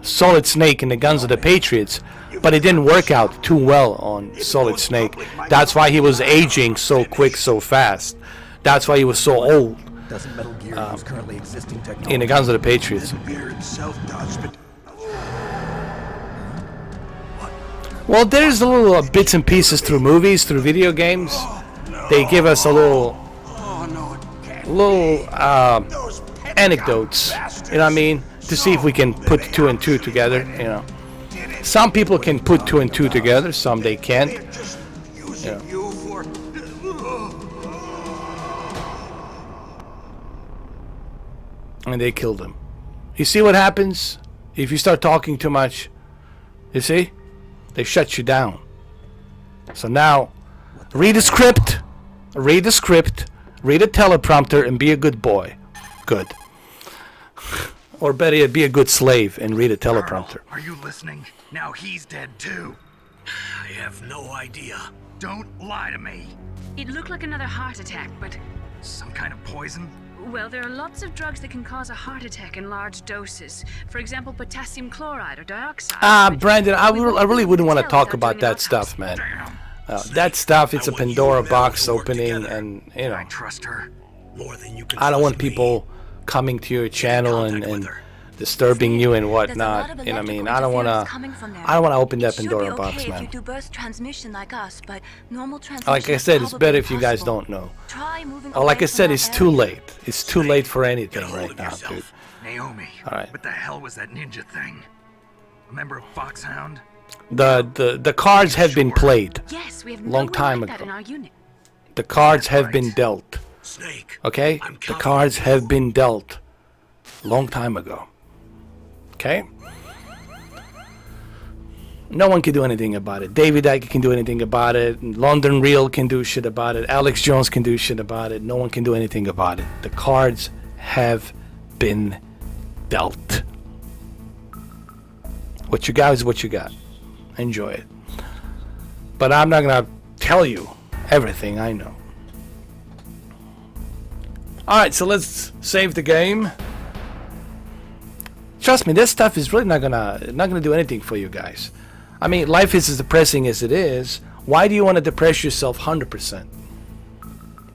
Solid Snake in the Guns of the Patriots, but it didn't work out too well on Solid Snake. That's why he was aging so quick, so fast. That's why he was so old in the Guns of the Patriots. Well, there's a little bits and pieces through movies, through video games. They give us a little anecdotes, you know what I mean, to see if we can put 2 and 2 together, you know. Some people can put 2 and 2 together, some they can't. You know. And they killed him. You see what happens if you start talking too much? You see? They shut you down. So now, read a script, read a teleprompter, and be a good boy. Good. Or better yet, be a good slave and read a teleprompter. Are you listening? Now he's dead too. I have no idea. Don't lie to me. It looked like another heart attack, but... Some kind of poison? Well, there are lots of drugs that can cause a heart attack in large doses. For example, potassium chloride or dioxide. Brandon, I really wouldn't want to talk about that stuff, man. That stuff, it's a Pandora box opening, and, you know. I trust her. More than you can I don't want people coming to your channel and disturbing you and whatnot. You know what I mean? I don't want to open that Pandora box, man. If you do burst transmission like us, but normal transmission, like I said, it's better if you guys don't know. Like I said, it's too late. It's too late for anything right now, dude. Naomi, alright. What the hell was that ninja thing? A member of Foxhound? The cards have been played. Yes, we have long time like ago. that in our unit. The cards have been dealt. Okay? The cards have been dealt long time ago. Okay? No one can do anything about it. David Icke can do anything about it. London Real can do shit about it. Alex Jones can do shit about it. No one can do anything about it. The cards have been dealt. What you got is what you got. Enjoy it. But I'm not going to tell you everything I know. Alright, so let's save the game. Trust me, this stuff is really not gonna do anything for you guys. I mean, life is as depressing as it is. Why do you want to depress yourself 100%?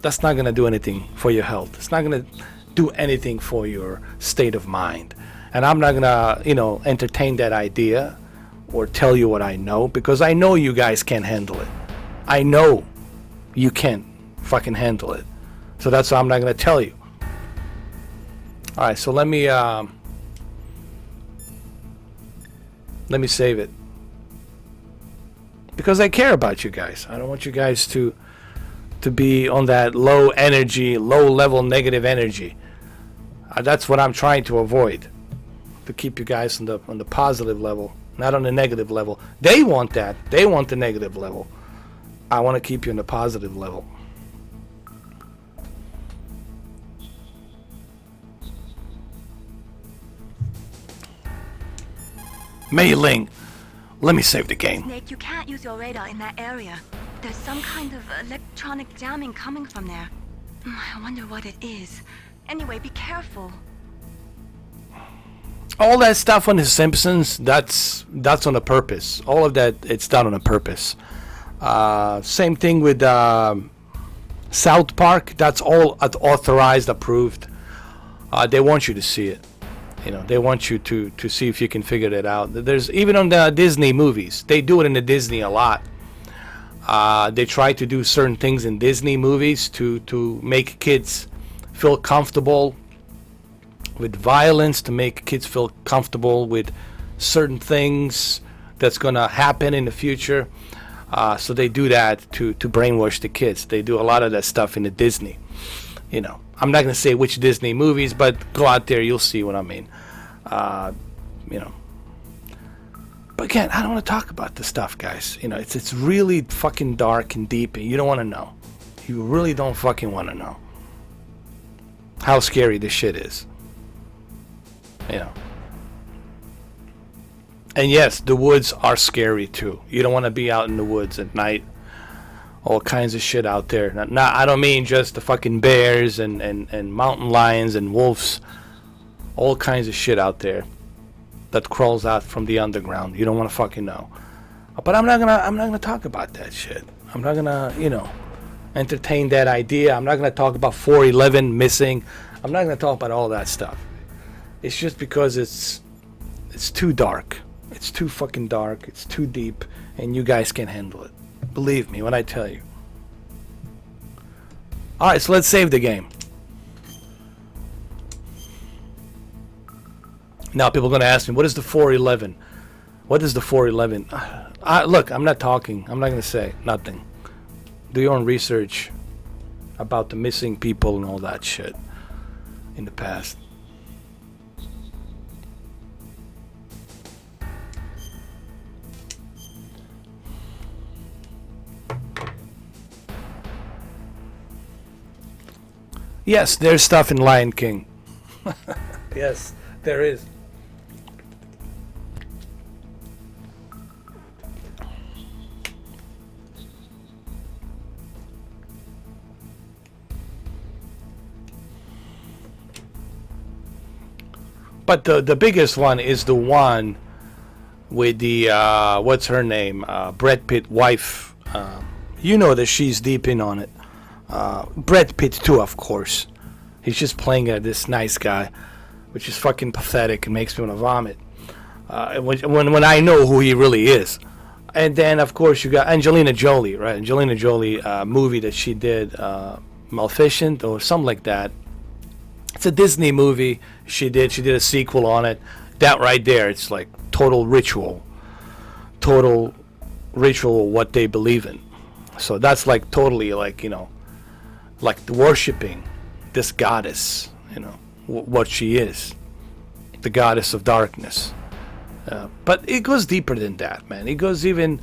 That's not gonna do anything for your health. It's not gonna do anything for your state of mind. And I'm not gonna, entertain that idea or tell you what I know, because I know you guys can't handle it. I know you can't fucking handle it. So that's why I'm not gonna tell you. All right, so let me save it, because I care about you guys. I don't want you guys to to be on that low energy, low level negative energy. That's what I'm trying to avoid, to keep you guys on the positive level, not on the negative level. They want that. They want the negative level. I want to keep you on the positive level. Mei Ling, let me save the game. Snake, you can't use your radar in that area. There's some kind of electronic jamming coming from there. I wonder what it is. Anyway, be careful. All that stuff on The Simpsons, that's on a purpose. All of that, it's done on a purpose. Same thing with South Park. That's all authorized, approved. They want you to see it. You know, they want you to see if you can figure it out. There's even on the Disney movies. They do it in the Disney a lot. They try to do certain things in Disney movies to make kids feel comfortable with violence, to make kids feel comfortable with certain things that's gonna happen in the future. So they do that to brainwash the kids. They do a lot of that stuff in the Disney. You know, I'm not gonna say which Disney movies, but go out there, you'll see what I mean. You know. But again, I don't want to talk about this stuff, guys. You know, it's really fucking dark and deep, and you don't want to know. You really don't fucking want to know how scary this shit is. You know. And yes, the woods are scary too. You don't want to be out in the woods at night. All kinds of shit out there. Not I don't mean just the fucking bears and mountain lions and wolves. All kinds of shit out there that crawls out from the underground. You don't want to fucking know. But I'm not gonna talk about that shit. I'm not gonna, you know, entertain that idea. I'm not gonna talk about 411 missing. I'm not gonna talk about all that stuff. It's just because it's too dark. It's too fucking dark. It's too deep, and you guys can't handle it. Believe me when I tell you. Alright, so let's save the game. Now people are going to ask me, what is the 411? What is the 411? Look, I'm not talking. I'm not going to say nothing. Do your own research about the missing people and all that shit in the past. Yes, there's stuff in Lion King. Yes, there is. But the biggest one is the one with the what's her name, Brad Pitt wife. You know that she's deep in on it. Brad Pitt too, of course. He's just playing this nice guy, which is fucking pathetic and makes me want to vomit. When I know who he really is. And then of course you got Angelina Jolie, right? Angelina Jolie movie that she did, Maleficent or something like that. It's a Disney movie. She did a sequel on it. That right there, it's like total ritual what they believe in. So that's like totally like, you know, like worshiping this goddess, you know, what she is, the goddess of darkness. But it goes deeper than that, man. It goes even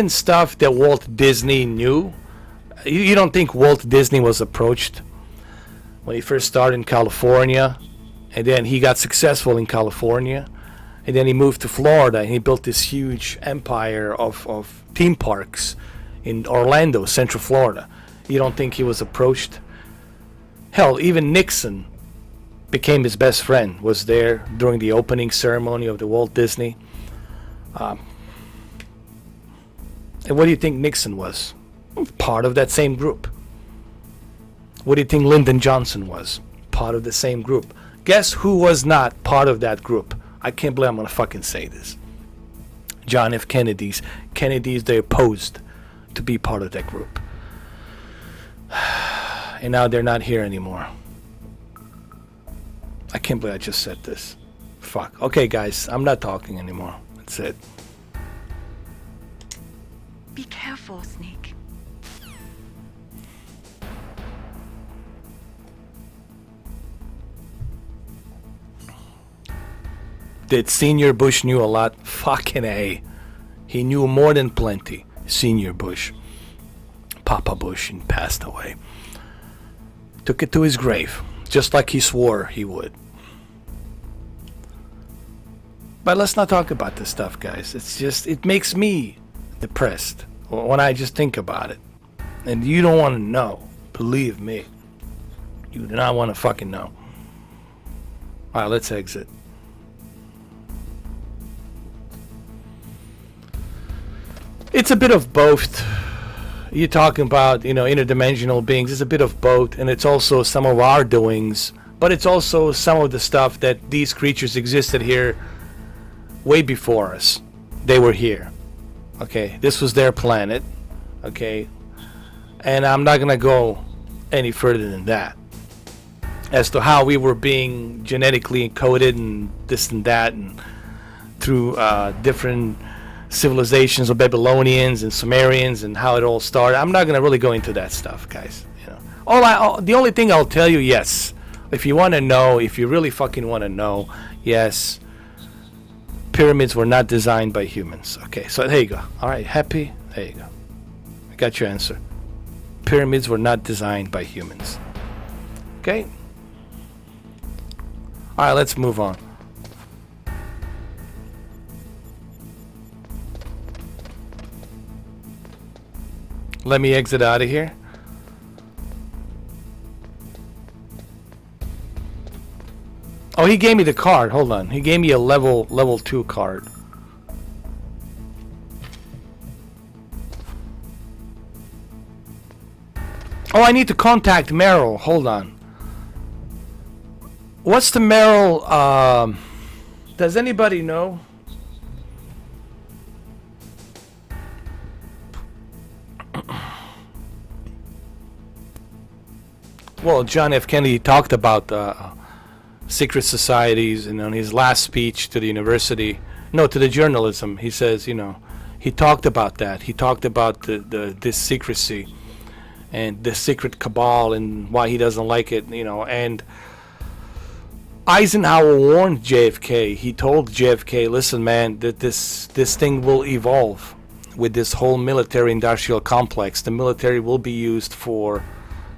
stuff that Walt Disney knew. You don't think Walt Disney was approached when he first started in California, and then he got successful in California, and then he moved to Florida and he built this huge empire of theme parks in Orlando, Central Florida. You don't think he was approached? Hell, even Nixon became his best friend, was there during the opening ceremony of the Walt Disney. And what do you think Nixon was? Part of that same group. What do you think Lyndon Johnson was? Part of the same group. Guess who was not part of that group? I can't believe I'm going to fucking say this. John F. Kennedy's, they opposed to be part of that group. And now they're not here anymore. I can't believe I just said this. Fuck. Okay, guys, I'm not talking anymore. That's it. Be careful, Snake. That Senior Bush knew a lot? Fucking A. He knew more than plenty. Senior Bush. Papa Bush, and passed away. Took it to his grave, just like he swore he would. But let's not talk about this stuff, guys. It's just, it makes me depressed when I just think about it. And you don't want to know. Believe me. You do not want to fucking know. Alright, let's exit. It's a bit of both. You're talking about, you know, interdimensional beings. It's a bit of both, and it's also some of our doings, but it's also some of the stuff that these creatures existed here way before us. They were here. Okay, this was their planet. Okay, and I'm not gonna go any further than that as to how we were being genetically encoded and this and that, and through different civilizations of Babylonians and Sumerians and how it all started. I'm not gonna really go into that stuff, guys. You know, the only thing I'll tell you, yes, if you want to know, if you really fucking want to know, yes, pyramids were not designed by humans. Okay, so there you go. All right, happy? There you go. I got your answer. Pyramids were not designed by humans. Okay. All right, let's move on. Let me exit out of here. Oh, he gave me the card. Hold on. He gave me a level 2 card. Oh, I need to contact Meryl. Hold on. What's the Meryl? Does anybody know? Well, John F. Kennedy talked about secret societies, and on his last speech to the university, no, to the journalism, he says, you know, he talked about that. He talked about this secrecy and the secret cabal and why he doesn't like it, you know. And Eisenhower warned JFK. He told JFK, listen, man, that this thing will evolve with this whole military-industrial complex. The military will be used for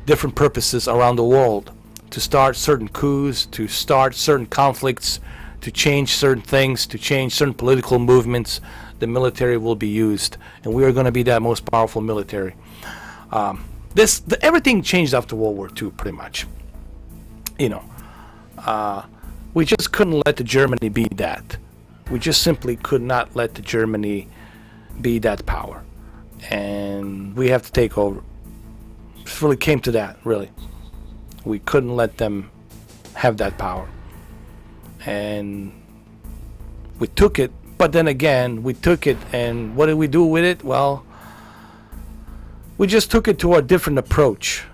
different purposes around the world, to start certain coups, to start certain conflicts, to change certain things, to change certain political movements. The military will be used, and we are going to be that most powerful military. Everything changed after World War II, pretty much. You know, we just couldn't let the Germany be that. We just simply could not let the Germany be that power, and we have to take over. It really came to that, really. We couldn't let them have that power. And we took it, but then again, we took it, and what did we do with it? Well, we just took it to a different approach.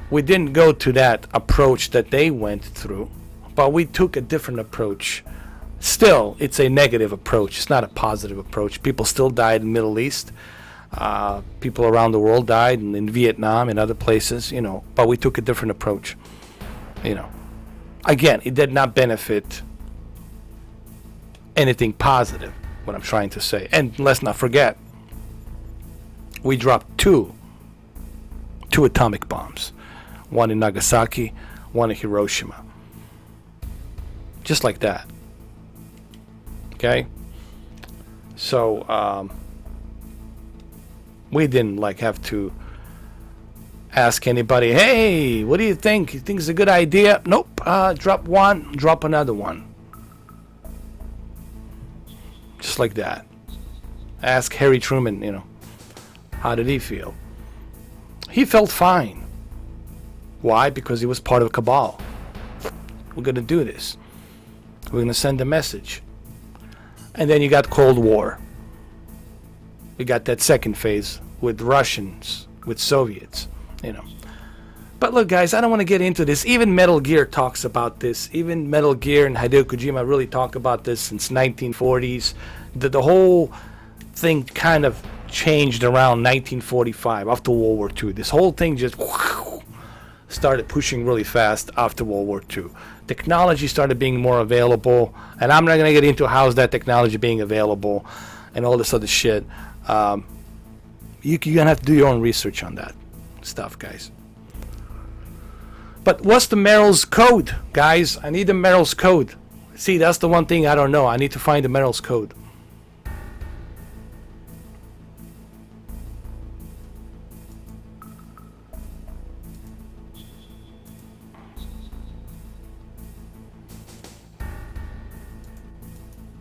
We didn't go to that approach that they went through, but we took a different approach. Still, it's a negative approach. It's not a positive approach. People still died in the Middle East. People around the world died, in Vietnam and other places, you know, but we took a different approach, you know. Again, it did not benefit anything positive, what I'm trying to say. And let's not forget, we dropped two atomic bombs, one in Nagasaki, one in Hiroshima, just like that. Okay, so we didn't have to ask anybody, hey, what do you think? You think it's a good idea? Nope. Drop one, drop another one. Just like that. Ask Harry Truman, you know, how did he feel? He felt fine. Why? Because he was part of a cabal. We're going to do this. We're going to send a message. And then you got Cold War. We got that second phase with Russians, with Soviets, you know. But look, guys, I don't want to get into this. Even Metal Gear talks about this. Even Metal Gear and Hideo Kojima really talk about this since 1940s. The whole thing kind of changed around 1945, after World War II. This whole thing just started pushing really fast after World War II. Technology started being more available, and I'm not going to get into how's that technology being available and all this other shit. You're going to have to do your own research on that stuff, guys. But what's the Meryl's code, guys? I need the Meryl's code. See, that's the one thing I don't know. I need to find the Meryl's code.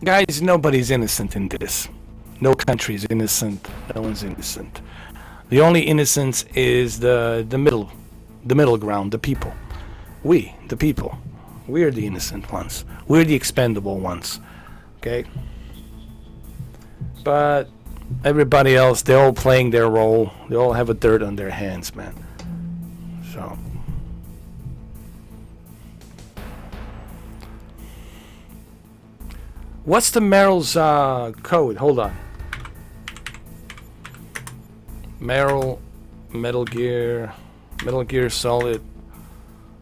Guys, nobody's innocent in this. No country is innocent. No one's innocent. The only innocence is the middle ground, the people. We, the people. We're the innocent ones. We're the expendable ones. Okay? But everybody else, they're all playing their role. They all have a dirt on their hands, man. So... what's the Meryl's code? Hold on. Meryl, Metal Gear Solid,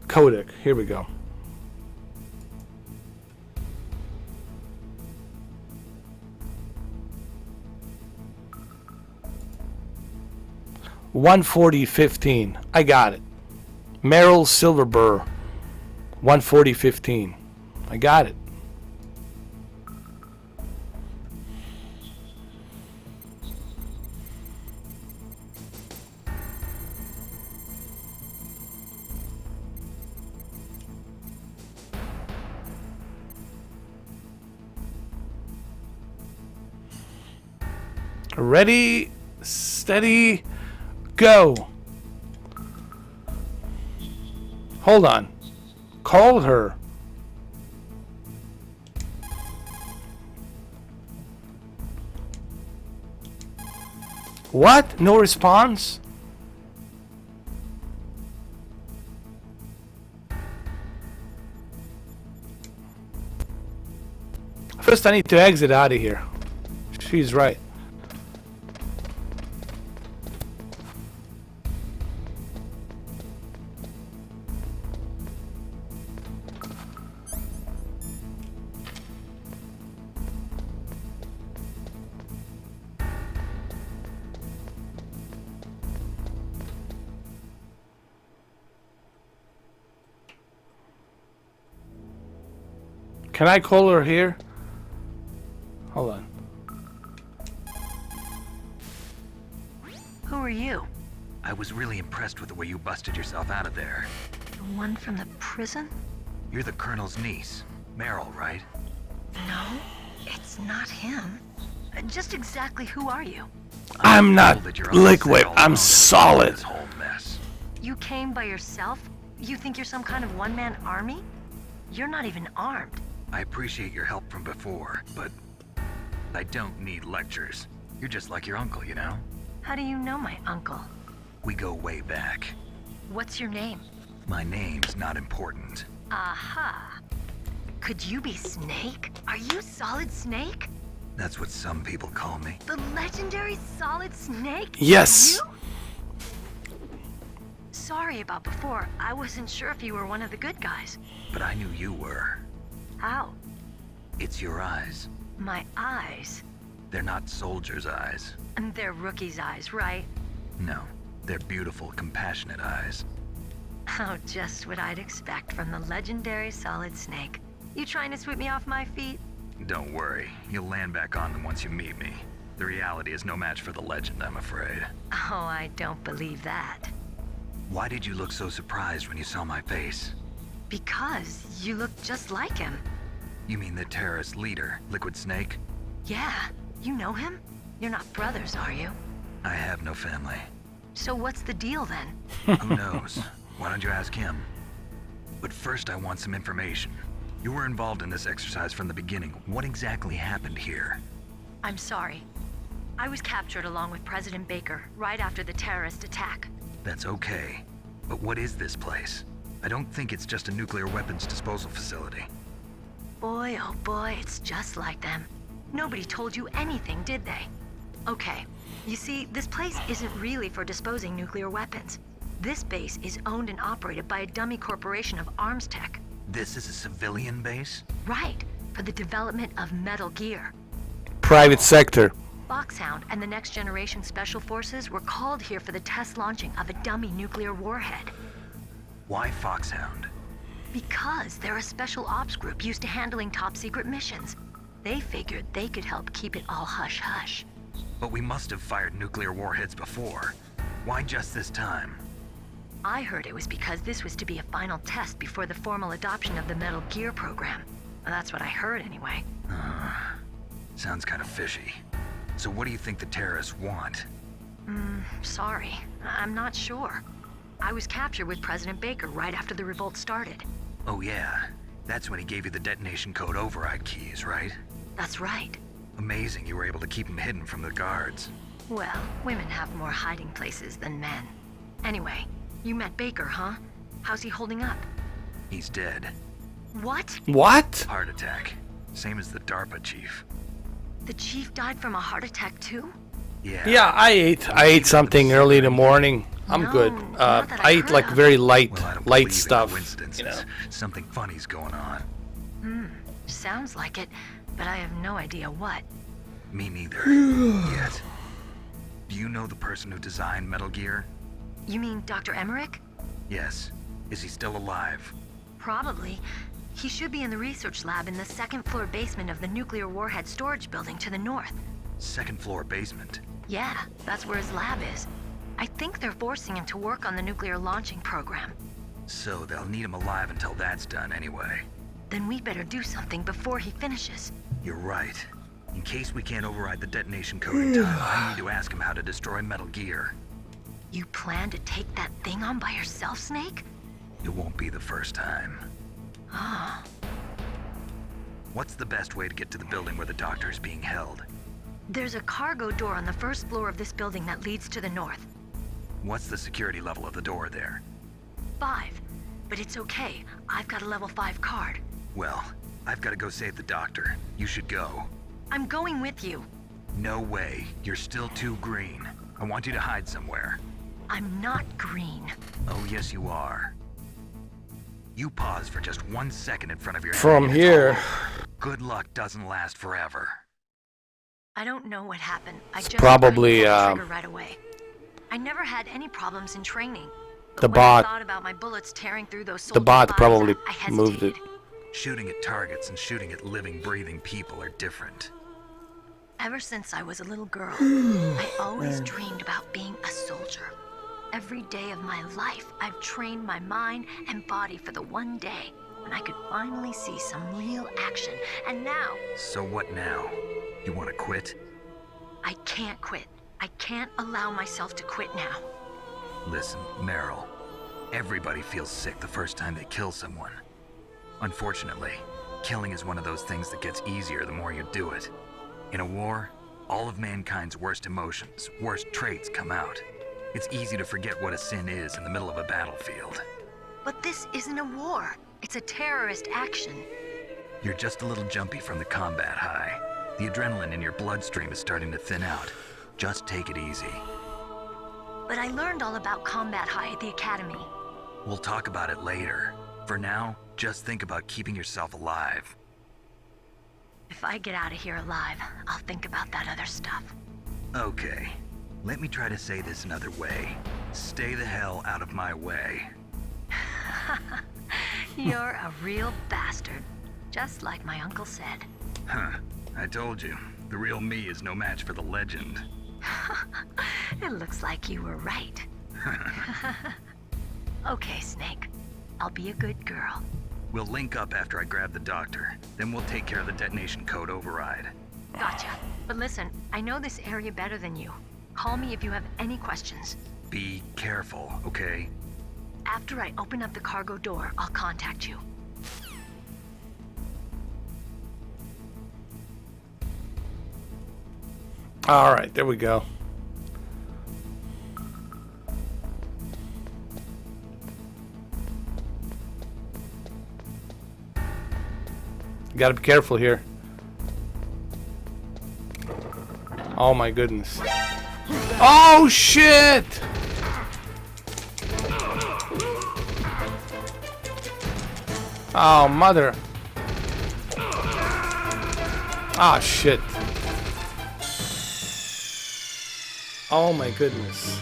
Codec. Here we go. $140.15. I got it. Meryl Silverburr. $140.15. I got it. Ready, steady, go. Hold on. Call her. What? No response? First, I need to exit out of here. She's right. Can I call her here? Hold on. Who are you? I was really impressed with the way you busted yourself out of there. The one from the prison? You're the Colonel's niece, Meryl, right? No, it's not him. Just exactly who are you? I'm not liquid. I'm solid. This whole mess. You came by yourself? You think you're some kind of one-man army? You're not even armed. I appreciate your help from before, but I don't need lectures. You're just like your uncle, you know? How do you know my uncle? We go way back. What's your name? My name's not important. Aha. Could you be Snake? Are you Solid Snake? That's what some people call me. The legendary Solid Snake? Yes. You? Sorry about before. I wasn't sure if you were one of the good guys. But I knew you were. How? It's your eyes. My eyes? They're not soldiers' eyes. And they're rookies' eyes, right? No, they're beautiful, compassionate eyes. Oh, just what I'd expect from the legendary Solid Snake. You trying to sweep me off my feet? Don't worry, you'll land back on them once you meet me. The reality is no match for the legend, I'm afraid. Oh, I don't believe that. Why did you look so surprised when you saw my face? Because you look just like him. You mean the terrorist leader, Liquid Snake? Yeah, you know him? You're not brothers, are you? I have no family. So what's the deal then? Who knows? Why don't you ask him? But first I want some information. You were involved in this exercise from the beginning. What exactly happened here? I'm sorry. I was captured along with President Baker right after the terrorist attack. That's okay. But what is this place? I don't think it's just a nuclear weapons disposal facility. Boy, oh boy, it's just like them. Nobody told you anything, did they? Okay, you see, this place isn't really for disposing nuclear weapons. This base is owned and operated by a dummy corporation of arms tech. This is a civilian base? Right, for the development of Metal Gear. Private sector. Foxhound and the Next Generation Special Forces were called here for the test launching of a dummy nuclear warhead. Why Foxhound? Because they're a special ops group used to handling top secret missions. They figured they could help keep it all hush-hush. But we must have fired nuclear warheads before. Why just this time? I heard it was because this was to be a final test before the formal adoption of the Metal Gear program. Well, that's what I heard anyway. Sounds kind of fishy. So what do you think the terrorists want? Sorry. I'm not sure. I was captured with President Baker right after the revolt started. Oh yeah, that's when he gave you the detonation code override keys, right? That's right. Amazing you were able to keep him hidden from the guards. Well, women have more hiding places than men. Anyway, you met Baker, huh? How's he holding up? He's dead. What? What? Heart attack. Same as the DARPA chief. The chief died from a heart attack too? Yeah. Yeah, I ate something early in the morning. I'm good. I eat like very light stuff. You know. Something funny's going on. Sounds like it, but I have no idea what. Me neither. Yet. Do you know the person who designed Metal Gear? You mean Dr. Emmerich? Yes. Is he still alive? Probably. He should be in the research lab in the second floor basement of the nuclear warhead storage building to the north. Second floor basement? Yeah, that's where his lab is. I think they're forcing him to work on the nuclear launching program. So they'll need him alive until that's done anyway. Then we better do something before he finishes. You're right. In case we can't override the detonation code in time, I need to ask him how to destroy Metal Gear. You plan to take that thing on by yourself, Snake? It won't be the first time. Ah. What's the best way to get to the building where the doctor is being held? There's a cargo door on the first floor of this building that leads to the north. What's the security level of the door there? 5. But it's okay. I've got a level 5 card. Well, I've got to go save the doctor. You should go. I'm going with you. No way. You're still too green. I want you to hide somewhere. I'm not green. Oh, yes, you are. You pause for just 1 second in front of your From enemy. here. Good luck doesn't last forever. I don't know what happened. I just probably trigger right away. I never had any problems in training. The But when I bot. thought about my bullets tearing through those The soldiers' bot lives, probably I moved it. hesitated. Shooting at targets and shooting at living, breathing people are different. Ever since I was a little girl, I always dreamed about being a soldier. Every day of my life, I've trained my mind and body for the one day when I could finally see some real action. And now, So what now? You want to quit? I can't quit. I can't allow myself to quit now. Listen, Meryl. Everybody feels sick the first time they kill someone. Unfortunately, killing is one of those things that gets easier the more you do it. In a war, all of mankind's worst emotions, worst traits come out. It's easy to forget what a sin is in the middle of a battlefield. But this isn't a war. It's a terrorist action. You're just a little jumpy from the combat high. The adrenaline in your bloodstream is starting to thin out. Just take it easy. But I learned all about combat high at the academy. We'll talk about it later. For now, just think about keeping yourself alive. If I get out of here alive, I'll think about that other stuff. Okay. Let me try to say this another way. Stay the hell out of my way. You're a real bastard. Just like my uncle said. Huh. I told you. The real me is no match for the legend. It looks like you were right. Okay, Snake. I'll be a good girl. We'll link up after I grab the doctor. Then we'll take care of the detonation code override. Gotcha. But listen, I know this area better than you. Call me if you have any questions. Be careful, okay? After I open up the cargo door, I'll contact you. Alright, there we go. Gotta be careful here. Oh my goodness. Oh shit! Oh, mother. Ah, shit. Oh my goodness.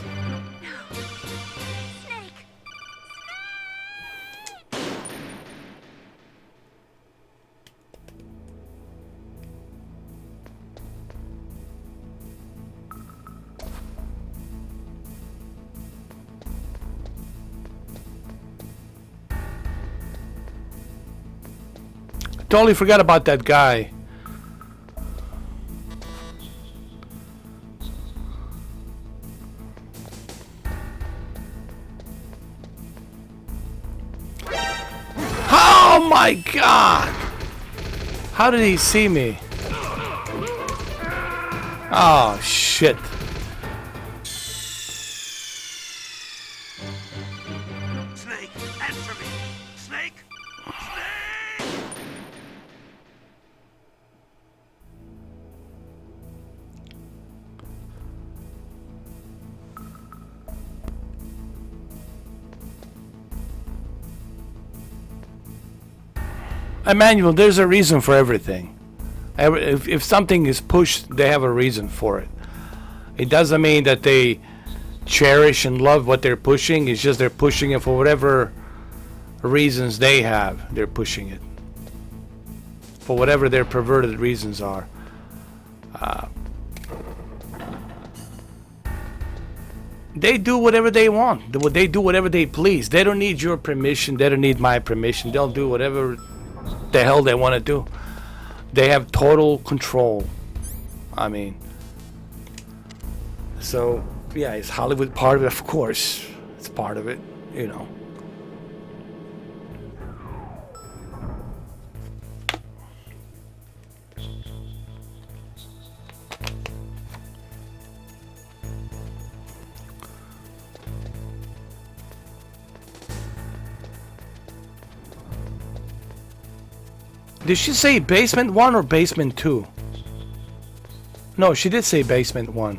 Totally forgot about that guy. Oh my god! How did he see me? Oh shit. Snake, answer me! Snake! Emmanuel, there's a reason for everything. If something is pushed, they have a reason for it. It doesn't mean that they cherish and love what they're pushing. It's just they're pushing it for whatever reasons they have. They're pushing it for whatever their perverted reasons are. They do whatever they want. They do whatever they please. They don't need your permission. They don't need my permission. They'll do whatever the hell they want to do. They have total control. I mean, so yeah, is Hollywood part of it? Of course, it's part of it, you know. Did she say basement 1 or basement 2? No, she did say basement 1.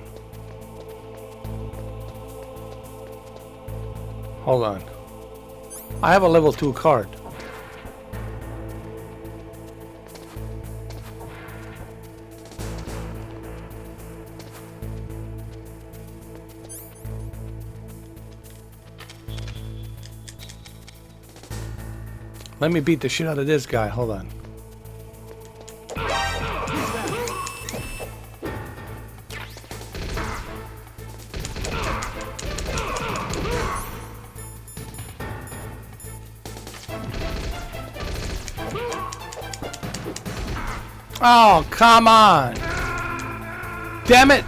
Hold on. I have a level 2 card. Let me beat the shit out of this guy. Hold on. Oh, come on. Damn it.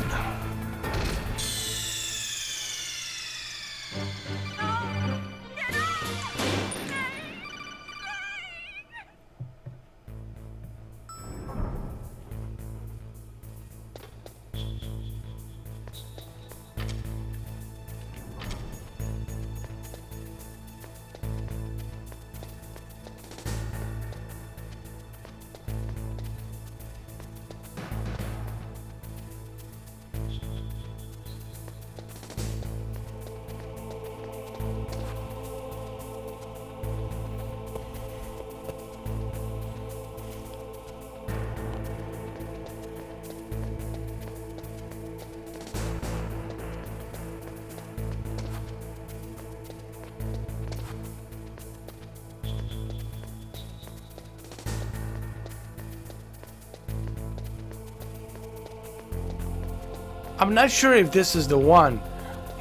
I'm not sure if this is the one.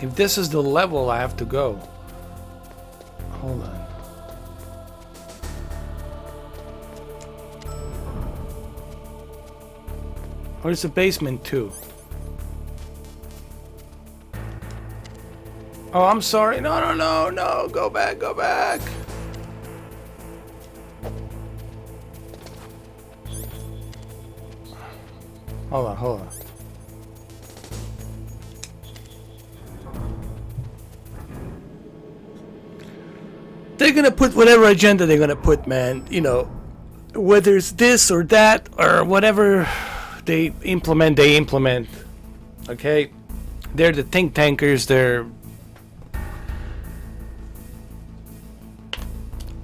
If this is the level I have to go. Hold on. Or is it basement 2? Oh, I'm sorry. No. Go back. Hold on. They're gonna put whatever agenda they're gonna put, man. You know, whether it's this or that or whatever they implement. Okay? They're the think tankers.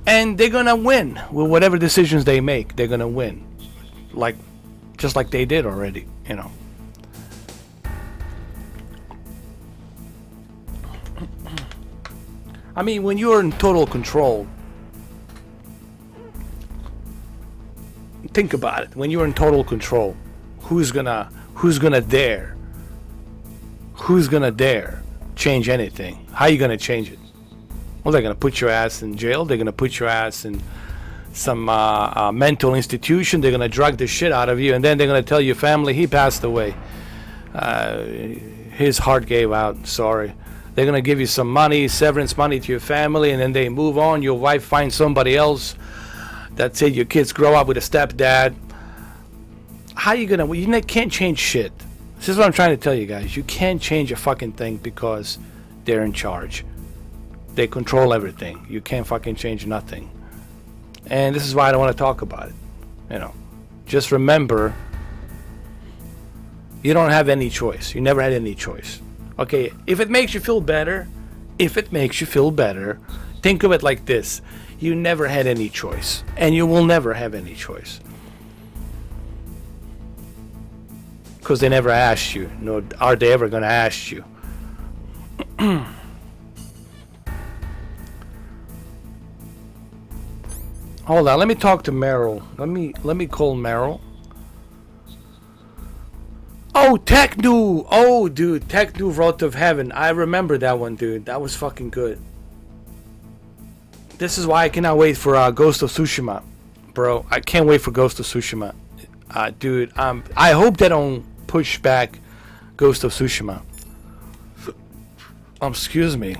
And they're gonna win with whatever decisions they make. They're gonna win, just like they did already, you know. I mean, when you're in total control, think about it. When you're in total control, who's gonna dare change anything? How are you gonna change it? Well, they're gonna put your ass in jail. They're gonna put your ass in some mental institution. They're gonna drug the shit out of you, and then they're gonna tell your family he passed away. His heart gave out. Sorry. They're gonna give you some money, severance money to your family, and then they move on. Your wife finds somebody else. That's it. Your kids grow up with a stepdad. How you gonna? You can't change shit. This is what I'm trying to tell you guys. You can't change a fucking thing because they're in charge. They control everything. You can't fucking change nothing. And this is why I don't want to talk about it. You know, just remember, you don't have any choice. You never had any choice. Okay, if it makes you feel better, think of it like this. You never had any choice, and you will never have any choice. Because they never asked you, nor are they ever going to ask you. Hold on, let me talk to Meryl. Let me call Meryl. Oh, Technu! Oh, dude, Technu Road of Heaven. I remember that one, dude. That was fucking good. This is why I cannot wait for Ghost of Tsushima, bro. I can't wait for Ghost of Tsushima, dude. I hope they don't push back Ghost of Tsushima. Excuse me.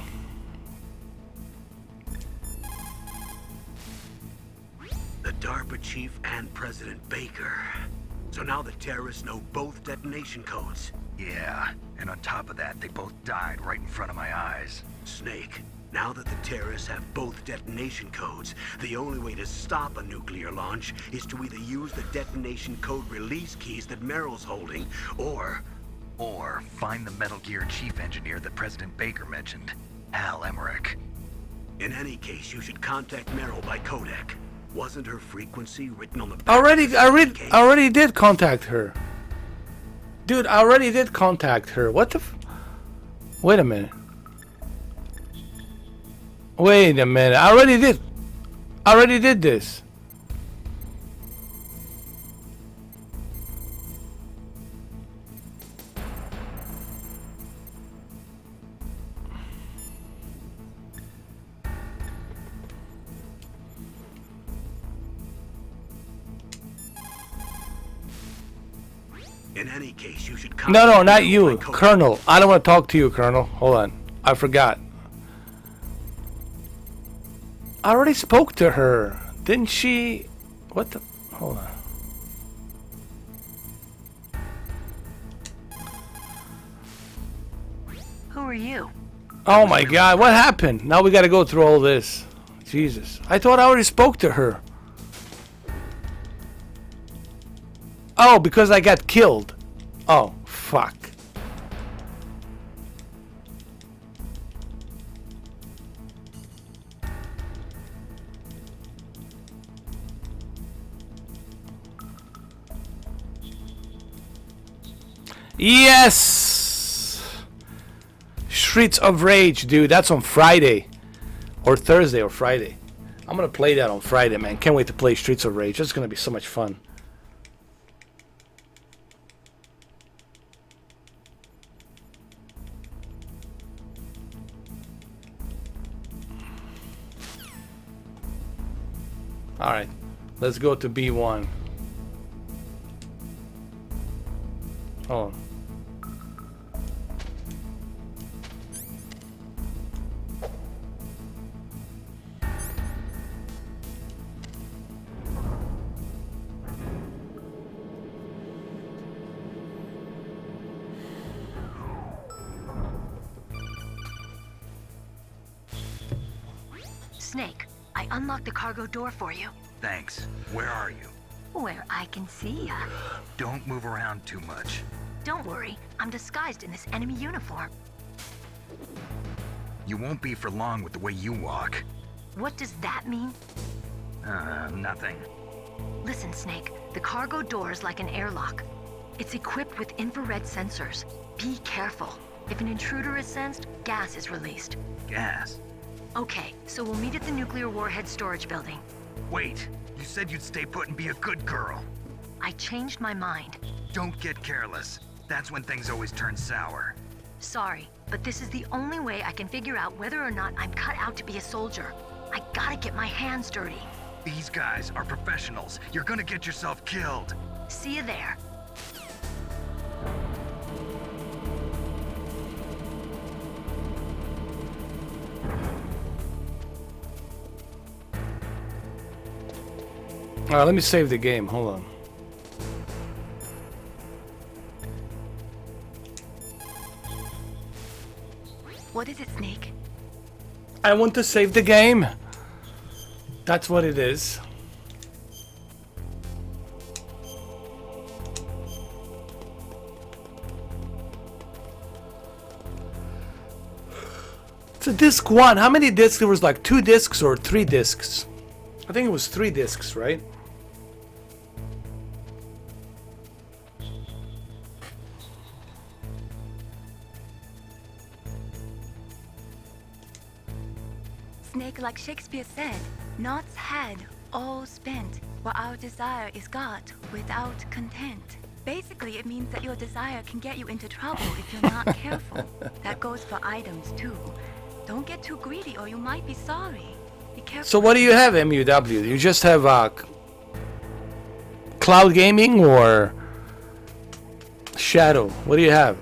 The DARPA chief and President Baker. So now the terrorists know both detonation codes. Yeah, and on top of that, they both died right in front of my eyes. Snake, now that the terrorists have both detonation codes, the only way to stop a nuclear launch is to either use the detonation code release keys that Meryl's holding, or find the Metal Gear chief engineer that President Baker mentioned, Hal Emmerich. In any case, you should contact Meryl by Codec. Wasn't her frequency written on the back? I already did contact her. Dude, I already did contact her. What the Wait a minute. I already did this. In any case, you should No, not you, Colonel. I don't want to talk to you, Colonel. Hold on. I forgot. I already spoke to her. Didn't she? What the? Hold on. Who are you? Oh my God, what happened? Now we gotta go through all this. Jesus. I thought I already spoke to her. Oh, because I got killed. Oh, fuck. Yes! Streets of Rage, dude. That's on Friday. Or Thursday or Friday. I'm gonna play that on Friday, man. Can't wait to play Streets of Rage. It's gonna be so much fun. Alright, let's go to B1. Hold on. Snake, I unlocked the cargo door for you. Thanks. Where are you? Where I can see ya. Don't move around too much. Don't worry, I'm disguised in this enemy uniform. You won't be for long with the way you walk. What does that mean? Nothing. Listen, Snake, the cargo door is like an airlock. It's equipped with infrared sensors. Be careful. If an intruder is sensed, gas is released. Gas? Okay, so we'll meet at the nuclear warhead storage building. Wait, you said you'd stay put and be a good girl. I changed my mind. Don't get careless. That's when things always turn sour. Sorry, but this is the only way I can figure out whether or not I'm cut out to be a soldier. I gotta get my hands dirty. These guys are professionals. You're gonna get yourself killed. See you there. Alright, let me save the game. Hold on. What is it, Snake? I want to save the game. That's what it is. It's a disc 1. How many discs? There was like 2 discs or 3 discs. I think it was 3 discs, right? Snake, like Shakespeare said, knots had, all spent, while our desire is got without content. Basically, it means that your desire can get you into trouble if you're not careful. That goes for items too. Don't get too greedy or you might be sorry. Be careful. So what do you have, MUW? You just have cloud gaming or Shadow? What do you have?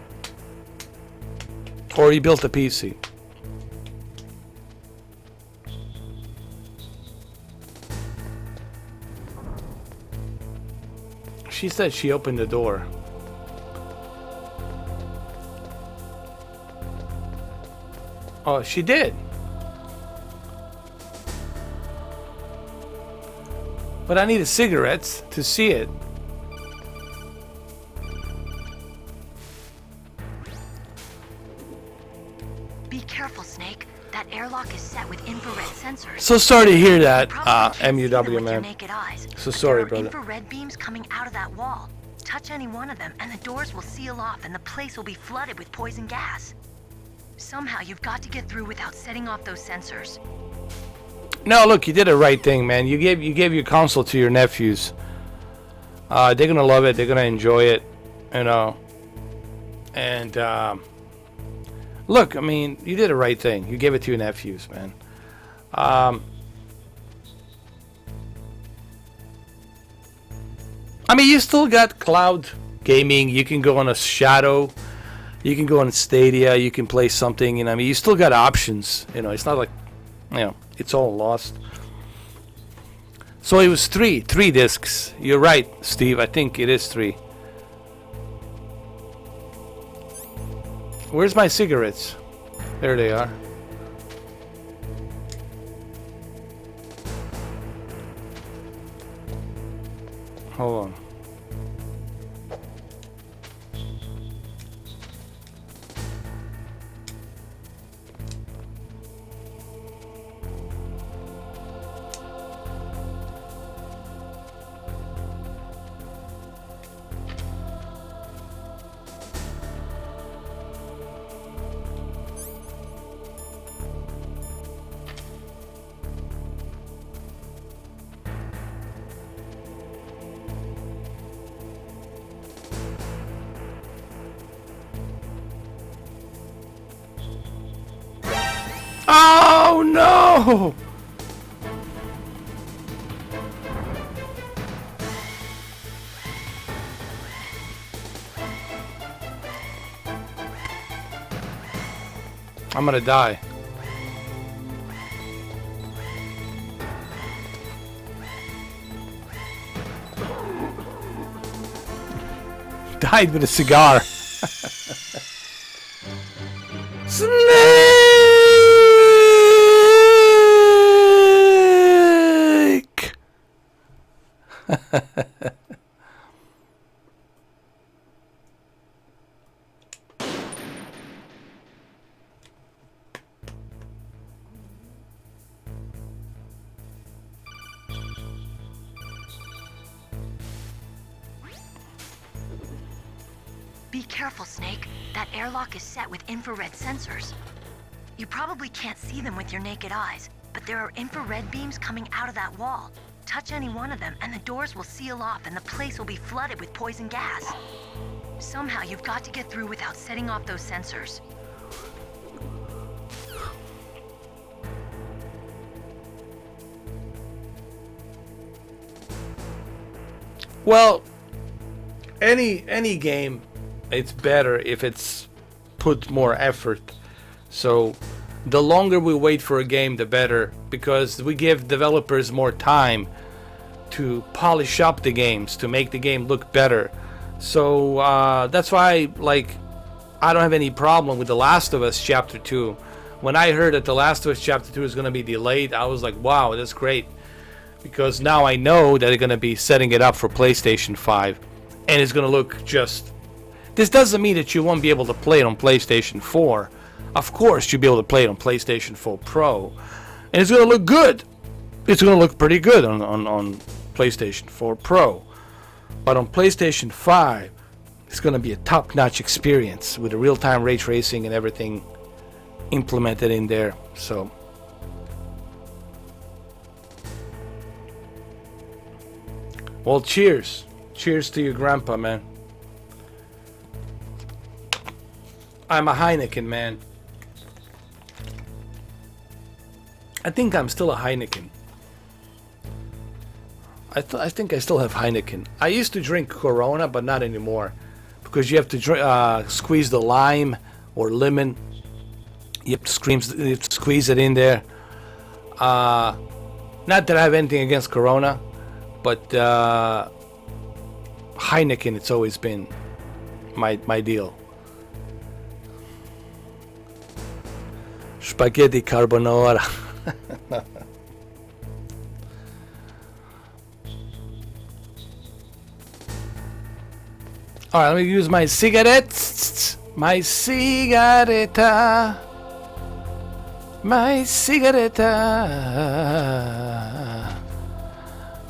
Or you built a PC? She said she opened the door. Oh, she did. But I need cigarettes to see it. Be careful, Snake. That airlock is set with infrared sensors. So sorry to hear that, MUW, man. Eyes, So sorry, there are brother. infrared beams coming out of that wall. Touch any one of them, and the doors will seal off, and the place will be flooded with poison gas. Somehow, you've got to get through without setting off those sensors. No, look, you did the right thing, man. You gave your console to your nephews. They're gonna love it. They're gonna enjoy it, you know. And look, I mean, you did the right thing. You gave it to your nephews, man. I mean, you still got cloud gaming. You can go on a Shadow. You can go on Stadia. You can play something. You know, I mean, you still got options. You know, it's not like, you know, it's all lost. So it was three discs. You're right, Steve. I think it is 3. Where's my cigarettes? There they are. Hold on. Oh no! I'm gonna die. Died with a cigar. Snake! Be careful, Snake. That airlock is set with infrared sensors. You probably can't see them with your naked eyes, but there are infrared beams coming out of that wall. Touch any one of them and the doors will seal off and the place will be flooded with poison gas. Somehow you've got to get through without setting off those sensors. Well, any game, it's better if it's put more effort. So the longer we wait for a game, the better, because we give developers more time to polish up the games, to make the game look better. So that's why, like, I don't have any problem with The Last of Us Chapter 2. When I heard that The Last of Us Chapter 2 is going to be delayed, I was like, wow, that's great. Because now I know that they're going to be setting it up for PlayStation 5. And it's going to look just... This doesn't mean that you won't be able to play it on PlayStation 4. Of course, you'll be able to play it on PlayStation 4 Pro. And it's going to look good. It's going to look pretty good on PlayStation 4 Pro. But on PlayStation 5, it's going to be a top-notch experience with the real-time ray tracing and everything implemented in there. So... Well, cheers. Cheers to your grandpa, man. I'm a Heineken, man. I think I'm still a Heineken. I think I still have Heineken. I used to drink Corona, but not anymore. Because you have to squeeze the lime or lemon. You have to squeeze it in there. Not that I have anything against Corona. But Heineken, it's always been my deal. Spaghetti carbonara. Alright, let me use my cigarettes. My cigaretta. My cigaretta.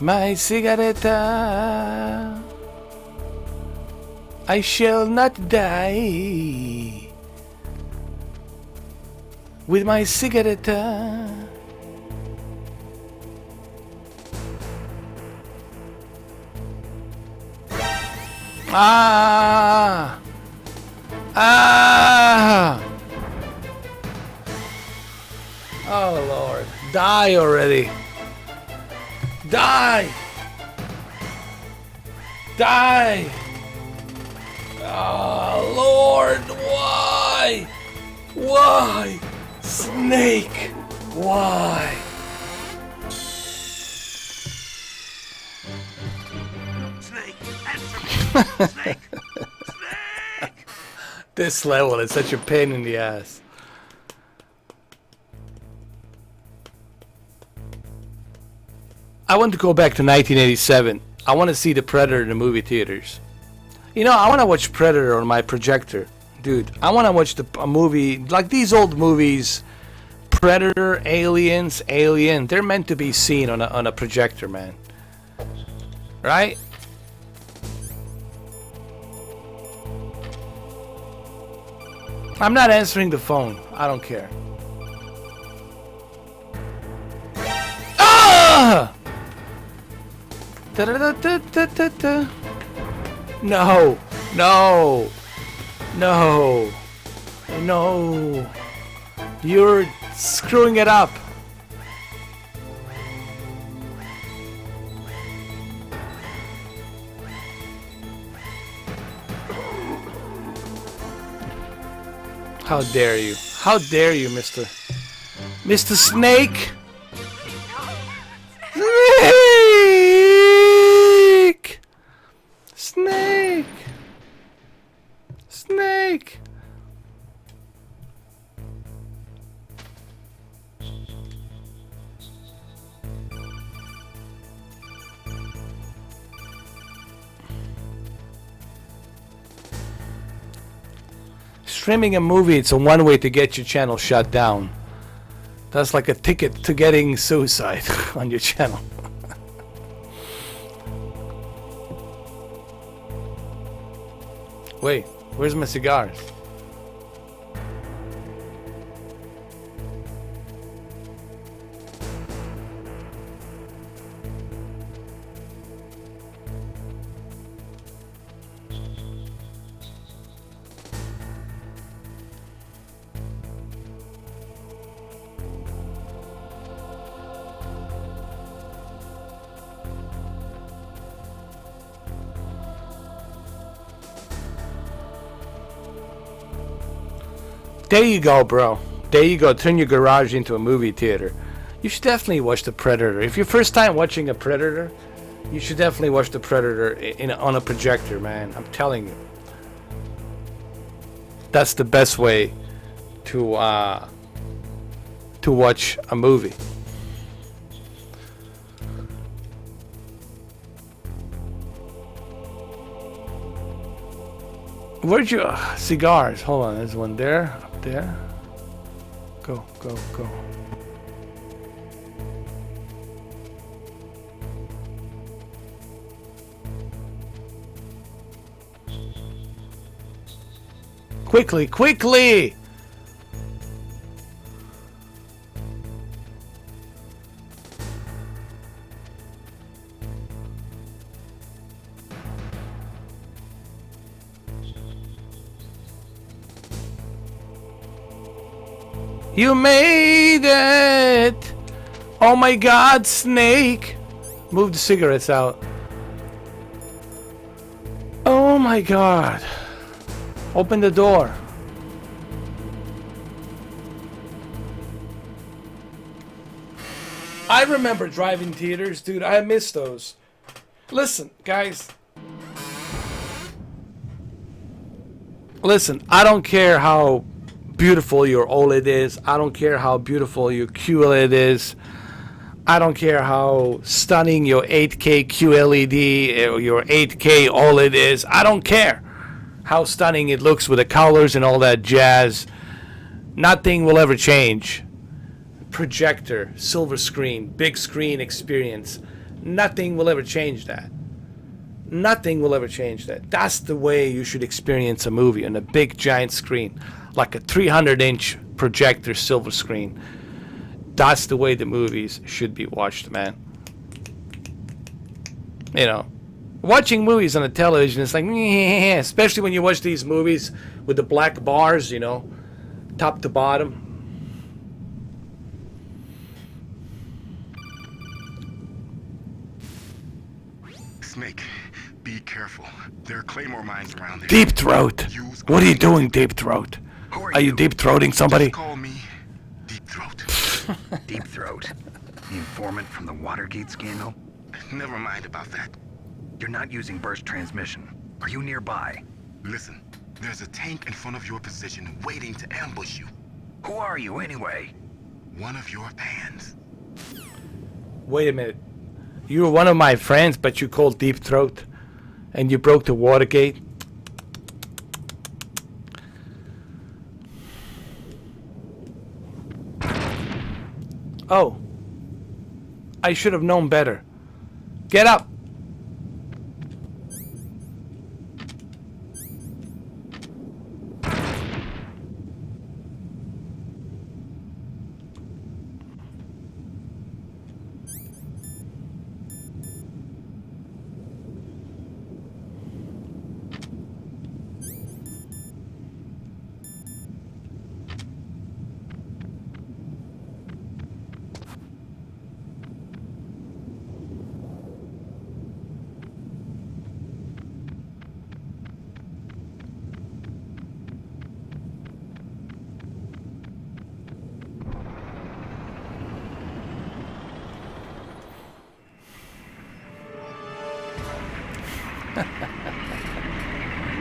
My cigaretta. I shall not die with my cigaretta. Ah! Ah! Oh Lord, die already. Die! Die! Oh Lord, why? Why? Snake, why? Snake, answer me! Snake! Snake! This level is such a pain in the ass. I want to go back to 1987. I want to see the Predator in the movie theaters. You know, I want to watch Predator on my projector. Dude, I want to watch a movie like these old movies. Predator, Aliens, Alien. They're meant to be seen on a projector, man. Right? I'm not answering the phone. I don't care. Ah! Da-da-da-da-da-da-da. No, no, no, no. You're screwing it up. How dare you? How dare you, Mr. Snake? Snake! Snake! Streaming a movie, it's a one way to get your channel shut down. That's like a ticket to getting suicide on your channel. Wait, Where's my cigars? There you go, bro. There you go. Turn your garage into a movie theater. You should definitely watch The Predator. If you're first time watching a Predator, you should definitely watch The Predator on a projector, man. I'm telling you. That's the best way to watch a movie. Where'd your cigars? Hold on, there's one there, up there. Go, go, go. Quickly, quickly! You made it! Oh my god, Snake! Move the cigarettes out. Oh my god. Open the door. I remember driving theaters, dude. I miss those. Listen, guys. Listen, I don't care how beautiful your OLED is. I don't care how beautiful your QLED is. I don't care how stunning your 8K QLED or your 8K OLED is. I don't care how stunning it looks with the colors and all that jazz. Nothing will ever change. Projector, silver screen, big screen experience. Nothing will ever change that. Nothing will ever change that. That's the way you should experience a movie, on a big giant screen, like a 300-inch projector silver screen. That's the way the movies should be watched, man. You know, watching movies on the television is like, especially when you watch these movies with the black bars, you know, top to bottom. Snake, be careful. There are claymore mines around there. Deepthroat. What are you doing, Deepthroat? Are you deep-throating somebody? Just call me Deepthroat. Deepthroat? The informant from the Watergate scandal? Never mind about that. You're not using burst transmission. Are you nearby? Listen, there's a tank in front of your position waiting to ambush you. Who are you anyway? One of your fans. Wait a minute. You were one of my friends, but you called Deepthroat, and you broke the Watergate. Oh. I should have known better. Get up!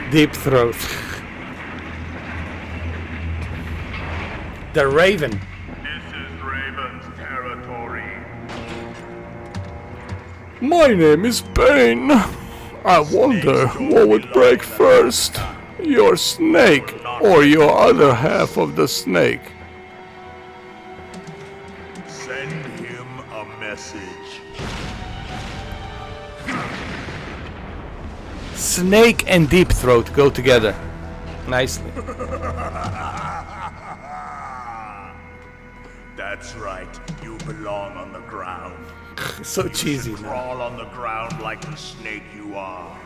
Deepthroat. The Raven. This is Raven's territory. My name is Bane. I wonder what would break first, your snake or your other half of the snake. Send him a message. Snake and Deepthroat go together. nicely. That's right. You belong on the ground. So cheesy, man. Crawl on the ground like the snake you are.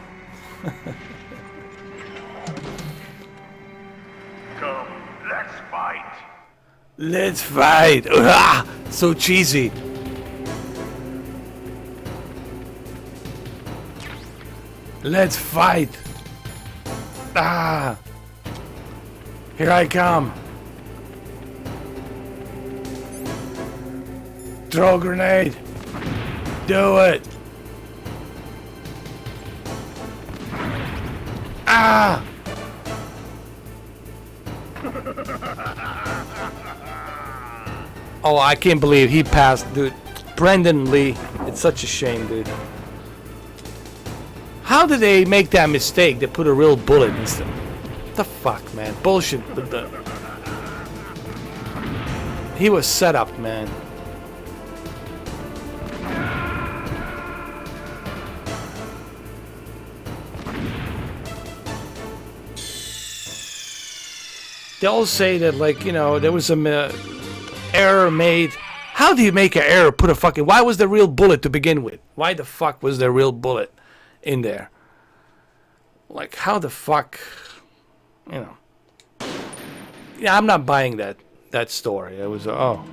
Come, let's fight. Let's fight. Ah, so cheesy. Let's fight. Ah. Here I come. Throw a grenade. Do it. Ah. Oh, I can't believe he passed, dude. Brendan Lee. It's such a shame, dude. How did they make that mistake? They put a real bullet instead. What the fuck, man? Bullshit. He was set up, man. They all say that, like, you know, there was some error made. How do you make an error? Put a fucking... Why was there real bullet to begin with? Why the fuck was there real bullet in there? Like, how the fuck... You know. Yeah, I'm not buying that story. It was, oh.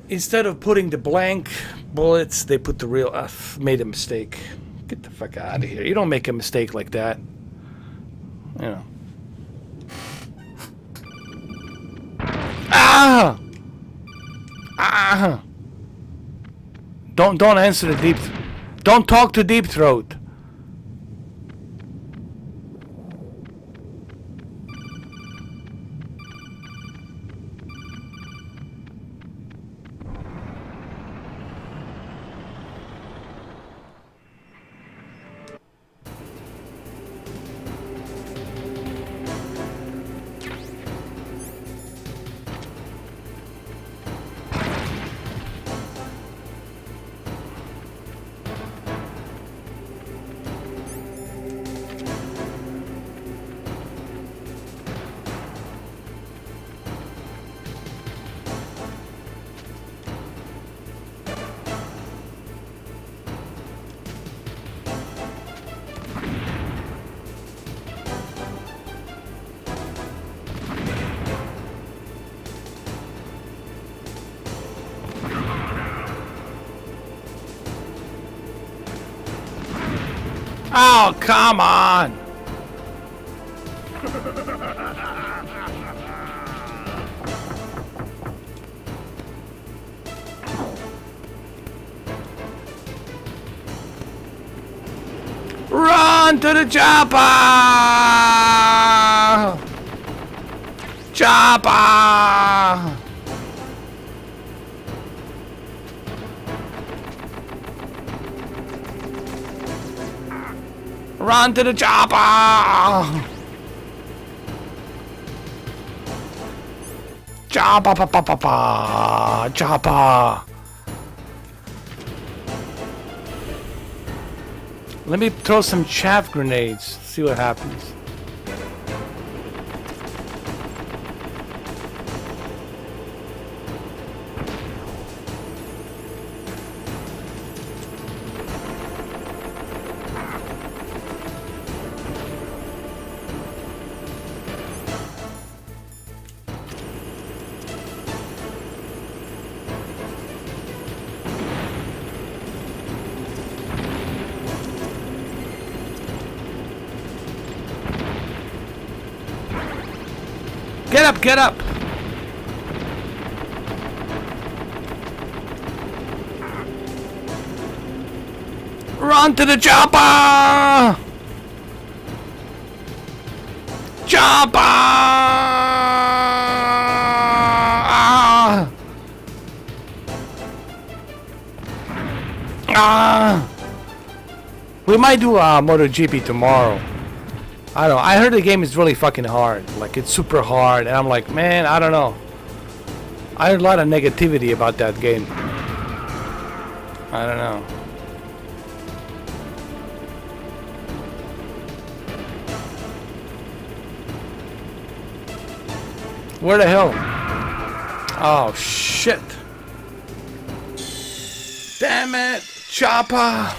Instead of putting the blank bullets, they put the real... made a mistake. Get the fuck out of here. You don't make a mistake like that. You know. Ah! Ah! Don't answer the deep. Don't talk to Deepthroat. Oh, come on! Run to the chopper! Chopper! Run to the chopper! Chopper, pa, pa, pa, pa. Chopper! Let me throw some chaff grenades, see what happens. Get up, get up! Run to the chopper! Chopper! Ah! Ah! We might do MotoGP tomorrow. I don't know. I heard the game is really fucking hard. Like, it's super hard. And I'm like, man, I don't know. I heard a lot of negativity about that game. I don't know. Where the hell? Oh, shit. Damn it. Chopper.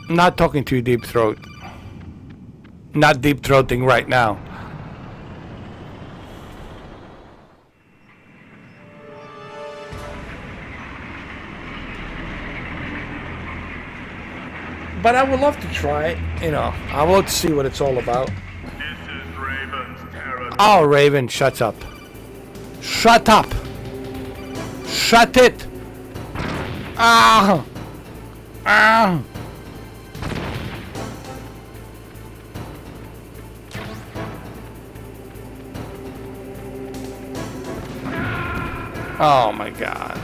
I'm not talking to you, Deepthroat. Not deep-throating right now. But I would love to try it. You know, I would love to see what it's all about. This is Raven's territory. Oh, Raven, shut up. Shut up. Shut it. Ah. Ah. Oh my god.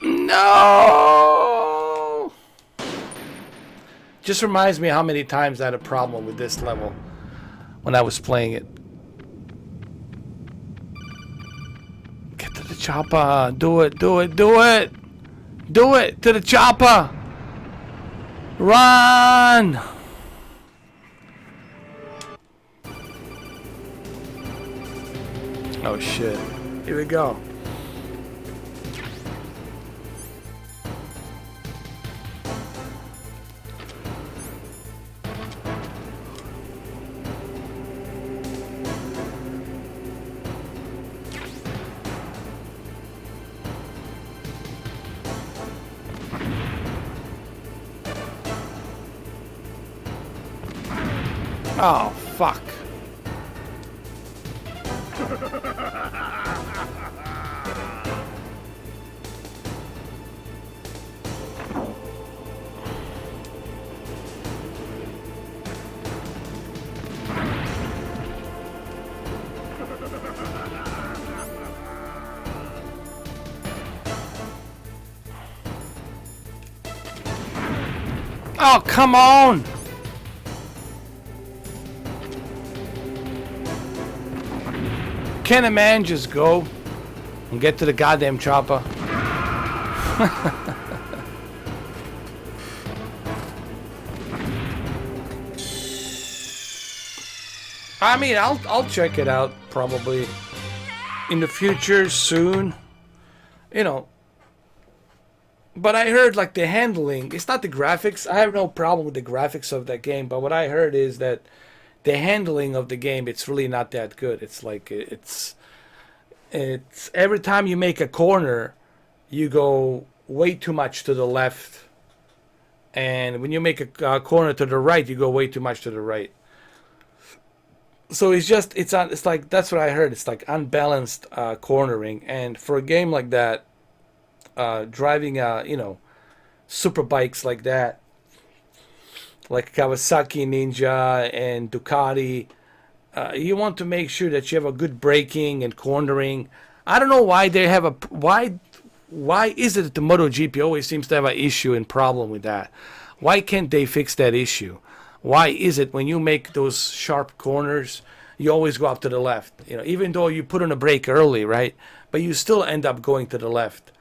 No! Just reminds me how many times I had a problem with this level when I was playing it. Get to the chopper. Do it, do it, do it! Do it! To the chopper! Run! Oh shit. Here we go. Oh, fuck. Oh, come on! Can a man just go and get to the goddamn chopper? I mean, I'll check it out probably in the future soon, you know. But I heard like the handling, it's not the graphics. I have no problem with the graphics of that game, but what I heard is that the handling of the game, it's really not that good. It's like it's every time you make a corner, you go way too much to the left, and when you make a corner to the right, you go way too much to the right. So it's like, that's what I heard. It's like unbalanced cornering, and for a game like that, driving you know, super bikes like that, like Kawasaki Ninja and Ducati, you want to make sure that you have a good braking and cornering. I don't know why they have why is it that the MotoGP always seems to have an issue and problem with that? Why can't they fix that issue? Why is it when you make those sharp corners, you always go up to the left? You know, even though you put on a brake early, right? But you still end up going to the left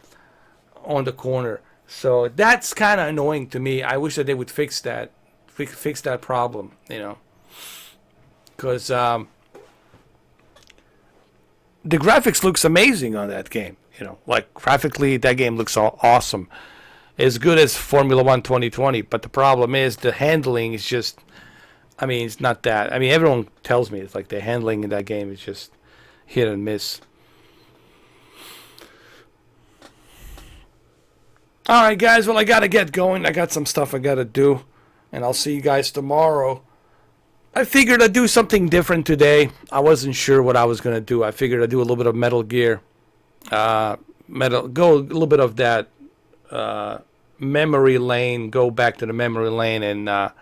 on the corner. So that's kind of annoying to me. I wish that they would fix that. Fix that problem, you know, because the graphics looks amazing on that game, you know, like graphically that game looks awesome, as good as Formula 1 2020, but the problem is the handling is just, I mean, it's not that, I mean, everyone tells me it's like the handling in that game is just hit and miss. Alright guys, well I gotta get going, I got some stuff I gotta do. And I'll see you guys tomorrow. I figured I'd do something different today. I wasn't sure what I was going to do. I figured I'd do a little bit of Metal Gear. Go a little bit of that memory lane. Go back to the memory lane and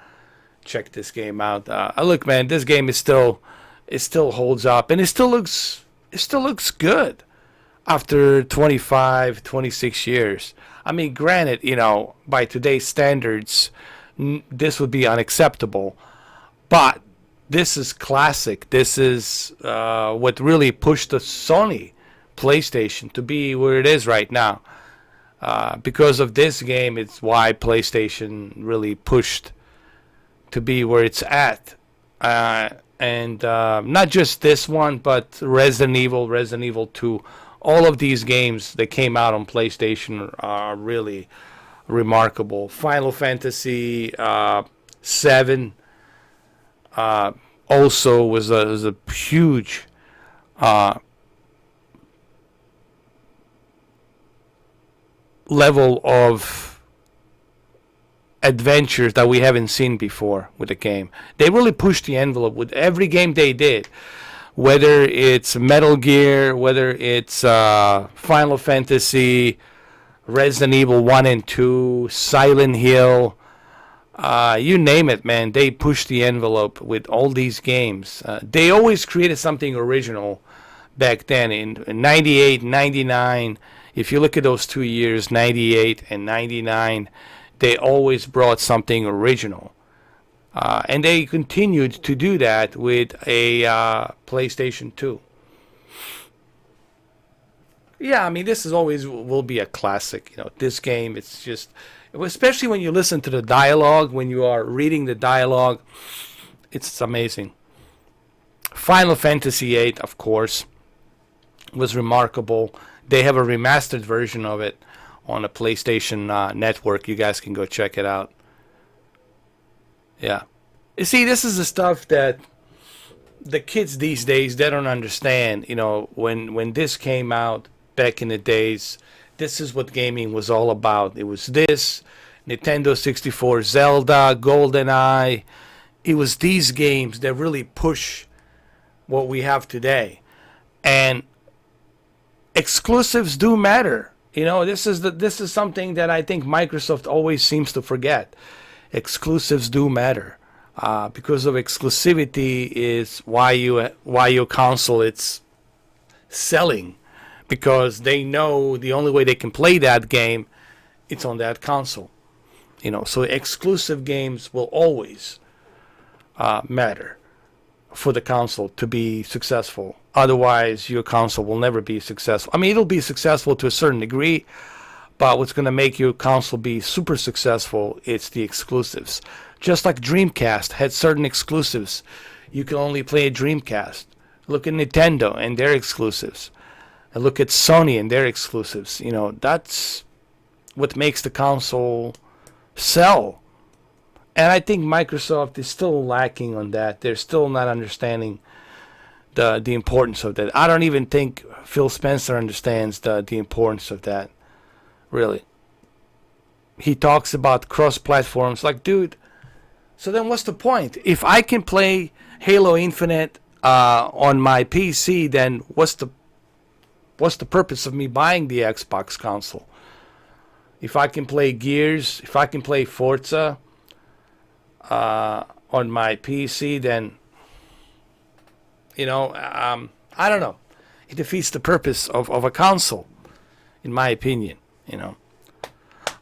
check this game out. Look, man, this game is still holds up. And it still looks good after 25, 26 years. I mean, granted, you know, by today's standards, this would be unacceptable, But this is classic. This is what really pushed the Sony PlayStation to be where it is right now. Because of this game, it's why PlayStation really pushed to be where it's at. And not just this one, but Resident Evil 2, all of these games that came out on PlayStation are really remarkable. Final Fantasy 7 also was a huge level of adventures that we haven't seen before with the game. They really pushed the envelope with every game they did, whether it's Metal Gear, whether it's Final Fantasy, Resident Evil 1 and 2, Silent Hill, you name it, man. They pushed the envelope with all these games. They always created something original back then. In 98, 99, if you look at those 2 years, 98 and 99, they always brought something original. And they continued to do that with a PlayStation 2. Yeah, I mean, this is always will be a classic. You know, this game, it's just, especially when you listen to the dialogue, when you are reading the dialogue, it's amazing. Final Fantasy VIII, of course, was remarkable. They have a remastered version of it on a PlayStation Network. You guys can go check it out. Yeah. You see, this is the stuff that the kids these days, they don't understand. You know, when this came out back in the days, this is what gaming was all about. It was this, Nintendo 64, Zelda, GoldenEye. It was these games that really push what we have today. And exclusives do matter. You know, this is something that I think Microsoft always seems to forget. Exclusives do matter. Because of exclusivity is why your console it's selling, because they know the only way they can play that game, it's on that console. You know, so exclusive games will always matter for the console to be successful. Otherwise, your console will never be successful. I mean, it'll be successful to a certain degree, but what's going to make your console be super successful, it's the exclusives. Just like Dreamcast had certain exclusives. You can only play a Dreamcast. Look at Nintendo and their exclusives. And look at Sony and their exclusives. You know, that's what makes the console sell. And I think Microsoft is still lacking on that. They're still not understanding the importance of that. I don't even think Phil Spencer understands the importance of that. Really. He talks about cross-platforms. Like, dude, so then what's the point? If I can play Halo Infinite on my PC, then what's the purpose of me buying the Xbox console? If I can play Gears, if I can play Forza on my PC, then, you know, I don't know. It defeats the purpose of a console, in my opinion, you know.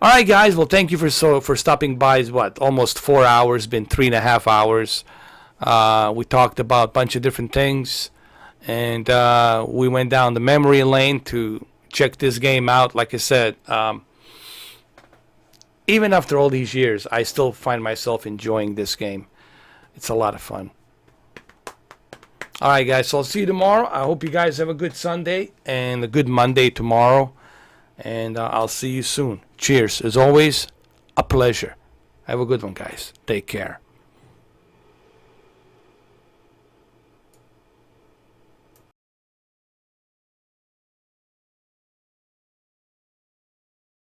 All right, guys. Well, thank you for stopping by. It's almost 4 hours, been 3.5 hours. We talked about a bunch of different things, and we went down the memory lane to check this game out. Like I said, even after all these years, I still find myself enjoying this game. It's a lot of fun. All right, guys. So I'll see you tomorrow. I hope you guys have a good Sunday and a good Monday tomorrow. And I'll see you soon. Cheers. As always, a pleasure. Have a good one, guys. Take care.